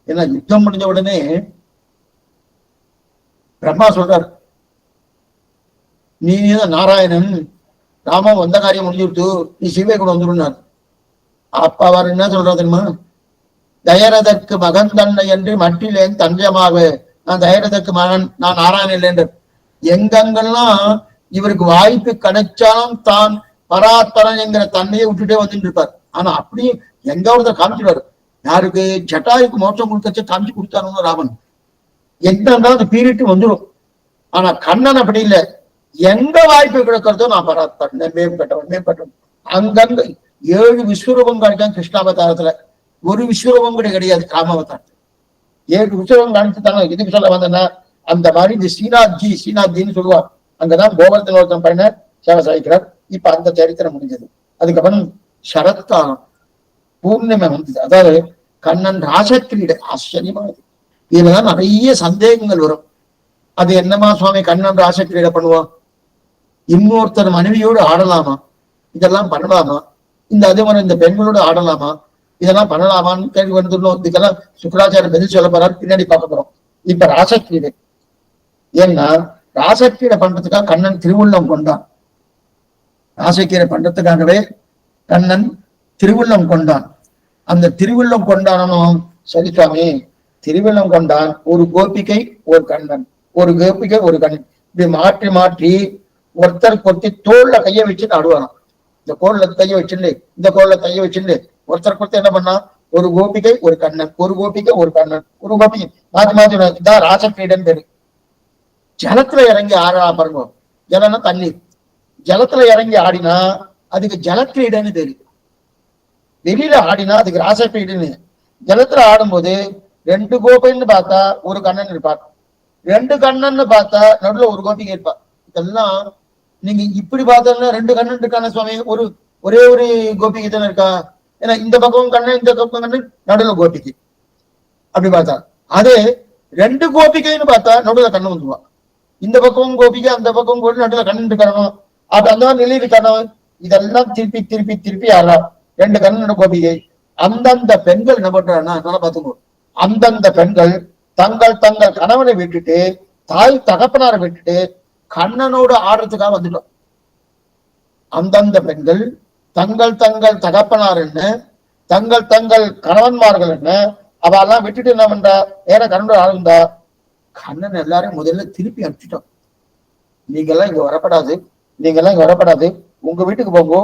ஏன்னா யுத்தம் முடிஞ்ச உடனே பிரம்மா சொல்றார், நீ நாராயணன், ராமன் வந்த காரியம் முடிஞ்சுட்டு நீ சிவை கூட வந்துடுனார். அப்ப அவர் என்ன சொல்றாரு தெரியுமா, தயரதற்கு மகன் தன்னை என்று மட்டிலேன் தஞ்சமாக, நான் தயரதற்கு மகன், நான் நாராயணன் இல்லைன்ற. எங்கெங்கெல்லாம் இவருக்கு வாய்ப்பு கிடைச்சாலும் தான் பராத்பரன் என்கிற தன்மையை விட்டுட்டே வந்துட்டு இருப்பார். ஆனா அப்படியே எங்க ஒருத்தர் காமிச்சிடுவாரு. யாருக்கு? ஜட்டாயுக்கு மோட்சம் கொடுக்கச்ச காமிச்சு கொடுத்தாருன்னு ராமன். என்ன இருந்தாலும் அது பீரிட்டு வந்துடும். ஆனா கண்ணன் அப்படி இல்லை. எங்க வாய்ப்பு கிடைக்கிறதோ நான் பராத்பரன், மேம்பட்டவன் மேம்பட்டவன். அங்கங்க 7 விஸ்வரூபம் கிடைக்கும் கிருஷ்ணாவதாரத்துல, ஒரு விஸ்வரூபம் கூட கிடையாது ராமாவதாரத்துல. 7 விஸ்வரூபம் காமிச்சுட்டாங்க. இதுக்கு சொல்ல வந்தேன்னா, அந்த மாதிரி இந்த ஸ்ரீநாத்ஜின்னு சொல்லுவார். அங்கதான் கோவர்த்தனோர்த்தனம் பண்ண சேவை சாய்க்கிறார். இப்ப அந்த சரித்திரம் முடிஞ்சது. அதுக்கப்புறம் சரத்காலம் பூர்ணிமை வந்தது. அதாவது கண்ணன் ராசக்கிரீடை ஆச்சரியமானது. இதுலதான் நிறைய சந்தேகங்கள் வரும். அது என்னமா சுவாமி கண்ணன் ராசக்கிரீடை பண்ணுவான், இன்னொருத்தர் மனைவியோடு ஆடலாமா, இதெல்லாம் பண்ணலாமா, இந்த அதே மாதிரி இந்த பெண்களோடு ஆடலாமா, இதெல்லாம் பண்ணலாமான்னு கேள்வி வந்துடணும். இதுக்கெல்லாம் சுக்கராச்சாரிய பதில் சொல்ல போறாரு, பின்னாடி பார்க்க போறோம். இப்ப ராசக்கிரீடை, ஏன்னா ராசக்கிரீடை பண்றதுக்காக கண்ணன் திருவுள்ளம் கொண்டான். ராசக்கிரீடை பண்றதுக்காகவே கண்ணன் திருவுள்ளம் கொண்டான். அந்த திருவுள்ளம் கொண்டானனும் சரி சுவாமி, திருவுள்ளம் கொண்டான் ஒரு கோபிகை ஒரு கண்ணன், ஒரு கோபிகை ஒரு கண்ணன், இப்படி மாற்றி மாற்றி ஒருத்தர் கொத்தி தோல்ல கையை வச்சுட்டு ஆடுவாராம். இந்த கோல்ல கையை வச்சுட்டு இந்த கோல்ல கையை வச்சுட்டு ஒருத்தர் கொடுத்து என்ன பண்ணா, ஒரு கோபிகை ஒரு கண்ணன், ஒரு கோபிகை ஒரு கண்ணன், ஒரு கோபிகை மாத்தி மாத்தி. இதான் ராசக்கிரீடன் பேரு. ஜலத்துல இறங்கி ஆடா பாருங்க, ஜலம்னா தண்ணீர். ஜலத்துல இறங்கி ஆடினா அதுக்கு ஜலக்கிரீடன்னு பேரு. வெளியில ஆடினா அதுக்கு ராசக்கிரீடன்னு. ஜலத்துல ஆடும்போது 2 கோபைன்னு பார்த்தா ஒரு கண்ணன் இருப்பார், 2 கண்ணன்னு பார்த்தா நடுவுல ஒரு கோபிகை இருப்பார். இதெல்லாம் நீங்க இப்படி பார்த்தோம்னா 2 கண்ணன் இருக்கான சுவாமி, ஒரே ஒரு கோபிகை தானே இருக்கா. ஏன்னா இந்த பக்கம் கண்ணன் இந்த பக்கம் கண்ணன் நடுவுல கோபிகை அப்படி பார்த்தா. அதே 2 கோபிகைன்னு பார்த்தா நடுவுல கண்ணன் வந்துருவா. இந்த பக்கம் கோபிகை அந்த பக்கம் கோபி நடுவுல கண்ணன் இருக்கணும். அப்ப அந்த நிலையில் இருக்கணும். இதெல்லாம் திருப்பி திருப்பி திருப்பி ஆடலாம். 2 கண்ணன் கோபிகை, அந்தந்த பெண்கள் என்ன பண்றாங்கன்னா நல்லா பார்த்துக்கோ, அந்தந்த பெண்கள் தங்கள் தங்கள் கணவனை விட்டுட்டு தாய் தகப்பனாரை விட்டுட்டு கண்ணனோடு ஆடுறதுக்காக வந்துட்டோம். அந்தந்த பெண்கள் தங்கள் தங்கள் தகப்பனார் என்ன, தங்கள் தங்கள் கணவன்மார்கள் என்ன, அவெல்லாம் விட்டுட்டு என்ன பண்றா, வேற கண்ணனோட ஆளுந்தா. கண்ணன் எல்லாரையும் முதல்ல திருப்பி அனுப்பிச்சிட்டோம். நீங்க எல்லாம் இங்க வரப்படாது, நீங்க எல்லாம் இங்க வரப்படாது, உங்க வீட்டுக்கு போங்க,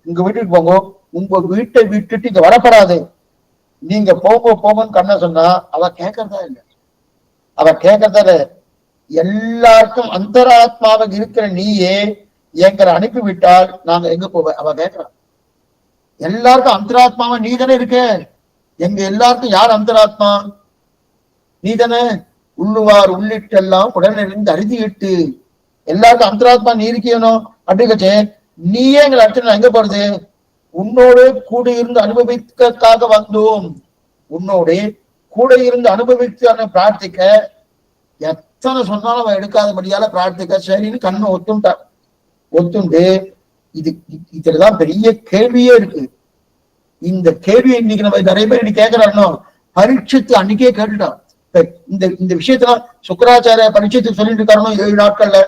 உங்க வீட்டுக்கு போங்க, உங்க வீட்டை விட்டுட்டு இங்க வரப்படாது, நீங்க போங்க போங்கன்னு கண்ணன் சொன்னா அவ கேட்கறதா இல்லை. அவ கேட்கறதா இல்லை. எல்லாருக்கும் அந்தராத்மாவாக இருக்கிற நீயே எங்களை அனுப்பிவிட்டால் நாங்க எங்க போவ? அவ கேட்கிறான். எல்லாருக்கும் அந்தராத்மாவா நீ தானே இருக்க, எங்க எல்லாருக்கும் யார் அந்தராத்மா? நீ தானே. உள்ளுவார் உள்ளிட்டெல்லாம் உடனிருந்து அறுதியிட்டு எல்லாருக்கும் அந்தராத்மா நீ இருக்கணும் அப்படிங்கச்சே நீயே எங்களை அர்ச்சனை எங்க போறது? உன்னோடு கூட இருந்து அனுபவிக்காக வந்தோம், உன்னோடு கூட இருந்து அனுபவித்து பிரார்த்திக்க. எத்தனை சொன்னாலும் அவன் எடுக்காதபடியால பிரார்த்திக்க சரின்னு கண்ணை ஒத்துண்டான். ஒத்துண்டு இதுலதான் பெரிய கேள்வியே இருக்கு. இந்த கேள்வியை இன்னைக்கு நம்ம நிறைய பேர் இன்னைக்கு கேட்கிறாருனோ, பரீட்சித்து அன்னைக்கே கேட்டுட்டான். இந்த இந்த விஷயத்துல சுக்கராச்சாரிய பரீட்சத்துக்கு சொல்லிட்டு இருக்காருனோ 7 நாட்கள்ல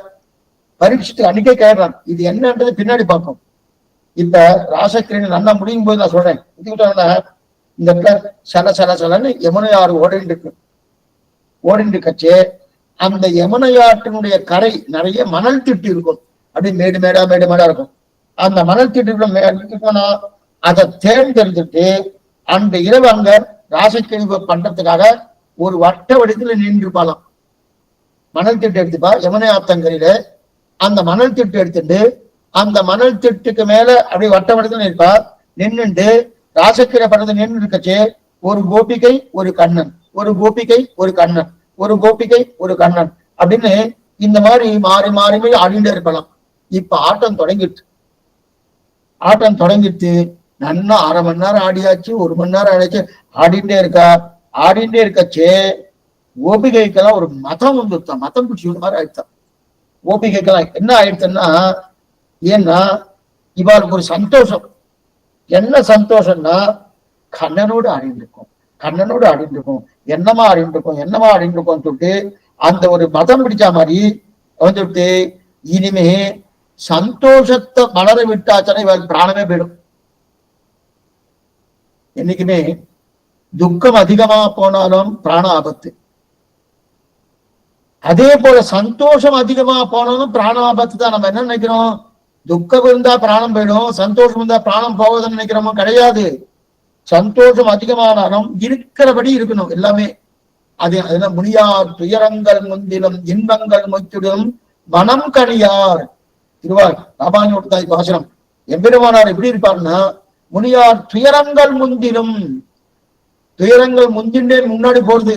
பரீட்சித்து அன்னைக்கே கேட்கிறான். இது என்னன்றது பின்னாடி பார்ப்போம். இப்ப ராசக்கிரீன் நல்லா முடியும் போது நான் சொல்றேன், இந்த இடத்துல சல சல சலன்னு யமுனை ஆறு ஓடிட்டு இருக்கு. ஓடிட்டு இருக்கச்சே அந்த யமுனை ஆற்றினுடைய கரை நிறைய மணல் திட்டு இருக்கும். அப்படி மேடு மேடா மேடு மேடா இருக்கும். அந்த மணல் திட்டு அதை தேர்ந்தெடுத்துட்டு அந்த இரவு அங்க ராசக்கிழிவு பண்றதுக்காக ஒரு வட்ட வடித்துல நின்றுப்பாலாம். மணல் திட்டு எடுத்துப்பா யமுனை ஆத்தங்கரையில. அந்த மணல் திட்டு எடுத்துட்டு அந்த மணல் திட்டுக்கு மேல அப்படி வட்ட வடித்துல நிற்பா. நின்றுட்டு ராசக்கிரை பண்றது நின்று இருக்கச்சே ஒரு கோபிகை ஒரு கண்ணன், ஒரு கோபிகை ஒரு கண்ணன், ஒரு கோபிகை ஒரு கண்ணன் அப்படின்னு இந்த மாதிரி மாறி மாறி மாறி ஆடிண்டே இருக்கலாம். இப்ப ஆட்டம் தொடங்கிட்டு ஆட்டம் தொடங்கிட்டு நன்னா 1/2 மணி நேரம் ஆடியாச்சு, 1 மணி நேரம் ஆடியாச்சு, ஆடிண்டே இருக்கா. ஆடிண்டே இருக்கச்சே கோபிகைக்கெல்லாம் ஒரு மதம் வந்துட்டான், மதம் பிடிச்சி மாதிரி ஆயிடுத்தான். கோபிகைக்கெல்லாம் என்ன ஆயிடுச்சுன்னா, ஏன்னா இவாளுக்கு ஒரு சந்தோஷம். என்ன சந்தோஷம்னா கண்ணனோடு ஆடிட்டு இருக்கும், கண்ணனோடு ஆடிட்டு இருக்கும், என்னமா ஆடிட்டு இருக்கும், என்னமா ஆடிட்டு இருக்கோம்னு சொல்லிட்டு அந்த ஒரு மதம் பிடிச்ச மாதிரி வந்துட்டு இனிமே சந்தோஷத்தை மலர விட்டாச்சனை இவள் பிராணமே போயிடும். என்னைக்குமே துக்கம் அதிகமா போனாலும் பிராண ஆபத்து. அதே போல சந்தோஷம் அதிகமா போனாலும் பிராண ஆபத்து தான். நம்ம என்ன நினைக்கிறோம், துக்கம் இருந்தா பிராணம் போயிடும், சந்தோஷம் இருந்தா பிராணம் போவதுன்னு நினைக்கிறோமோ? கிடையாது. சந்தோஷம் அதிகமானாலும் இருக்கிறபடி இருக்கணும் எல்லாமே. அதுல முனியார் துயரங்கள் முந்திலும் இன்பங்கள் மொய்த்திடும் மனம் கனியார். திருவார் ராமாயணத்தாய் பாசனம். எம்பெருமானார் எப்படி இருப்பார்னா, முனியார் துயரங்கள் முந்திலும், துயரங்கள் முந்தின்றே முன்னாடி போறது,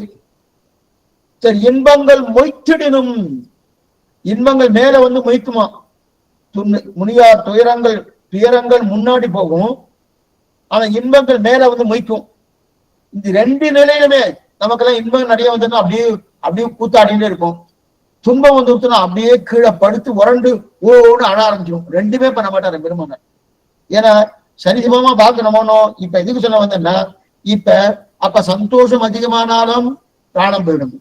சரி இன்பங்கள் மொய்த்திடணும், இன்பங்கள் மேல வந்து மொய்க்குமா. முனியார் துயரங்கள் துயரங்கள் முன்னாடி போகும், ஆனா இன்பங்கள் மேல வந்து மொய்க்கும். இந்த 2 நிலையிலுமே நமக்கெல்லாம் இன்பம் நிறைய வந்துன்னா அப்படியே அப்படியே கூத்தாடினே இருக்கும். துன்பம் வந்து ஊத்துனா அப்படியே கீழே படுத்து உரண்டு ஓன்னு அழ ஆரம்பிச்சிடும். 2மே பண்ண மாட்டாரு பெருமானார். ஏன்னா சரிசமமா பார்க்கணுமோனோ. இப்ப எதுக்கு சொல்ல வந்தேன்னா, இப்ப அப்ப சந்தோஷம் அதிகமானாலும் பிராணம் போயிடும்,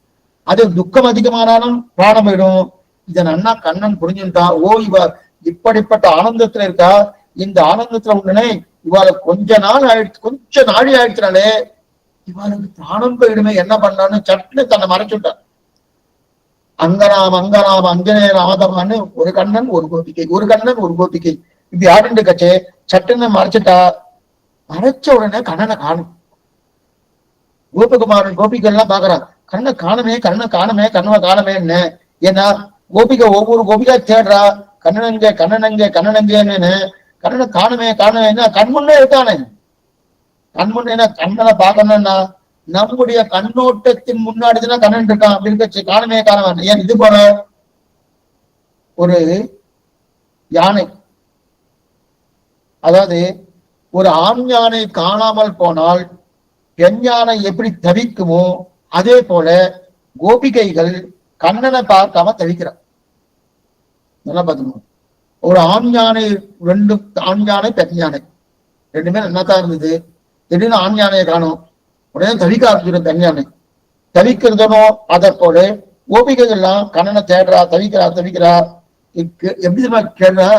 அது துக்கம் அதிகமானாலும் பிராணம் போயிடும். இதை நன்னா கண்ணன் புரிஞ்சுட்டா. ஓ இவ இப்படிப்பட்ட ஆனந்தத்துல இருக்கா, இந்த ஆனந்தத்துல உடனே இவாளுக்கு கொஞ்ச நாள் ஆயிடுச்சு, கொஞ்சம் நாடி ஆயிடுச்சுனாலே இவாளுக்கு பிராணம் போயிடுமே, என்ன பண்ணான்னு சட்டுன்னு தன்னை மறைச்சுட்டான். அங்கராம் அங்கராம் அஞ்சனே ராதமான்னு ஒரு கண்ணன் ஒரு கோபிக்கை, ஒரு கண்ணன் ஒரு கோபிக்கை இப்படி ஆடிண்டு கச்சே சட்டுன்னு மறைச்சிட்டா. மறைச்ச உடனே கண்ணனை காணும். கோபகுமாரன் கோபிகள் எல்லாம் பாக்குறான், கண்ணை காணமே கண்ணை காணமே கண்ணனை காணமேன்னு. ஏன்னா கோபிகை ஒவ்வொரு கோபிகா தேடுறா, கண்ணனங்க கண்ணனங்க கண்ணனங்கன்னு. கண்ணனை காணுமே காணுமேன்னா கண்முன்னே இருக்கானே. கண்முன்னா கண்ணனை பார்க்கணும்னா நம்முடைய கண்ணோட்டத்தின் முன்னாடிதான் கண்ணன் இருக்கான். அப்படி காணமே காண. ஏன் இது போல ஒரு யானை, அதாவது ஒரு ஆண் யானை காணாமல் போனால் பெண் யானை எப்படி தவிக்குமோ அதே போல கோபிகைகள் கண்ணனை பார்க்காம தவிக்கிறான். நல்லா பார்த்துக்கணும். ஒரு ஆண் யானை, 2 ஆண் யானை பெண் யானை 2மே நல்லாதான் இருந்தது. திடீர்னு ஆண் யானையை காணும், உடனே தவிக்க ஆரம்பிச்சிடும் பெண் யானை. தவிக்கிறதுனோ அதை போல கோபிகைகள் எல்லாம் கண்ணனை தேடுறா, தவிக்கிறா. எப்படி கேள்றா,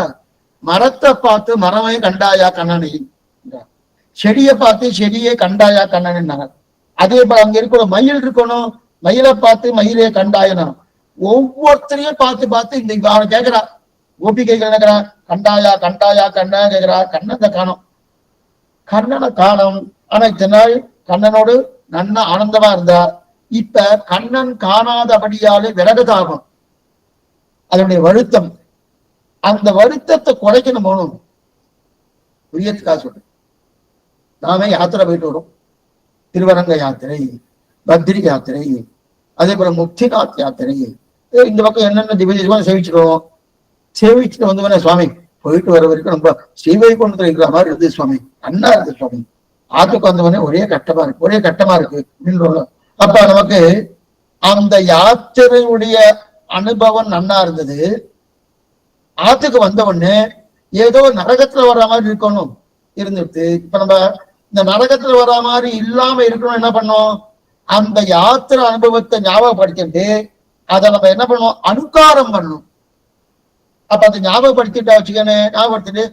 மரத்தை பார்த்து மரமே கண்டாயா கண்ணனை, செடியை பார்த்து செடியே கண்டாயா கண்ணன். அதே போல அங்க இருக்கிற மயில் இருக்கணும், மயிலை பார்த்து மயிலே கண்டாயனா. ஒவ்வொருத்தரையும் பார்த்து பார்த்து இந்த அவனை கேட்கிறா, கோபிகைகள் நினைக்கிறா கண்டாயா கண்டாயா கண்ணா கேட்கிறா. கண்ணனை காணும், கண்ணனை காணும். ஆனா இத்தனை நாள் கண்ணனோடு நன்னா ஆனந்தமா இருந்தா. இப்ப கண்ணன் காணாதபடியாலே விறகுதாகும், அதனுடைய வருத்தம். அந்த வருத்தத்தை குறைக்கணும் போகணும். புரியத்துக்காக சொல்றேன். நாமே யாத்திரை போயிட்டு வரும், திருவரங்க யாத்திரை, பத்ரி யாத்திரை, அதே போல முக்திநாத் யாத்திரை. இந்த பக்கம் என்னென்ன திவ்ய சேவிச்சிருவோம். சேவிச்சுட்டு வந்து சுவாமி போயிட்டு வர வரைக்கும் ரொம்ப ஸ்ரீவைகுண்டத்துல இருக்கிற மாதிரி இருந்து சுவாமி, அண்ணா இருக்கு சுவாமி. ஆத்துக்கு வந்தவனே ஒரே கட்டமா இருக்கு அப்படின்னு. அப்ப நமக்கு அந்த யாத்திரையுடைய அனுபவம் நன்னா இருந்தது. ஆத்துக்கு வந்தவொடனே ஏதோ நரகத்துல வர்ற மாதிரி இருக்கணும் இருந்துட்டு. இப்ப நம்ம இந்த நரகத்துல வர்ற மாதிரி இல்லாம இருக்கணும். என்ன பண்ணோம், அந்த யாத்திரை அனுபவத்தை ஞாபகப்படுத்திட்டு அதை நம்ம என்ன பண்ணுவோம், அனுகாரம் பண்ணணும். அப்ப அதை ஞாபகப்படுத்திட்டா வச்சுக்கன்னு, ஞாபகப்படுத்திட்டு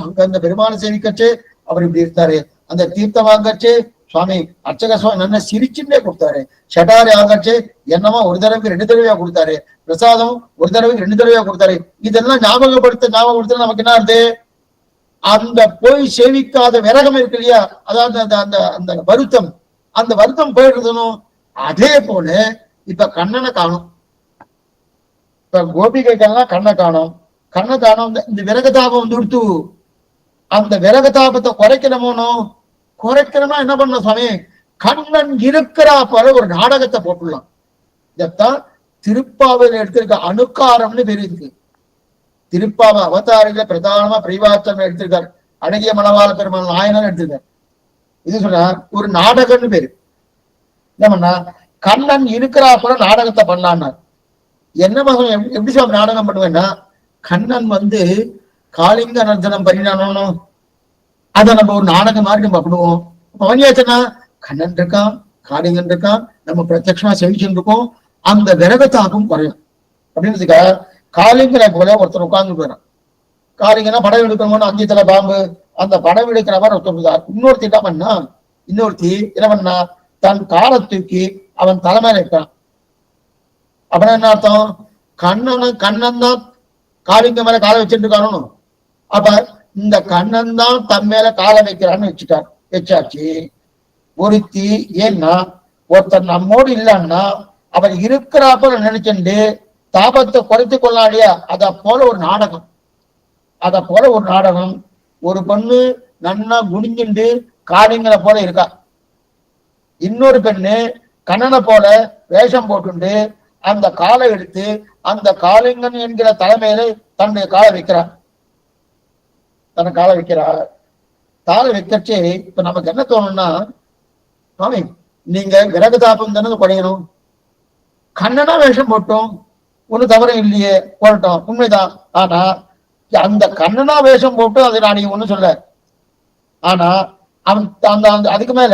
அங்க அந்த பெருமாளை சேவிக்கச்சு அவர் இப்படி இருந்தாரு, அந்த தீர்த்தம் வாங்கச்சு சுவாமி அர்ச்சக சுவாமி நல்லா சிரிச்சுட்டே கொடுத்தாரு, ஷட்டாரி ஆகச்சு என்னமோ ஒரு தடவைக்கு 2 தடவையா கொடுத்தாரு, பிரசாதம் ஒரு தடவைக்கு 2 தடவையா கொடுத்தாரு. இதெல்லாம் ஞாபகப்படுத்த நமக்கு என்ன ஆகுது, அந்த போய் சேவிக்காத விரகம் இருக்கு இல்லையா, அதாவது அந்த அந்த வருத்தம், அந்த வருத்தம் போயிடுறதுனும். அதே போல இப்ப கண்ணனை காணும், இப்ப கோபிகைகள்லாம் கண்ணை காணும். இந்த விரகதாபம் வந்து கொடுத்து அந்த விரகதாபத்தை குறைக்கணுமோனோ, குறைக்கணும்னா என்ன பண்ண சுவாமி, கண்ணன் இருக்கிறா போல ஒரு நாடகத்தை போட்டுடலாம். இதத்தான் திருப்பாவையில எடுத்திருக்க அனுகாரம்னு பேரு இருக்கு. திருப்பாவை அவதாரில பிரதானமா பிரிவாச்சம் எடுத்திருக்காரு, அழகிய மணவாள பெருமாள் நாயனர் எடுத்திருக்காரு. இது சொன்னா ஒரு நாடகம்னு பேரு. என்ன பண்ணா, கண்ணன் இருக்கிறா போல நாடகத்தை பண்ணலான்னார். என்ன எப்படி சுவாமி நாடகம் பண்ணுவேன்னா, கண்ணன் வந்து காளிங்க நர்த்தனம் பண்ணினானோ அதை நம்ம ஒரு நாடகம் மாதிரி நம்ம பண்ணுவோம். அவனியாச்சுன்னா கண்ணன் இருக்கான், காளிங்கன் இருக்கான், நம்ம பிரத்யட்சமா செவிச்சுட்டு இருக்கோம், அந்த விரகத்தாக்கும் குறையும் அப்படின்றதுக்காக காளிங்கனை போல ஒருத்தர் உட்கார்ந்து போயிடான். காளிங்கன்னா படம் எடுக்கணும்னு 5 தலை பாம்பு, அந்த படம் எடுக்கிற மாதிரி ஒருத்தர். இன்னொருத்தி என்ன பண்ணா, என்ன பண்ணா, தன் காலை தூக்கி அவன் தலைமையில இருக்கான். அப்படின்னா என்ன அர்த்தம், கண்ணன் தான் காளிங்க மேல காலை வச்சுட்டு இருக்கானோ, அப்ப இந்த கண்ணன் தான் தன் மேல காலை வைக்கிறான்னு வச்சாச்சு. ஒருத்தி ஏன்னா ஒருத்தர் நம்மோடு இல்லைன்னா அவர் இருக்கிறாப்ப நினைச்சுட்டு தாபத்தை குறைத்து கொள்ளாடியா, அத போல ஒரு நாடகம். ஒரு பொண்ணு நன்னா குனிஞ்சுண்டு காளிங்களை போல இருக்கா, இன்னொரு பெண்ணு கண்ணனை போல வேஷம் போட்டுண்டு அந்த காலை எடுத்து அந்த காளிங்கன் என்கிற தலைமையில தன்னுடைய காலை வைக்கிறார். காலை வைக்கச்சே இப்ப நமக்கு என்ன தோணும்னா, சுவாமி நீங்க விறகு தாபம் தானே குறையணும், கண்ணனா வேஷம் போட்டோம் ஒன்னும் தவறும் இல்லையே, போட்டோம் உண்மைதான். ஆனா அந்த கண்ணனா வேஷம் போட்டு அதை நான் ஒண்ணும் சொல்ல, ஆனா அவன் அதுக்கு மேல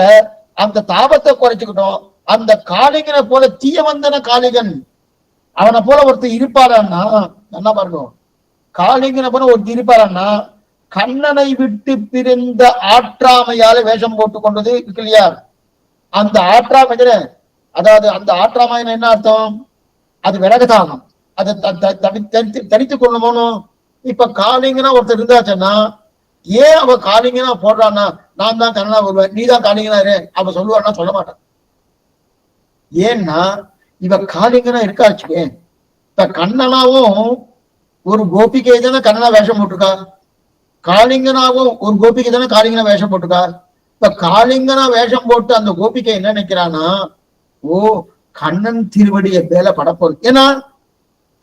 அந்த தாபத்தை குறைச்சுக்கிட்டோம். அந்த காளிகனை போல தீயவந்தன காளிகன் அவனை போல ஒருத்தர் இருப்பாரான்னா, என்ன பாருங்க, காளிங்கனை போல ஒருத்தர் இருப்பாரான்னா கண்ணனை விட்டு பிரிந்த ஆற்றாமையால வேஷம் போட்டு கொண்டது இருக்கு இல்லையா, அந்த ஆற்றாமை, அதாவது அந்த ஆற்றாமை என்ன அர்த்தம், அது விறகுதானம், அதை தனித்து கொள்ளணும். இப்ப காளிங்கனா ஒருத்தர் இருந்தாச்சுன்னா, ஏன் அவ காளிங்கனா போடுறான்னா, நான் தான் கண்ணனா வருவேன், நீ தான் காளிங்கனா அவ சொல்லுவான்னா சொல்ல மாட்டான். ஏன்னா இவ காளிங்கனா இருக்காச்சு. இப்ப கண்ணனாவும் ஒரு கோபிகை தானே கண்ணனா வேஷம் போட்டிருக்கா, காளிங்கனாவும் ஒரு கோபிகை தானே காளிங்கனா வேஷம் போட்டிருக்கா. இப்ப காளிங்கனா வேஷம் போட்டு அந்த கோபிகை என்ன நினைக்கிறான்னா, ஓ கண்ணன் திருவடியை மேல படப்போகுது, ஏன்னா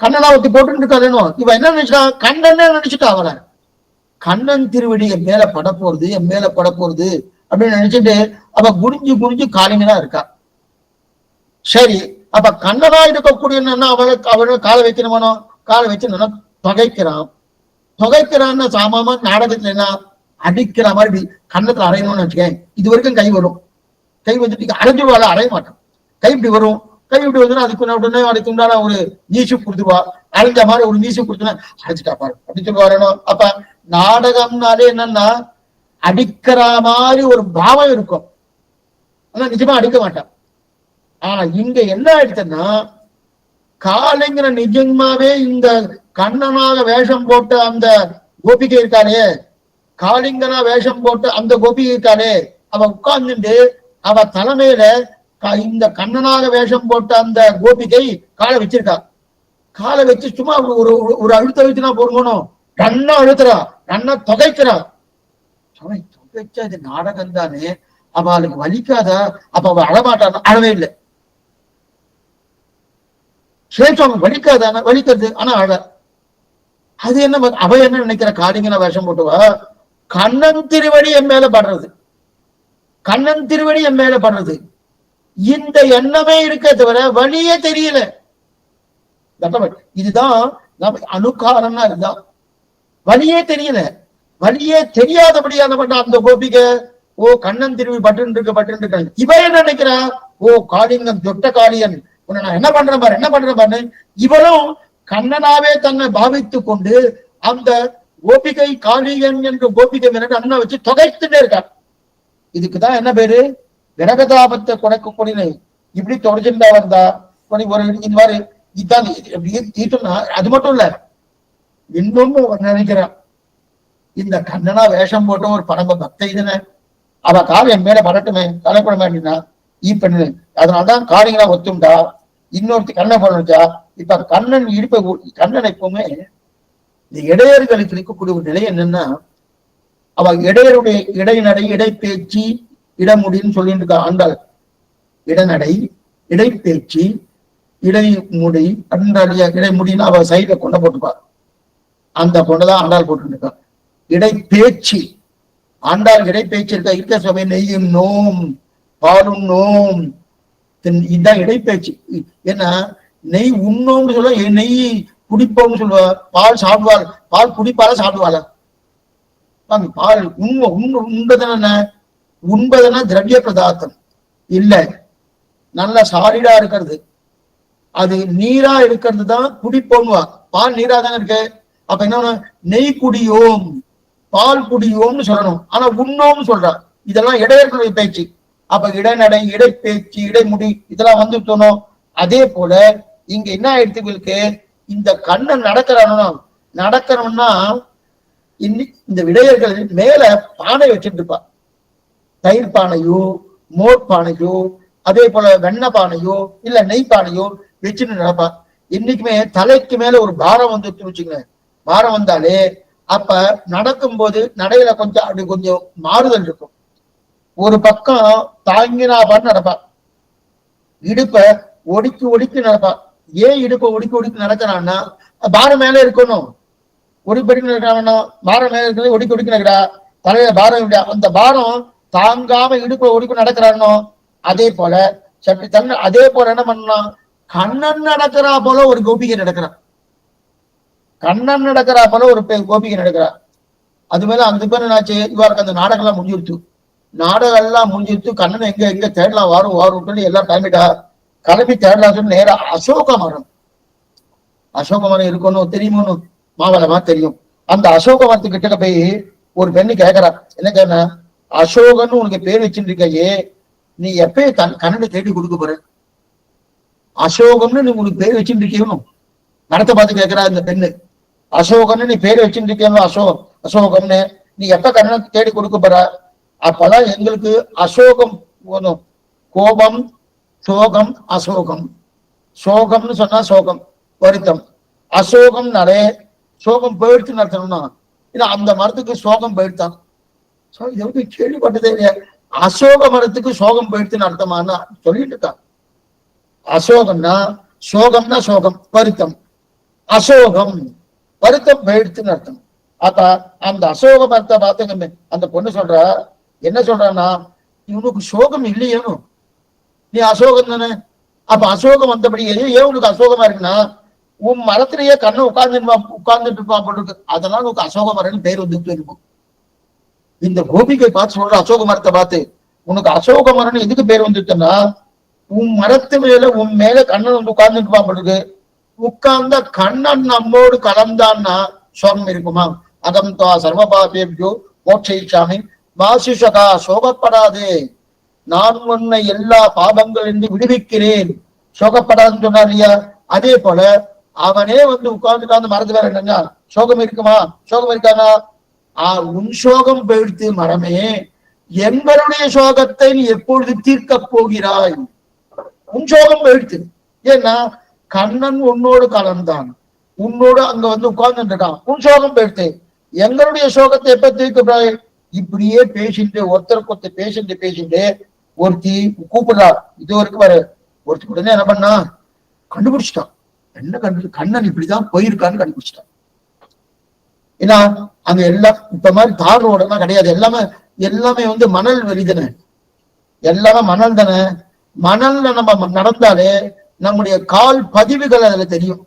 கண்ணனா ஒத்தி போட்டு இருக்காருன்னு இவ என்ன நினைச்சா, கண்ணன் நினைச்சுட்டா, அவளை கண்ணன் திருவடியை மேல படப்போறது, என் மேல படப்போறது அப்படின்னு நினைச்சிட்டு அவ குனிஞ்சு காளிங்கனா இருக்கா. சரி, அப்ப கண்ணனா இருக்கக்கூடிய அவளுக்கு காலை வைக்கணுமானோ, காலை வச்சு தொகைக்கிறான்னு சாமாம நாடகத்துல என்ன அடிக்கிற மாதிரி கன்னத்துல அரையணும்னு வச்சுக்கேன், இது வரைக்கும் கை வரும், கை வந்துட்டு அரைஞ்சுவாள், அரைய மாட்டான், கை இப்படி வரும், கை இப்படி வந்து அதுக்கு உடனே அதுக்கு உண்டான ஒரு மீசு கொடுத்துருவா, அரைஞ்ச மாதிரி ஒரு மீசு கொடுத்துனா அரைச்சிட்டா பாரு அப்படி சொல்லுவாரணும். அப்ப நாடகம்னாலே என்னன்னா அடிக்கிற மாதிரி ஒரு பாவம் இருக்கும், ஆனா நிஜமா அடிக்க மாட்டான். ஆனா இங்க என்ன ஆயிடுச்சுன்னா காலைங்கிற நிஜமாவே இந்த கண்ணனாக வேஷம் போட்டு அந்த கோபிகை இருக்கானே, காளிங்கனா வேஷம் போட்டு அந்த கோபிகை இருக்கானே, அவ உட்கார்ந்துட்டு அவ தலைமையில இந்த கண்ணனாக வேஷம் போட்ட அந்த கோபிகை காலை வச்சிருக்கா. காலை வச்சு சும்மா ஒரு ஒரு அழுத்த அழுத்தினா போறணும், கண்ணா அழுத்துறா, கண்ணா தொகைக்கிறா. தொகைச்சா இது நாடகம் தானே, அவளுக்கு வலிக்காதா? அப்ப அவ அழமாட்டான், அழவே இல்லை. சேஷம் வலிக்காதான, வலிக்கிறது, ஆனா அழ. அது என்ன அவ என்ன நினைக்கிற, காளிங்கன வேஷம் போட்டுவா, கண்ணன் திருவடி என் மேல படுறது, கண்ணன் திருவடி என் மேல படுறது, இந்த எண்ணமே இருக்க தவிர வழியே தெரியல. இதுதான் அணுக்காரன்னா இதுதான், வழியே தெரியல. வழியே தெரியாதபடியான அந்த கோபிகை ஓ கண்ணன் திருவி பட்டு இருக்க. இவ என்ன நினைக்கிறா, ஓ காளிங்கன் தொட்ட காளியன், உன்னை நான் என்ன பண்றேன் பாரு, என்ன பண்றேன் பாரு. இவளும் கண்ணனாவே தன்னை பாவித்து கொண்டு அந்த கோபிகை காளியன் என்ற கோபிகை மேல அண்ணன் வச்சு தொகைத்துட்டே இருக்கான். இதுக்குதான் என்ன பேரு, விரகதாபத்தை குறைக்கக்கூடிய. இப்படி தொடர்ச்சிருந்தா வந்தா ஒரு இந்த மாதிரி இதான் தீட்டுனா, அது மட்டும் இல்ல இன்னொன்னு நினைக்கிறான், இந்த கண்ணனா வேஷம் போட்ட ஒரு பரம பக்தை இதுன்னு அவ கால் என் மேல படட்டுமே, கலைப்படமே அப்படின்னா இப்ப அதனால்தான் காளிங்களா ஒத்துண்டா, இன்னொருத்தி கண்ணை போடுச்சா. இப்ப கண்ணன் இடுப்பை, கண்ணன் எப்பவுமே இந்த இடையர்களுக்கு இருக்கக்கூடிய ஒரு நிலை என்னன்னா, அவ இடையருடைய இடைநடை, இடைப்பேச்சு, இடமுடின்னு சொல்லிட்டு இருக்கா ஆண்டாள். இடநடை, இடைப்பேச்சு, இடைமுடி அப்படின்ற இடைமுடின்னு அவ சைட்ல கொண்ட போட்டுப்பா. அந்த கொண்டதான் ஆண்டாள் போட்டு இருக்கா. இடைப்பேச்சு, ஆண்டாள் இடைப்பேச்சு இருக்கா. இருக்க சபை நெய்யும் நோம் பாலும் நோம், இதுதான் இடைப்பேச்சு. ஏன்னா நெய் உண்ணோம்னு சொல்ல, நெய் குடிப்போம்னு சொல்லுவா, பால் சாப்பிடுவாள், பால் குடிப்பால சாப்பிடுவாள, பால் உண்பதுன்னா உண்பதுன்னா திரவிய பதார்த்தம் இல்ல, நல்ல சாலிடா இருக்கிறது, அது நீரா இருக்கிறது தான் குடிப்போம்வா. பால் நீரா தானே இருக்கு. அப்ப என்ன, நெய் குடியோம் பால் குடியோம்னு சொல்லணும், ஆனா உண்ணோம்னு சொல்றா. இதெல்லாம் இடையர்களுடைய பேச்சு. அப்ப இடைநடை, இடைப்பேச்சு, இடைமுடி இதெல்லாம் வந்து தோணும். அதே போல இங்க என்ன ஆயிடுச்சு, இந்த கண்ணன் நடக்கிறோம்னா இந்த விடையர்கள் மேல பானை வச்சுட்டு இருப்பா. தயிர் பானையோ, மோர் பானையோ, அதே போல வெண்ணெய் பானையோ இல்ல நெய் பானையோ வச்சுட்டு நடப்பா. இன்னைக்குமே தலைக்கு மேல ஒரு பாரம் வந்து வச்சுக்கங்க, பாரம் வந்தாலே அப்ப நடக்கும் போது நடையில கொஞ்சம் அப்படி கொஞ்சம் மாறுதல் இருக்கும். ஒரு பக்கம் தாங்கினா பாட்டு நடப்பா, இடுப்ப ஒடுக்கி ஒடுக்கி நடப்பா. ஏன் இடுப்ப ஒடுக்கி ஒடுக்கி நடக்கிறான்னா, பாரம் மேல இருக்கணும், ஒடுக்கி நடக்கிறான்னா பாரம் மேல இருக்கிறது ஒடுக்கி ஒடுக்கி நடக்கிறா, தலையில பாரம் இல்லையா, அந்த பாரம் தாங்காம இடுப்ப ஒடுக்கி நடக்கிறானோ. அதே போல சற்று தன்னை அதே போல என்ன பண்ணலாம், கண்ணன் நடக்கிறா போல ஒரு கோபிகை நடக்கிறான், கண்ணன் நடக்கிறா போல ஒரு கோபிகை நடக்கிறா. அது மேல அந்த பேர் என்னாச்சு, இவருக்கு அந்த நாடகம் எல்லாம் முடிஞ்சிருச்சு, நாடகம் எல்லாம் முடிஞ்சிருச்சு. கண்ணன் எங்க எங்க தேடலாம், வாரும் எல்லாம் கிளம்பிட்டா. கிளம்பி தேடலாம் சொல்லி நேரா அசோக மரம், அசோக மரம் இருக்கணும் தெரியுமோன்னு மாவளமா தெரியும். அந்த அசோக மரத்து கிட்ட போய் ஒரு பெண்ணு கேட்கறா, என்ன கேட்க, அசோகன்னு உனக்கு பேர் வச்சுட்டு இருக்கையே, நீ எப்பயும் கண்ணனை தேடி கொடுக்க போற, அசோகம்னு நீ உனக்கு பேர் வச்சுட்டு இருக்கணும். மரத்தை பார்த்து கேட்கிறா இந்த பெண்ணு, அசோகம்னு நீ பேர் வச்சுட்டு இருக்கணும், அசோகம்னு நீ எப்ப கண்ணனை தேடி கொடுக்க போற. அப்பதான் எங்களுக்கு அசோகம் போதும், கோபம் சோகம் அசோகம். சோகம்னு சொன்னா சோகம் வருத்தம், அசோகம்னாலே சோகம் போயிடுச்சுன்னு அர்த்தம்னா, இல்ல அந்த மரத்துக்கு சோகம் போயிடுத்தான். இது வந்து கேள்விப்பட்டதே இல்லையா, அசோக மரத்துக்கு சோகம் போயிடுச்சுன்னு அர்த்தமானா சொல்லிட்டு இருக்கான். அசோகம்னா சோகம்னா சோகம் வருத்தம், அசோகம் வருத்தம் போயிடுச்சுன்னு அர்த்தம். அப்ப அந்த அசோக மரத்தை பார்த்துங்க, அந்த பொண்ணு சொல்றா, என்ன சொல்றான்னா, இவனுக்கு சோகம் இல்லையேனும், நீ அசோகம் தானே. அப்ப அசோகம் வந்தபடி ஏன் உனக்கு அசோகமா இருக்குன்னா, உன் மரத்திலேயே கண்ணை உட்கார்ந்துட்டு இருப்பான் போட்டு இருக்கு, அதனால உனக்கு அசோக மரம்னு பேர் வந்துட்டு இருக்கும். இந்த கோபிகை பார்த்து சொல்ற அசோக மரத்தை பார்த்து, உனக்கு அசோக மரம்னு எதுக்கு பேர் வந்துட்டுன்னா, உன் மரத்து மேல உன் மேல கண்ணன் வந்து உட்கார்ந்துட்டு பாம்படுது, உட்கார்ந்த கண்ணன் நம்மோடு கலந்தான்னா சோகம் இருக்குமா? அகம் தா சர்வபாபேபியோ மோட்சயிச்சாமி மாசிஷகா, சோகப்படாதே, நான் உன்னை எல்லா பாபங்களிலிருந்து விடுவிக்கிறேன், சோகப்படாதுன்னு சொன்னார் இல்லையா? அதே போல அவனே வந்து உட்கார்ந்துட்டு அந்த மரத்து வேற என்னங்க சோகம் இருக்குமா? சோகம் இருக்கானா? உன் சோகம் போயிடுத்து மரமே, எங்களுடைய சோகத்தை நீ எப்பொழுது தீர்க்க போகிறாய்? உன் சோகம் போயிடுத்து. ஏன்னா கண்ணன் உன்னோடு கலந்தான், உன்னோடு அங்க வந்து உட்கார்ந்துட்டு இருக்கான், உன் சோகம் போயிடுத்து. எங்களுடைய சோகத்தை எப்ப தீர்க்க? இப்படியே பேசிட்டு ஒருத்தருக்கு ஒருத்தர் பேசிட்டு ஒருத்தி கூப்பிடுறா, இது வரைக்கும் வர ஒருத்தி உடனே என்ன பண்ணா, கண்டுபிடிச்சிட்டான். என்ன கண்ணன் இப்படிதான் போயிருக்கான்னு கண்டுபிடிச்சிட்டான். ஏன்னா அங்க எல்லாம் இப்ப மாதிரி தார் ரோடெல்லாம் கிடையாது, எல்லாமே வந்து மணல் வெளிதானே, எல்லாமே மணல் தானே. மணல்ல நம்ம நடந்தாலே நம்முடைய கால் பதிவுகள் அதுல தெரியும்,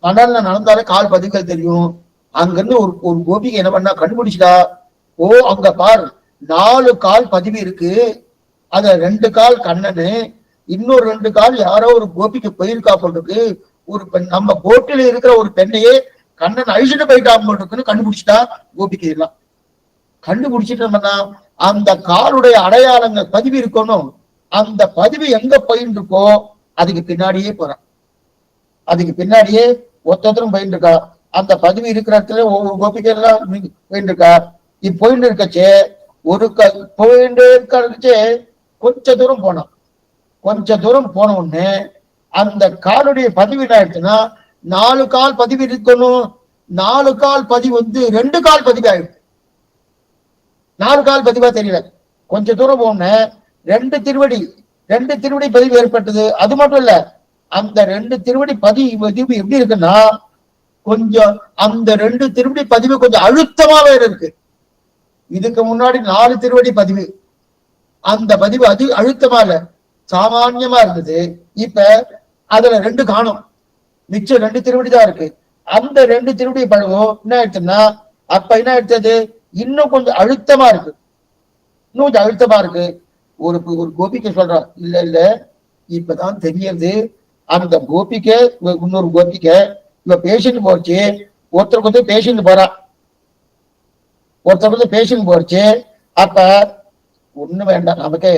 மணல்ல நடந்தாலே கால் பதிவுகள் தெரியும். அங்கிருந்து ஒரு கோபிகை என்ன பண்ணா கண்டுபிடிச்சிட்டா, ஓ அங்க பார் 4 கால் பதிவு இருக்கு, அத 2 கால் கண்ணனு, இன்னொரு 2 கால் யாரோ ஒரு கோபிக்கு போயிருக்கா போட்டுருக்கு, ஒரு பெண் நம்ம போட்டில இருக்கிற ஒரு பெண்ணையே கண்ணன் அழிச்சுட்டு போயிட்டா போட்டுருக்குன்னு கண்டுபிடிச்சிட்டா கோபிகை எல்லாம். கண்டுபிடிச்சிட்டு அந்த காலுடைய அடையாளங்கள் பதிவு இருக்கணும், அந்த பதிவு எங்க போயிட்டு இருக்கோ அதுக்கு பின்னாடியே போறான், அதுக்கு பின்னாடியே ஒருத்தரும் போயிட்டு இருக்கா. அந்த பதிவு இருக்கிற இடத்துல ஒவ்வொரு கோபிகை எல்லாம் போயிட்டு இருக்கா. போயிட்டு இருக்கச்சே போயிட்டு இருக்கச்சே கொஞ்ச தூரம் போனான். கொஞ்ச தூரம் போன உடனே அந்த காலுடைய பதிவு என்ன ஆயிடுச்சுன்னா, 4 கால் பதிவு இருக்கணும், 4 கால் பதிவு வந்து 2 கால் பதிவு ஆயிடுச்சு. 4 கால் பதிவா தெரியல. கொஞ்ச தூரம் போன 2 திருவடி பதிவு ஏற்பட்டது. அது மட்டும் இல்ல, அந்த 2 திருவடி பதிவு எப்படி இருக்குன்னா, கொஞ்சம் அந்த 2 திருவடி பதிவு கொஞ்சம் அழுத்தமாவே இருக்கு. இதுக்கு முன்னாடி 4 திருவடி பதிவு, அந்த பதிவு அது அழுத்தமா இல்ல, சாமான்யமா இருந்தது. இப்ப அதுல 2 காணும், மிச்சம் 2 திருவடி தான் இருக்கு. அந்த 2 திருவடி பழகும் என்ன ஆயிடுச்சுன்னா, அப்ப என்ன ஆயிடுச்சது, இன்னும் கொஞ்சம் அழுத்தமா இருக்கு, இன்னும் கொஞ்சம் அழுத்தமா இருக்கு. ஒரு கோபிக்கை சொல்றா, இல்ல இப்பதான் தெரியுது, அந்த கோபிக்கை இன்னொரு கோபிக்கை இவ பேசிட்டு போச்சு, ஒருத்தருக்கு வந்து பேசிட்டு போச்சு. அப்ப ஒண்ணு வேண்டாம், நமக்கே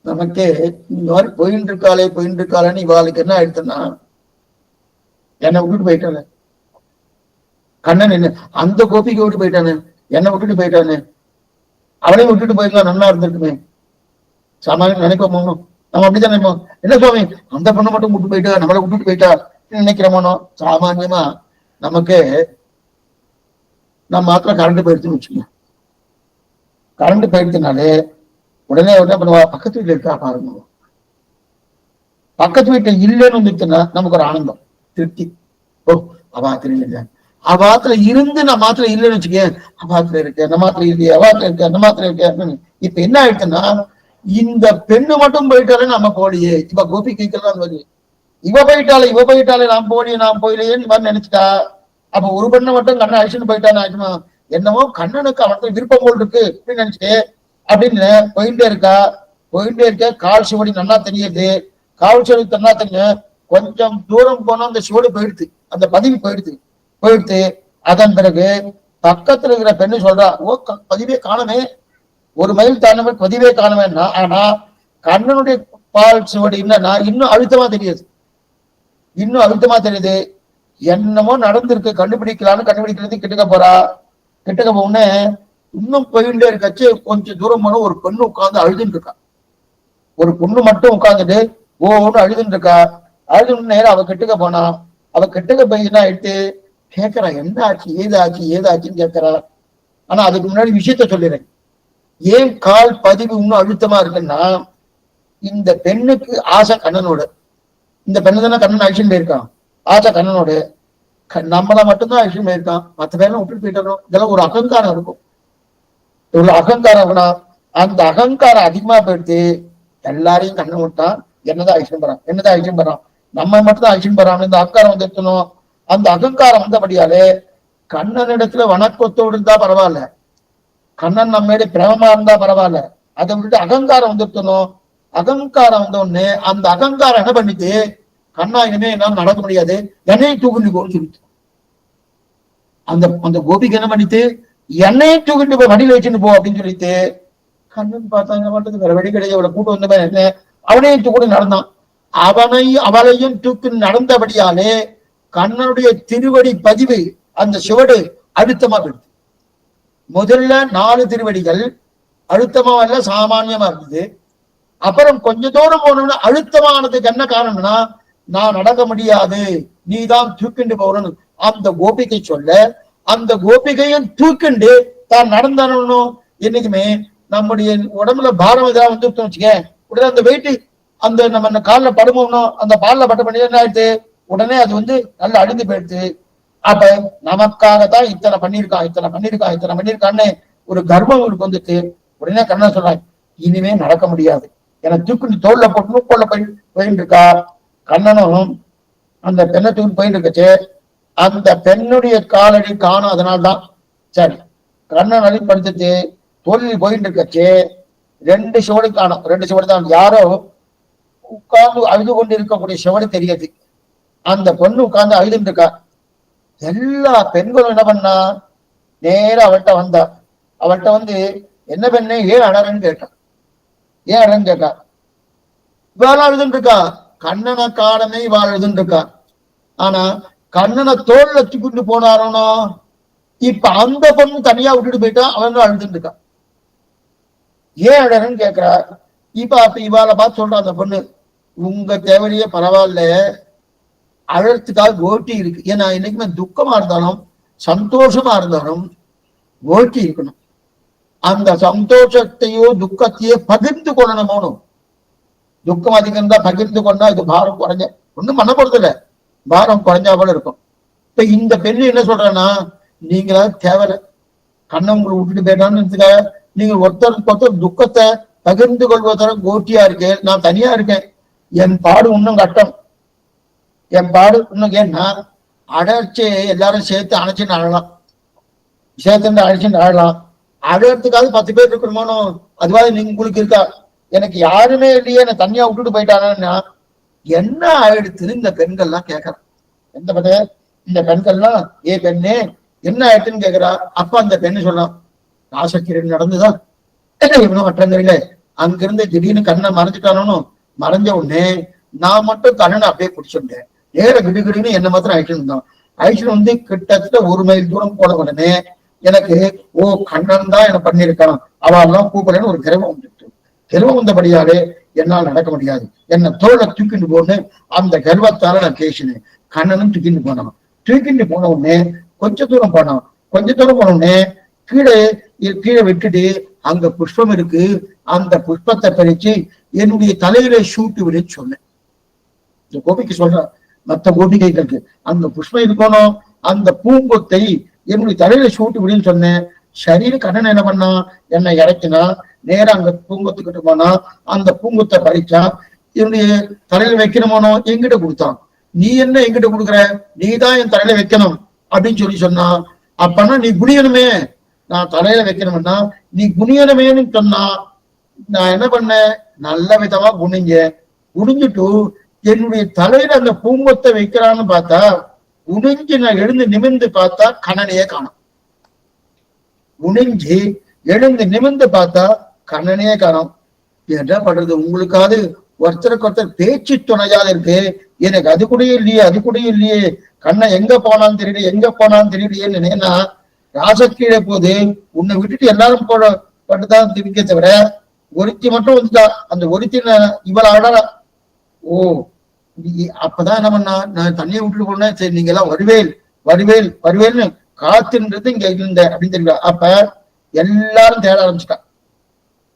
இந்த மாதிரி போயிட்டு இருக்காளேன்னு இவாளுக்கு என்ன ஆயிடுச்சுன்னா, என்னை விட்டுட்டு போயிட்டானே கண்ணன், என்ன அந்த கோபிக்கை விட்டு போயிட்டானே, என்னை விட்டுட்டு போயிட்டானே, அவளையும் விட்டுட்டு போயிருந்தா நல்லா இருந்திருக்குமே. சாமானியம் நினைப்போமோ, நம்ம அப்படித்தான் நினைப்போம். என்ன சுவாமி அந்த பொண்ணை மட்டும் விட்டு போயிட்டா, நம்மளை விட்டுட்டு போயிட்டா நினைக்கிறோமோ. சாமான்யமா நமக்கு நம்ம மாத்திரம் கரண்ட் போயிடுச்சுன்னு வச்சுக்கோங்க. கரண்ட் போயிடுச்சுனாலே உடனே என்ன பண்ணுவா, பக்கத்து வீட்டுல இருக்கா பாருங்க. பக்கத்து வீட்டுல இல்லைன்னு வந்துச்சுன்னா நமக்கு ஒரு ஆனந்தம், திருப்தி. ஓ அவாத்துல இல்லை, அவாத்துல இருந்து நான் மாத்திரம் இல்லைன்னு வச்சுக்கேன், அவாத்துல இருக்கேன், அந்த மாத்திரம் இல்லையே, அவாத்துல இருக்கேன், அந்த மாத்திரம் இருக்கேன். இப்ப என்ன ஆயிடுச்சுன்னா, இந்த பெண்ணு மட்டும் போயிட்டாலே நம்ம போலியே. இப்ப கோபிக்கைக்கெல்லாம் வருது, இவ போயிட்டாலே நான் போயிலேன்னு மாதிரி நினைச்சிட்டா. அப்ப ஒரு பெண்ணை மட்டும் கண்ணன் அழிச்சுன்னு போயிட்டான்னு ஆச்சுமா, என்னமோ கண்ணனுக்கு அவனுக்கு விருப்பம் போல் இருக்கு அப்படின்னு நினைச்சிட்டு அப்படின்னு போயிட்டே இருக்க. கால் சுவடி நல்லா தெரியுது, கால் சுவடி நல்லா தெரியும். கொஞ்சம் தூரம் போனா அந்த சுவடி போயிடுது, அந்த பதிவு போயிடுது. அதன் பிறகு பக்கத்துல இருக்கிற பெண்ணு சொல்றா, ஓ பதிவே காணமே, 1 மைல் தாண்ட பதிவே காணவேன்னா. ஆனா கண்ணனுடைய பால் சுவடி என்னன்னா இன்னும் அழுத்தமா தெரியுது. என்னமோ நடந்திருக்கு, கண்டுபிடிக்கிறது கிட்டக்க போறா. கிட்டக்க போனே இன்னும் போயிட்டே இருக்கச்சு, கொஞ்சம் தூரம் போன ஒரு பெண்ணு உட்கார்ந்து அழுதுன்னு இருக்கா. ஒரு பொண்ணு மட்டும் உட்கார்ந்துட்டு ஒன்று அழுதுன்னு இருக்கா. அழுதுன்னு நேரம் அவ கிட்டக்க போனா. அவ கிட்டக்க போயின்னா எடுத்து கேட்கறா, என்ன ஆச்சு ஏதாச்சுன்னு கேட்கறா. ஆனா அதுக்கு முன்னாடி விஷயத்த சொல்லிடுறேன். ஏன் கால் பதிவு இன்னும் அழுத்தமா இருக்குன்னா, இந்த பெண்ணுக்கு ஆசை கண்ணனோட. இந்த பெண்ணு தானே கண்ணன் அழிச்சுட்டு போயிருக்கான், ஆசை கண்ணனோட. நம்மளை மட்டும்தான் அழிச்சுட்டு போயிருக்கான், மற்ற பேரெல்லாம் விட்டுட்டு போயிட்டோம். இதெல்லாம் ஒரு அகங்காரம் இருக்கும், இவ்வளவு அகங்காரம் இருக்கணும். அந்த அகங்காரம் அதிகமா போயிடுத்து எல்லாரையும் கண்ணன் விட்டான். என்னதான் அழிச்சுட்டு போறான், நம்ம மட்டும் தான் அழிச்சுட்டு போறான். இந்த அகங்காரம் வந்து எடுத்தணும். அந்த அகங்காரம் வந்தபடியாலே கண்ணனிடத்துல வணக்கத்தோடு இருந்தா பரவாயில்ல, கண்ணன் நம்மேட பிரேமமா இருந்தா பரவாயில்ல, அதை விட்டு அகங்காரம் வந்துட்டணும். அகங்காரம் வந்த உடனே அந்த அகங்காரம் என்ன பண்ணிட்டு, கண்ணா இனிமே என்னால நடக்க முடியாது, என்னையும் தூக்கிட்டு போன்னு சொல்லிட்டு அந்த அந்த கோபிக்கு என்ன பண்ணிட்டு, என்னையும் தூக்கிட்டு போய் வண்டியில வச்சுட்டு போ அப்படின்னு சொல்லிட்டு, கண்ணன் பார்த்தாங்க பண்றது வேற வழி கிடையாது, அவளை கூட்டு வந்த என்ன அவனையும் தூக்கி நடந்தான். அவளையும் தூக்கி நடந்தபடியாலே கண்ணனுடைய திருவடி பதிவு அந்த சுவடு அழுத்தமா போயிடுது. முதல்ல 4 திருவடிகள் அழுத்தமா இல்ல சாமானியமா இருந்தது. அப்புறம் கொஞ்ச தூரம் போனோம்னா அழுத்தமானதுக்கு என்ன காரணம்னா, நான் நடக்க முடியாது, நீதான் தூக்கிண்டு போறணும் அந்த கோபிகை சொல்ல, அந்த கோபிகையும் தூக்கிண்டு தான் நடந்தணும். என்னைக்குமே நம்முடைய உடம்புல பாரம் ஏதாவது வந்து வச்சுக்க, உடனே அந்த வெயிட்டு அந்த நம்ம காலில் படுமோம்னோ அந்த பாலில் பட்ட பண்ணி என்ன ஆயிடுச்சு, உடனே அது வந்து நல்லா அழிந்து போயிடுச்சு. அப்ப நமக்காகத்தான் இத்தனை பண்ணிருக்கான்னு ஒரு கர்வம் இவருக்கு வந்துட்டு, உடனே கண்ணன் சொல்றாங்க, இனிமே நடக்க முடியாது, எனக்கு தூக்கி தோல்ல போட்டு மூக்கோல போயிட்டு இருக்கா. கண்ணனும் அந்த பெண்ணை தூக்கி போயிட்டு இருக்கச்சு, அந்த பெண்ணுடைய காலடி காணும். அதனால்தான் சரி கண்ணன் அடிப்படுத்திட்டு தோல்லில் போயிட்டு இருக்கச்சு 2 சுவடு காணும். 2 சுவடு தான். யாரோ உட்கார்ந்து அழுது கொண்டு இருக்கக்கூடிய சுவடு தெரியாது. அந்த பொண்ணு உட்கார்ந்து அழுதுட்டு இருக்கா. எல்லா பெண்களும் என்ன பண்ணா, நேரம் அவள்கிட்ட வந்தா. அவள்கிட்ட வந்து என்ன பெண்ணே ஏன் அழறன்னு கேட்டா. ஏன் அழன்னு கேட்டா. இவாள் அழுதுன்னு இருக்கா, கண்ணனை காலமே இவாள் அழுதுன்னு இருக்கா. ஆனா கண்ணனை தோல்ல தூக்கிட்டு போனாரோனோ, இப்ப அந்த பொண்ணு தனியா விட்டுட்டு போயிட்டா, அவன் அழுதுட்டு இருக்கா. ஏன் அழறன்னு கேட்கிறா. அப்ப இவாளை பார்த்து சொல்றா அந்த பொண்ணு, உங்க தேவையே பரவாயில்ல, அழறதுக்காக கோட்டி இருக்கு. ஏன்னா இன்னைக்குமே துக்கமா இருந்தாலும் சந்தோஷமா இருந்தாலும் கோட்டி இருக்கணும். அந்த சந்தோஷத்தையோ துக்கத்தையோ பகிர்ந்து கொள்ளணும். துக்கம் அதிகம் தான் பகிர்ந்து கொண்டா இது பாரம் குறைஞ்ச ஒண்ணும் பண்ண போறது இல்லை, பாரம் குறைஞ்சா போல இருக்கும். இப்ப இந்த பெண்ணு என்ன சொல்றேன்னா, நீங்களா தேவையில்ல, கண்ணை உங்களை விட்டுட்டு போயிட்டான்னு நீங்க ஒருத்தருக்கு துக்கத்தை பகிர்ந்து கொள்வதோட கோட்டியா இருக்கேன், நான் தனியா இருக்கேன், என் பாடு இன்னும் கட்டம், என் பாடு இன்னும். ஏன்னா அடைச்சு எல்லாரும் சேர்த்து அணைச்சுன்னு அழலாம், சேர்த்து அழைச்சுன்னு அழலாம். அழகிறதுக்காக 10 பேர் இருக்கணுமோ, அதுவாது நீங்க உங்களுக்கு இருக்கா, எனக்கு யாருமே இல்லையே என்ன தனியா விட்டுட்டு போயிட்டானா என்ன ஆயிடுச்சுன்னு இந்த பெண்கள்லாம் கேட்கறான். எந்த பத இந்த பெண்கள்லாம், ஏ பெண்ணே என்ன ஆயிடுச்சுன்னு கேட்கிறா. அப்ப அந்த பெண்ணு சொல்லலாம், ராசக்கிரன் நடந்துதான் இவனும் மற்றங்கறில அங்கிருந்து திடீர்னு கண்ணை மறைஞ்சிட்டானு, மறைஞ்ச உடனே நான் மட்டும் கண்ணனை அப்படியே பிடிச்சிருந்தேன், நேர கிடுகிடுன்னு என்ன மாத்திரம் ஆயிடுச்சுன்னு இருந்தான். ஆயிடுச்சுன்னு வந்து கிட்டத்தட்ட 1 மைல் தூரம் போன உடனே எனக்கு ஓ கண்ணன் தான் என்ன பண்ணிருக்கான், அவெல்லாம் கூப்பிடன்னு ஒரு கிரமம் வந்துட்டு, கிரமம் வந்தபடியாலே என்னால் நடக்க முடியாது, என்னை தோலை தூக்கிட்டு போன்னு அந்த கர்வத்தால நான் பேசினேன். கண்ணனும் தூக்கிட்டு போனான். தூக்கிட்டு போன உடனே கொஞ்ச தூரம் போனான். கொஞ்ச தூரம் போன உடனே கீழே விட்டுட்டு அங்க புஷ்பம் இருக்கு, அந்த புஷ்பத்தை பறிச்சு என்னுடைய தலையில சூட்டு விடுன்னு சொன்னேன். இந்த கோபிக்கு சொல்றேன், மற்ற கோபிகைகளுக்கு அந்த புஷ்பம் இருக்கணும், அந்த பூங்கொத்தை என்னுடைய தலையில சூட்டு விடுன்னு சொன்னேன். சரீர கண்ணன் என்ன பண்ணா, என்னை இறக்கினா, நேரம் அங்க பூங்கொத்துக்கிட்டு போனா, அந்த பூங்கொத்தை பறிச்சா, என்னுடைய தலையில வைக்கணுமானோ எங்கிட்ட கொடுத்தான். நீ என்ன எங்கிட்ட கொடுக்குற, நீ தான் என் தலையில வைக்கணும் அப்படின்னு சொன்னா. அப்பன்னா நீ குனியணுமே, நான் தலையில வைக்கணும்னா நீ குனியணுமேன்னு சொன்னா. நான் என்ன பண்ணேன், நல்ல விதமா குனிஞ்ச. குனிஞ்சிட்டு என்னுடைய தலையில அந்த பூங்கொத்தை வைக்கிறான்னு பார்த்தா, குனிஞ்சு நான் எழுந்து நிமிர்ந்து பார்த்தா கண்ணனையே காணும். குனிஞ்சு எழுந்து நிமிர்ந்து பார்த்தா கண்ணனையே காணும். என்ன பண்றது, உங்களுக்காவது ஒருத்தருக்கு ஒருத்தர் பேச்சு துணையாக இருக்கு, எனக்கு அது கூட இல்லையே, அது கூட இல்லையே, கண்ணன் எங்க போனான்னு தெரியலையேன்னு நினைனா, ராசக்கீழே போது உன்னை விட்டுட்டு எல்லாரும் பட்டுதான் திரிக்க தவிர ஒருத்தி மட்டும் வந்துட்டா. அந்த ஒருத்தி இவளை ஆடா. ஓ அப்பதான் என்ன பண்ணா, நான் தண்ணியை விட்டுட்டு போனேன், சரி நீங்க எல்லாம் வருவேல்னு காத்துன்றது இங்க இருந்த அப்படின்னு தெரியல. அப்ப எல்லாரும் தேட ஆரம்பிச்சிட்டா.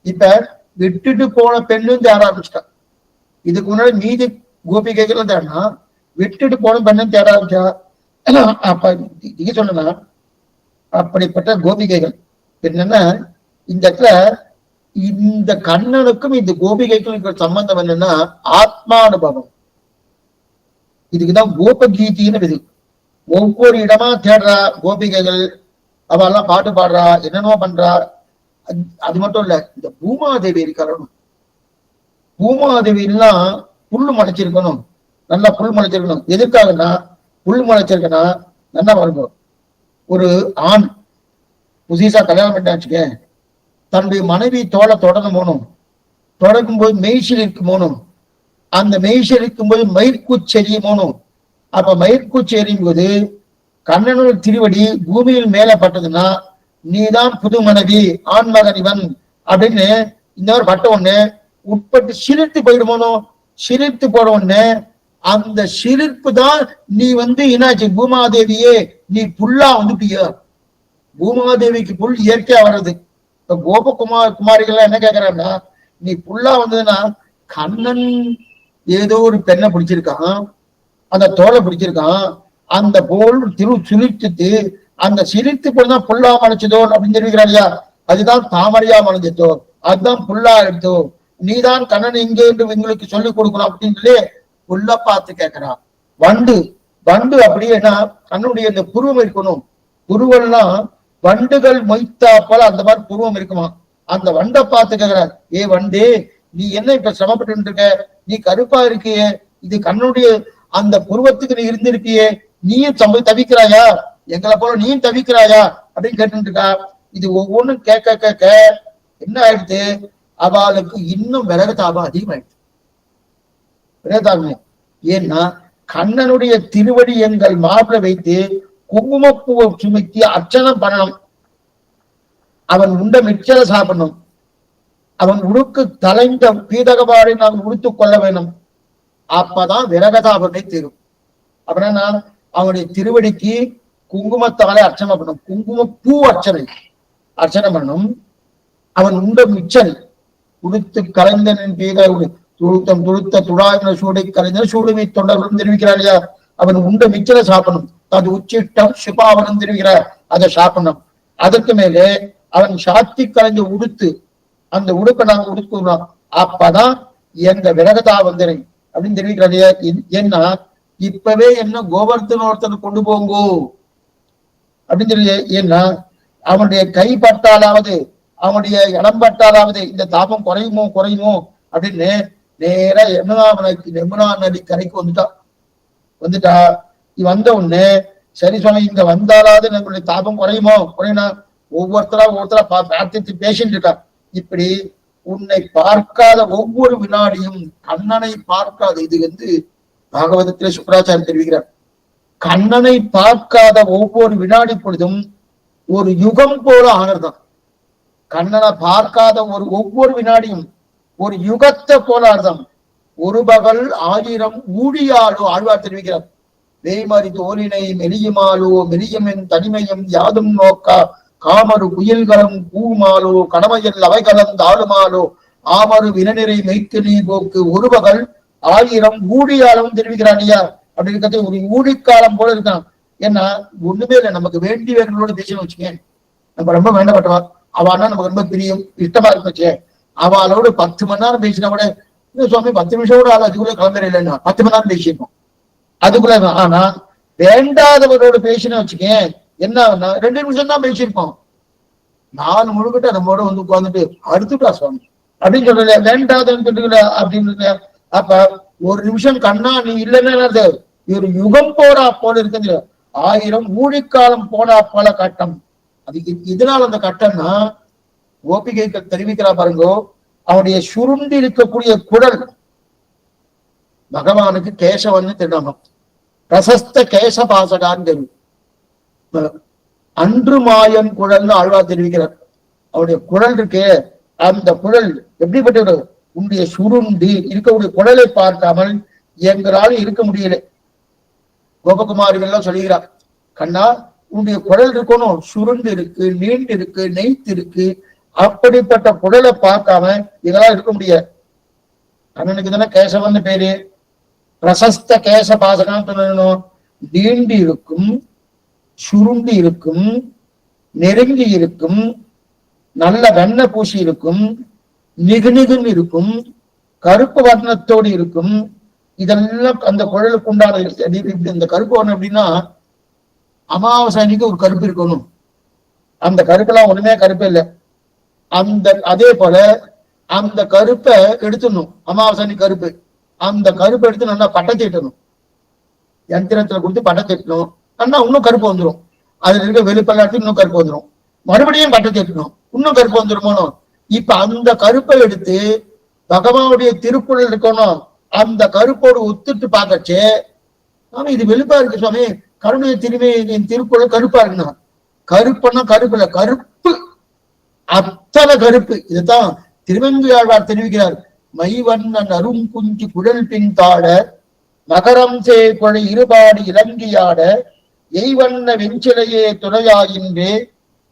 இப்ப விட்டுட்டு போன பெண்ணும் தேட ஆரம்பிச்சிட்டா. இதுக்கு முன்னாடி மீதி கோபிகைகளும் தேடனா, விட்டுட்டு போன பெண்ணும் தேட ஆரம்பிச்சா. அப்ப நீங்க சொன்னா அப்படிப்பட்ட கோபிகைகள் என்னன்னா, இந்த இடத்துல இந்த கண்ணனுக்கும் இந்த கோபிகைக்கும் இருக்கிற சம்பந்தம் என்னன்னா ஆத்மானுபவம். இதுக்குதான் கோபகீதின்னு இது. ஒவ்வொரு இடமா தேடுறா கோபிகைகள், அவெல்லாம் பாட்டு பாடுறா, என்னென்னமோ பண்றா. அது மட்டும் இல்ல, இந்த பூமாதேவி இருக்கணும், பூமாதேவி எல்லாம் புல்லு முளைச்சிருக்கணும், நல்லா புல் முளைச்சிருக்கணும். எதுக்காகனா புல் முளைச்சிருக்கனா நல்லா வருங்க. ஒரு ஆண் புதுசா கல்யாணம் பண்ணாச்சுக்க, தன்னுடைய மனைவி தோலை தொடர்ந்து போகணும். தொடரும் போது மெய்சில் இருக்கும் போகணும். அந்த மெய்சில் இருக்கும் போது மயிர்கூச்செறிய போகணும். அப்ப மயிர்கூச்சி எறியும் போது கண்ணனோட திருவடி பூமியில் மேல பட்டதுன்னா நீதான் புது மனைவி, ஆண் மகன் இவன் அப்படின்னு இந்த மாதிரி பட்ட உடனே உட்பட்டு சிரித்து போயிடுமோனும். சிரித்து போட உடனே அந்த சிரிப்பு தான் நீ என்னாச்சு, பூமாதேவியே நீ புல்லா வந்துட்டிய. பூமாதேவிக்கு புல் இயற்கையா வர்றது. இப்ப குமாரிகள் என்ன கேக்குறாங்கன்னா, நீ புல்லா வந்ததுன்னா கண்ணன் ஏதோ ஒரு பெண்ணை பிடிச்சிருக்கான், அந்த தோலை பிடிச்சிருக்கான், அந்த போல் சிரிச்சுட்டு அந்த சிரித்து போலதான் புல்லா மலைச்சதோ அப்படின்னு தெரிவிக்கிறான் இல்லையா. அதுதான் தாமரையா மலைஞ்சதோ, அதுதான் புல்லா எடுத்தோ, நீதான் கண்ணன் இங்கே என்று எங்களுக்கு சொல்லிக் கொடுக்கணும் அப்படின்னு சொல்லி புல்ல பார்த்து கேட்கிறான். வண்டு வண்டு அப்படின்னா கண்ணுடைய இந்த புருவம் இருக்கணும். புருவெல்லாம் வண்டுகள் மொய்த்தா போல அந்த மாதிரி புருவம் இருக்குமா. அந்த வண்டை பார்த்து கேட்கிறார், ஏ வண்டே நீ என்ன இப்ப சிரமப்பட்டு இருக்க, நீ கருப்பா இருக்கியே, இது கண்ணுடைய அந்த புருவத்துக்கு நீ இருந்திருக்கியே, நீயும் தவிக்கிறாயா, எங்களை போல நீயும் தவிக்கிறாயா அப்படின்னு கேட்டு இருக்கா. இது ஒவ்வொன்றும் கேட்க கேட்க என்ன ஆயிடுச்சு, அவளுக்கு இன்னும் விரகதாபம் அதிகமாயிடுச்சு. விரகதாபம் ஏன்னா கண்ணனுடைய திருவடி எங்கள் மார்பில வைத்து குங்குமப்பூவை சுமத்தி அர்ச்சனம் பண்ணணும். அவன் உண்ட மிச்சல சாப்பிடணும். அவன் உடுக்கு தலைந்த பீதகபாடை நாம் உடுத்துக் கொள்ள வேணும். அப்பதான் விரகதாபத்தை தீரும். அப்படின்னா அவனுடைய திருவடிக்கு குங்குமத்தாலே அர்ச்சனை பண்ணணும். குங்குமப்பூ அர்ச்சனை பண்ணணும். அவன் உண்ட மிச்சல் உடுத்து கலைந்தனின் பீத துளுத்தம் துளுத்த துடாயின சூடை கலைஞர் சூடுமை தொண்டர்களும் தெரிவிக்கிறார் இல்லையா. அவன் உண்ட மிச்சலை சாப்பிடணும். அது உச்சிட்டம் சிபாவனம் தெரிவிக்கிறார், அதை சாப்பிடணும். அதற்கு மேலே அவன் சாத்தி கலைஞ்ச உடுத்து, அந்த உடுப்பை நாங்க உடுத்துறோம். அப்பதான் எங்க விரகதா வந்தனை அப்படின்னு தெரிவிக்கிறார். ஏன்னா இப்பவே என்ன கோவர்த்தன ஒருத்தனை கொண்டு போங்கோ அப்படின்னு சொல்லி, ஏன்னா அவனுடைய கை பட்டாலாவது அவனுடைய இடம் பட்டாலாவது இந்த தாபம் குறையுமோ அப்படின்னு நேரா யமுனா நதி கரைக்கு வந்துட்டா. வந்த உடனே சரி சொன்ன, இங்க வந்தாலாவது நம்மளுடைய தாபம் குறையுனா ஒவ்வொருத்தரா பிரார்த்தித்து பேசிட்டு இருக்கா. இப்படி உன்னை பார்க்காத ஒவ்வொரு வினாடியும் கண்ணனை பார்க்காத, இது பாகவதத்திலே சுக்கராச்சாரியர் தெரிவிக்கிறார், கண்ணனை பார்க்காத ஒவ்வொரு வினாடி பொழுதும் ஒரு யுகம் போல ஆனதுதான். கண்ணனை பார்க்காத ஒவ்வொரு வினாடியும் ஒரு யுகத்தை போல அர்த்தம். ஒரு பகல் 1000 ஊழியாலோ ஆழ்வார் தெரிவிக்கிறார். வேய்மறி தோலினை மெலியுமாலோ மெலியமென் தனிமையும் யாதும் நோக்கா காமரு குயில்களும் பூமாலோ கடமையில் அவைகளும் தாழுமாலோ ஆமரு வினநிறை மெய்த்து நீ போக்கு ஒரு பகல் 1000 ஊழியாலும் தெரிவிக்கிறான் ஐயா. அப்படி இருக்கிறது ஒரு ஊழிக்காலம் போல இருக்கான். ஏன்னா ஒண்ணுமே இல்லை, நமக்கு வேண்டியவர்களோட பேசணும் வச்சுக்கேன், நம்ம ரொம்ப வேண்டப்பட்டவா, அவனா நமக்கு ரொம்ப பிரியம் இஷ்டமா இருந்துச்சு, அவளோட 10 மணி நேரம் பேசினா கூட இந்த சுவாமி 10 நிமிஷம் கூட அதுக்குள்ள கிளம்புற இல்லைன்னா 10 மணி நேரம் பேசியிருப்போம் அதுக்குள்ள. ஆனா வேண்டாதவரோட பேசினா வச்சுக்கேன் என்ன 2 நிமிஷம் தான் பேசியிருப்போம், 4 முழுக்கிட்ட நம்மோட உட்காந்துட்டு அடுத்துட்டா சுவாமி அப்படின்னு சொல்ற வேண்டாதன்னு சொல்லுங்க அப்படின்னு. அப்ப ஒரு நிமிஷம் கண்ணா நீ இல்லைன்னா ஒரு யுகம் போடா போல இருக்குது, 1000 ஊழிக்காலம் போடா போல கட்டம். அதுக்கு இதனால அந்த கட்டம்னா கோபிகைகள் தெரிவிக்கிறா பாருங்கோ, அவனுடைய சுருண்டி இருக்கக்கூடிய குடல் பகவானுக்கு கேசவன்னு திருநாமம், பிரசஸ்த கேச பாசகான்னு தெரியும். அன்று மாயன் குழல்னு ஆழ்வார் தெரிவிக்கிறார். அவருடைய குழல் இருக்கே, அந்த குழல் எப்படிப்பட்ட உன்னுடைய சுருண்டி இருக்கக்கூடிய குழலை பார்க்காமல் எங்களால இருக்க முடியல. கோபகுமாரிகள் சொல்லுகிறார், கண்ணா உன்னுடைய குழல் இருக்கணும், சுருண்டு இருக்கு, நீண்டு இருக்கு, நெய்த்து இருக்கு, அப்படிப்பட்ட குடலை பார்க்காம இதெல்லாம் இருக்க முடியாது. கண்ணனுக்கு தானே கேசவன் பேரு, பிரசஸ்த கேச பாசகம் சொல்லணும். நீண்டு இருக்கும், சுருண்டி இருக்கும், நெருங்கி இருக்கும், நல்ல வெண்ணெய் பூசி இருக்கும், நிகுநிகுன்னு இருக்கும், கருப்பு வர்ணத்தோடு இருக்கும். இதெல்லாம் அந்த குழலுக்கு உண்டான. இந்த கருப்பு வர்ணம் எப்படின்னா அமாவாசை அன்னைக்கு ஒரு கருப்பு இருக்கணும். அந்த கருப்பெல்லாம் ஒண்ணுமே கருப்பே இல்லை. அதே போல அந்த கருப்பை எடுத்துடணும். அமாவாசை கருப்பு, அந்த கருப்பை எடுத்து நல்லா பட்டை தீட்டணும். யந்திரத்துல கொடுத்து பட்டை தீட்டணும். நல்லா இன்னும் கருப்பு வந்துடும். அதுல இருக்க வெளுப்பெல்லாட்டி இன்னும் கருப்பு வந்துடும். மறுபடியும் பட்டை தீட்டணும், இன்னும் கருப்பு வந்துருமோனும். இப்ப அந்த கருப்பை எடுத்து பகவானுடைய திருக்குறள் இருக்கணும், அந்த கருப்போடு ஒத்துட்டு பார்க்கச்சே, ஆமா இது வெளுப்பா இருக்கு சுவாமி, கருணைய திரும்பி என் திருக்குறள் கருப்பா இருக்குன்னா, கருப்புன்னா கருப்பு இல்ல, கருப்பு, அத்தனை கருப்பு. இதுதான் திருவெங்கையாழ்வார் தெரிவிக்கிறார். மைவண்ணன் அரும் குஞ்சி குழல் பின் தாழ மகரம் சே கொழை இருபாடு இறங்கியாட எய்வண்ண வெஞ்சிலையே துணையாயின்றே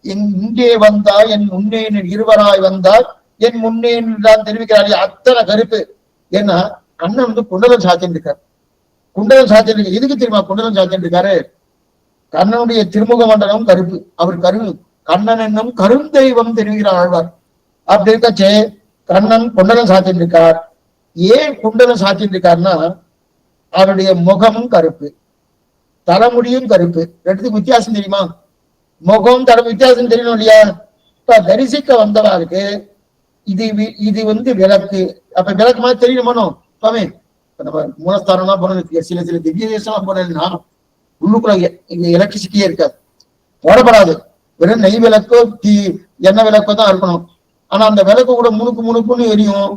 இங்கே வந்தாய் என் முன்னே இருவராய் வந்தாய் என் முன்னே தான் தெரிவிக்கிறார். அத்தனை கருப்பு. ஏன்னா கண்ணன் குண்டலம் சாத்தின்னு இருக்கார். குண்டலம் சாத்தின்னு எதுக்கு தெரியுமா குண்டலம் சாத்தின்னு இருக்காரு? கண்ணனுடைய திருமுக மண்டலம் கருப்பு. அவர் கண்ணன் என்னும் கருந்தெய்வம் தெரிவிக்கிறார் ஆழ்வார். அப்படி இருக்கச்சே கண்ணன் குண்டலம் சாத்தின்னு இருக்கார். ஏன் குண்டலம் சாத்தின்னு இருக்காருன்னா அவருடைய முகமும் கருப்பு, தலைமுடியும் கருப்பு. ரெண்டுத்துக்கு வித்தியாசம் தெரியுமா? முகம் தலை வித்தியாசம் தெரியணும் இல்லையா? இப்ப தரிசிக்க வந்தவாருக்கு இது விளக்கு. அப்ப விளக்கு மாதிரி தெரியணுமானோ சுவாமி? இப்ப நம்ம மூலஸ்தானம்லாம் போன சில திவ்ய தேசம் போனா உள்ளுக்குள்ள எலக்ட்ரிசிட்டியே இருக்காது, போடப்படாது. வெறும் நெய் விளக்கோ எண்ணெய் விளக்கோ தான் இருக்கணும். ஆனா அந்த விளக்கு கூட முணுக்குன்னு எரியும்.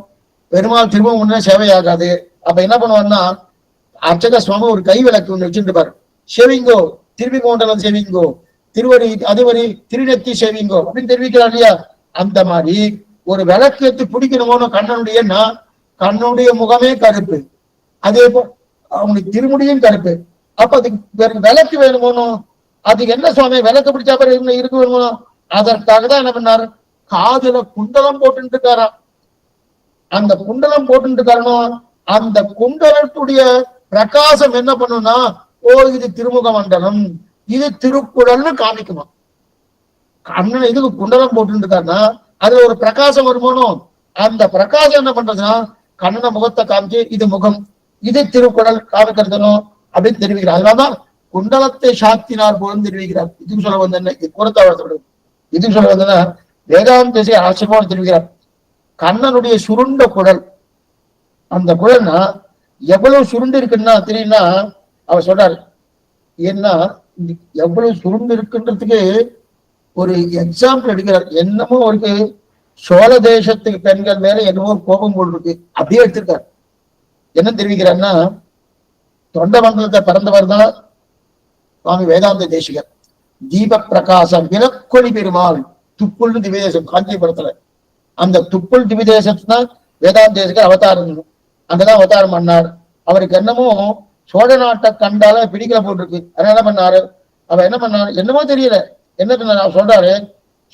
பெருமாள் திரும்ப முன்னே சேவையாகாது. அப்ப என்ன பண்ணுவாருன்னா அர்ச்சக சுவாமி ஒரு கை விளக்கு ஒண்ணு வச்சுருப்பாரு. சேவிங்கோ திருப்பி கோண்டலம் சேவிங்கோ, திருவடி அதுவரி திருநெத்தி சேவிங்கோ அப்படின்னு தெரிவிக்கிறார் இல்லையா? அந்த மாதிரி ஒரு விளக்கு எடுத்து பிடிக்கணுமோன்னு கண்ணனுடைய முகமே கருப்பு, அதே போல அவனுக்கு திருமுடியும் கருப்பு. அப்ப அதுக்கு விளக்கு வேணுமோனோ, அதுக்கு என்ன சுவாமி விளக்கு பிடிச்சா பிறகு இருக்கு வேணுமோ? அதற்காக தான் என்ன பண்ணாரு, காதுல குண்டலம் போட்டு இருக்காராம். அந்த குண்டலம் போட்டு இருக்காருனோ அந்த குண்டலத்துடைய பிரகாசம் என்ன பண்ணும்னா, ஓ இது திருமுக மண்டலம், இது திருக்குறள்னு காமிக்குமா. கண்ணன் இதுக்கு குண்டலம் போட்டு இருக்காருன்னா அதுல ஒரு பிரகாசம் வருமானோ, அந்த பிரகாசம் என்ன பண்றதுன்னா கண்ணன முகத்தை காமிச்சு இது முகம், இது திருக்குறள் காமிக்கிறதுனும் அப்படின்னு தெரிவிக்கிறார். அதனாலதான் குண்டலத்தை சாத்தினார் போலும் தெரிவிக்கிறார். இதுக்கு சொல்ல வந்தேன் கூறத்தாவ இதுக்கு சொல்ல வந்தேன்னா வேதாந்த ஆச்சரியமான தெரிவிக்கிறார். கண்ணனுடைய சுருண்ட குழல், அந்த குழல்னா எவ்வளவு சுருண்டு இருக்குன்னா தெரியும்னா அவர் சொல்றாரு. ஏன்னா எவ்வளவு சுருண்டு இருக்குன்றதுக்கு ஒரு எக்ஸாம்பிள் எடுக்கிறார். என்னமோ அவருக்கு சோழ தேசத்துக்கு பெண்கள் மேல என்னமோ கோபம் போல் இருக்கு, அப்படியே எடுத்திருக்காரு. என்ன தெரிவிக்கிறார்னா தொண்ட மண்டலத்தை பிறந்தவர் தான் சுவாமி வேதாந்த தேசிகர். தீப பிரகாசம் விலக்கொடி பெருமாள் துப்புள் திவ்யதேசம் காஞ்சிபுரத்துல, அந்த துப்புள் திவ்யதேசத்துனா வேதாந்த தேசிகர் அவதாரம், அங்கதான் அவதாரம் பண்ணார். அவருக்கு என்னமோ சோழ நாட்டை கண்டால பிடிக்கல போட்டிருக்கு. அதனால என்ன பண்ணாரு, அவ என்ன பண்ணாரு என்னமோ தெரியல, என்ன பண்ணாரு அவர் சொல்றாரு,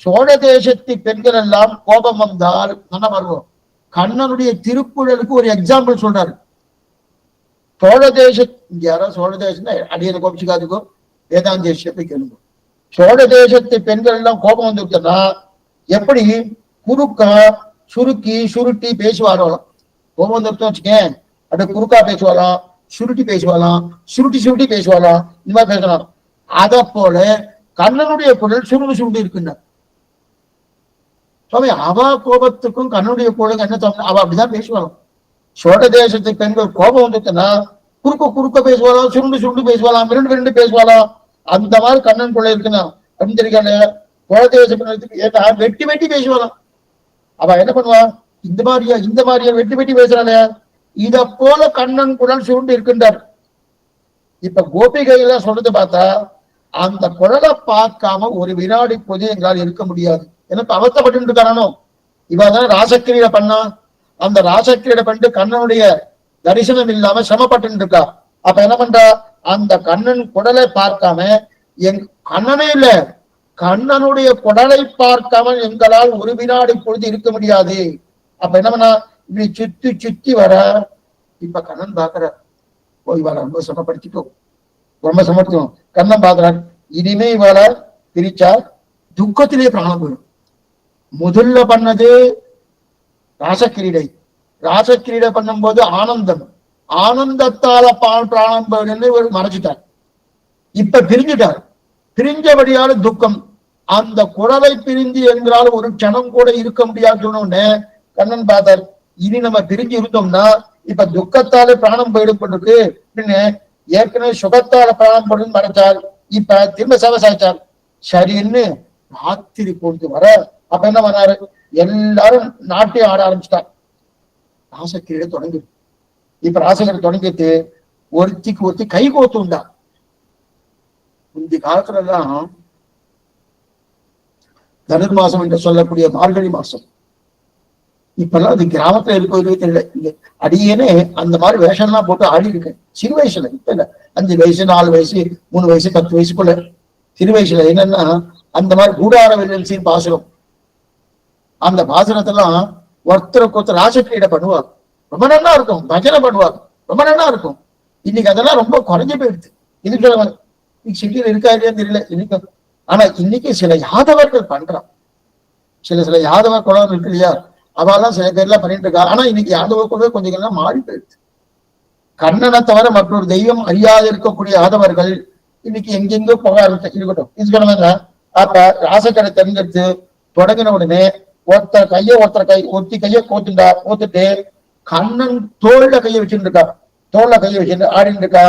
சோழ தேசத்து பெண்கள் எல்லாம் கோபம் வந்தால் என்ன வருவோம், கண்ணனுடைய திருக்குறளுக்கு ஒரு எக்ஸாம்பிள் சொல்றாரு. சோழ தேச யாராவது சோழ தேசம் அடியனை கோபிச்சுக்காதுக்கோ வேதாந்த தேசத்தை கேளுங்க. சோழ தேசத்து பெண்கள் எல்லாம் கோபம் வந்துருக்குன்னா எப்படி குறுக்கா சுருட்டி பேசுவாராம். கோபம் வந்துருக்கோம் வச்சுக்கேன், அப்படியே குறுக்கா பேசுவாராம், சுருட்டி பேசுவாளாம், இந்த மாதிரி பேசலாம். அத போல கண்ணனுடைய குரல் சுருண்டு இருக்குன்னா சுவாமி அவ கோபத்துக்கும் கண்ணனுடைய குரலுக்கு என்ன தோணும், அவ அப்படிதான் பேசுவாளாம். சோழ தேசத்து பெண்கள் கோபம் வந்துச்சுன்னா குறுக்க பேசுவாளாம், சுருண்டு பேசுவாளாம், விரண்டு பேசுவாளாம். அந்த மாதிரி கண்ணன் குரல் இருக்குன்னா அப்படின்னு தெரியாத சோழ தேச பெண்களுக்கு வெட்டி பேசுவாளாம். அவ என்ன பண்ணுவா, இந்த மாதிரியா வெட்டி பேசுறாளே, இத போல கண்ணன் குரல் சுருண்டு இருக்கின்றார். இப்ப கோபிகையில சொல்றது பார்த்தா அந்த குரலை பார்க்காம ஒரு வினாடி பொது எங்களால் இருக்க முடியாது. எனக்கு அவஸ்தப்பட்டு இருக்கானோ, இவதான் ராசக்கிரீட பண்ணா, அந்த ராசக்கிரீட பண்ணிட்டு கண்ணனுடைய தரிசனம் இல்லாம சிரமப்பட்டு இருக்கா. அப்ப என்ன பண்றா, அந்த கண்ணன் குடலை பார்க்காம கண்ணனே இல்ல, கண்ணனுடைய குடலை பார்க்காம எங்களால் ஒரு வினாடி பொழுது இருக்க முடியாது. அப்ப என்ன பண்ணா, இப்படி சுத்தி வர, இப்ப கண்ணன் பாக்குற, ஓ இவாள ரொம்ப சமப்படுத்திட்டோம், ரொம்ப சமர்த்தம், கண்ணன் பாக்குறான். இனிமே இவாள பிரிச்சா துக்கத்திலே பிராணம் போயிடும். முதல்ல பண்ணது ராசக்கிரீடை பண்ணும் போது ஆனந்தத்தால பிராணம் போயிடுன்னு மறைச்சிட்டார். இப்ப பிரிஞ்சுட்டார். பிரிஞ்சபடியால துக்கம். அந்த குழலை பிரிஞ்சு என்கிறால் ஒரு க்ஷணம் கூட இருக்க முடியாது சொன்னோடனே கண்ணன் பார்த்தார், இனி நம்ம பிரிஞ்சு இருந்தோம்னா இப்ப துக்கத்தாலே பிராணம் போயிடப்பட்டிருக்கு அப்படின்னு ஏற்கனவே சுகத்தால பிராணம் போடுன்னு மறைச்சார். இப்ப திரும்ப சேவை சாய்ச்சார். சரின்னு ராத்திரி பொழுது வர அப்ப என்ன பண்ணாரு, எல்லாரும் நாட்டியம் ஆட ஆரம்பிச்சிட்டார். ராசக்கிரீடை தொடங்கி இப்ப ராசகிரி தொடங்கிட்டு ஒருத்திக்கு ஒருத்தி கை கோத்து உண்டா. இந்த காலத்துல எல்லாம் தனுர் மாசம் என்று சொல்லக்கூடிய மார்கழி மாசம், இப்பெல்லாம் அது கிராமத்துல இருக்கவே தெரியல. அடியேனே அந்த மாதிரி வேஷம்லாம் போட்டு ஆடி இருக்கேன் சிறு வயசுல. இப்ப இல்ல, 5 வயசு 4 வயசு 3 வயசு 10 வயசுக்குள்ள சிறு வயசுல என்னன்னா அந்த மாதிரி கூடார வெள்ளன்சின்னு பாசுரம், அந்த பாசுரத்தெல்லாம் ஒருத்தருக்கு ஒருத்தர் ராசக்கிரீடை பண்ணுவார். ரொம்ப நல்லா இருக்கும். பஜனை பண்ணுவார், ரொம்ப நல்லா இருக்கும். இன்னைக்கு அதெல்லாம் ரொம்ப குறைஞ்சு போயிடுது. இதுக்கு சிட்டியில இருக்கா இல்லையான்னு தெரியல இன்னைக்கு. ஆனா இன்னைக்கு சில யாதவர்கள் பண்றான். சில யாதவ குளம் இருக்கு இல்லையா, அவெல்லாம் சில பேர்லாம் பண்ணிட்டு இருக்கா. ஆனா இன்னைக்கு யாதவ குளம் கொஞ்சம் எல்லாம் மாறி போயிடுது. கண்ணனை தவிர மற்றொரு தெய்வம் அறியாது இருக்கக்கூடிய யாதவர்கள் இன்னைக்கு எங்கெங்கோ போக இருக்கட்டும். இது அப்ப ராசக்கடை தெரிஞ்செடுத்து தொடங்கின உடனே ஒருத்தர் ஒருத்தி கையை கோத்துட்டு கண்ணன் தோல்ல கையை வச்சுட்டு இருக்கா. தோல்ல கையை வச்சுட்டு ஆடிட்டு இருக்கா.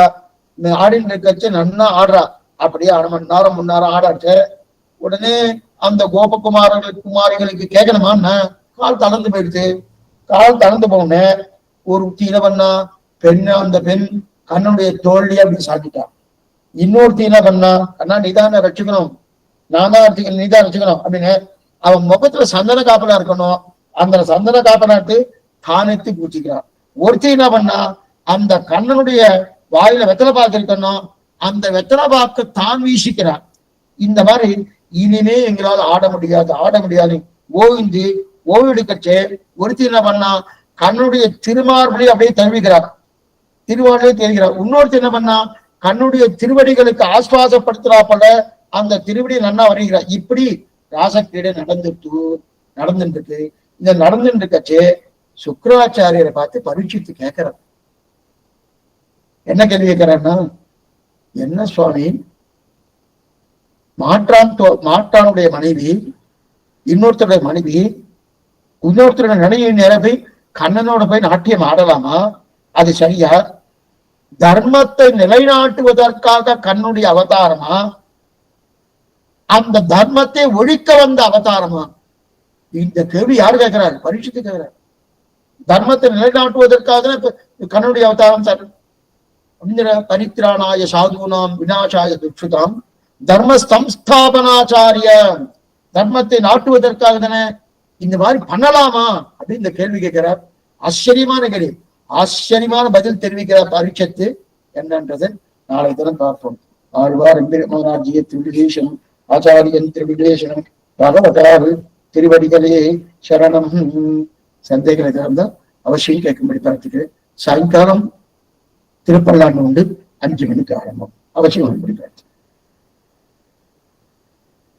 ஆடிட்டு இருக்கச்சு நன்னா ஆடுறா. அப்படியே 1/2 மணி நேரம் 3 நேரம் ஆடாச்சு. உடனே அந்த குமாரிகளுக்கு கேட்கணுமான்னு கால் தளர்ந்து போயிடுச்சு. கால் தளர்ந்து போன ஒரு தீன பண்ணா அந்த பெண் கண்ணனுடைய தோல்லையே அப்படி சாட்டிட்டான். இன்னொரு தீன பண்ணா, கண்ணா நீதான ரட்சிக்கணும், நான் தான் நீதான் ரட்சிக்கணும் அப்படின்னு அவன் முகத்துல சந்தன காப்பனா இருக்கணும். அந்த சந்தன காப்பனாட்டு தானெத்தி பூச்சிக்கிறான். ஒருத்தி என்ன பண்ணா, அந்த கண்ணனுடைய வாயில வெத்தலை பாக்கு இருக்கணும், அந்த வெத்தலை பாக்கு தான் வீசிக்கிறான். இந்த மாதிரி இனிமே எங்களால் ஆட முடியாது ஓய்வெடுக்கச்சே ஒருத்தி என்ன பண்ணா, கண்ணுடைய திருமார்படி அப்படியே தழுவிக்கிறார், திருவாரூரே தெரிகிறார். இன்னொருத்தி என்ன பண்ணா, கண்ணுடைய திருவடிகளுக்கு ஆஸ்வாசப்படுத்துறாப்பட அந்த திருவடி நன்னா வருகிறார். இப்படி ராசக்கிரீடை நடந்துட்டு இந்த நடந்துட்டு இருக்கச்சே சுக்கராச்சாரியரை பார்த்து பரீட்சித்து கேட்கிறார். என்ன கேள்வி கேட்கிறான்னா, என்ன சுவாமி, மாற்றானுடைய மனைவி இன்னொருத்தருடைய மனைவி இன்னொருத்தருடைய நினைவின் நிரப்பை கண்ணனோட போய் நாட்டியம் ஆடலாமா? அது சரியா? தர்மத்தை நிலைநாட்டுவதற்காக கண்ணுடைய அவதாரமா, அந்த தர்மத்தை ஒழிக்க வந்த அவதாரமா? இந்த கேள்வி யாரு கேட்கிறாரு? பரீட்சித்து கேட்கிறார். தர்மத்தை நிலைநாட்டுவதற்காக கண்ணுடைய அவதாரம் சார். பரித்ராணாய சாதுனாம் விநாசாய துட்சுதாம் தர்ம சம்ஸ்தாபனாச்சாரிய, தர்மத்தை நாட்டுவதற்காக தானே இந்த மாதிரி பண்ணலாமா அப்படின்னு இந்த கேள்வி கேட்கிறார். ஆச்சரியமான கேள்வி, ஆச்சரியமான பதில் தெரிவிக்கிறார் பரீட்சத்து. என்னன்றது நாளை தினம் பார்ப்போம். ஆழ்வார் எம்பெருமானார்ஜிய திருவிடேசனம் ஆச்சாரியன் திருவிடேசனம் பகவதாறு திருவடிகளே சரணம். சந்தேகங்களை திறந்தால் அவசியம் கேட்கும்படி பிரார்த்திக்கிறேன். சாயங்காலம் திருப்பல்லாண்டு உண்டு, 5 மணிக்கு ஆரம்பம். அவசியம் படிப்பேன்.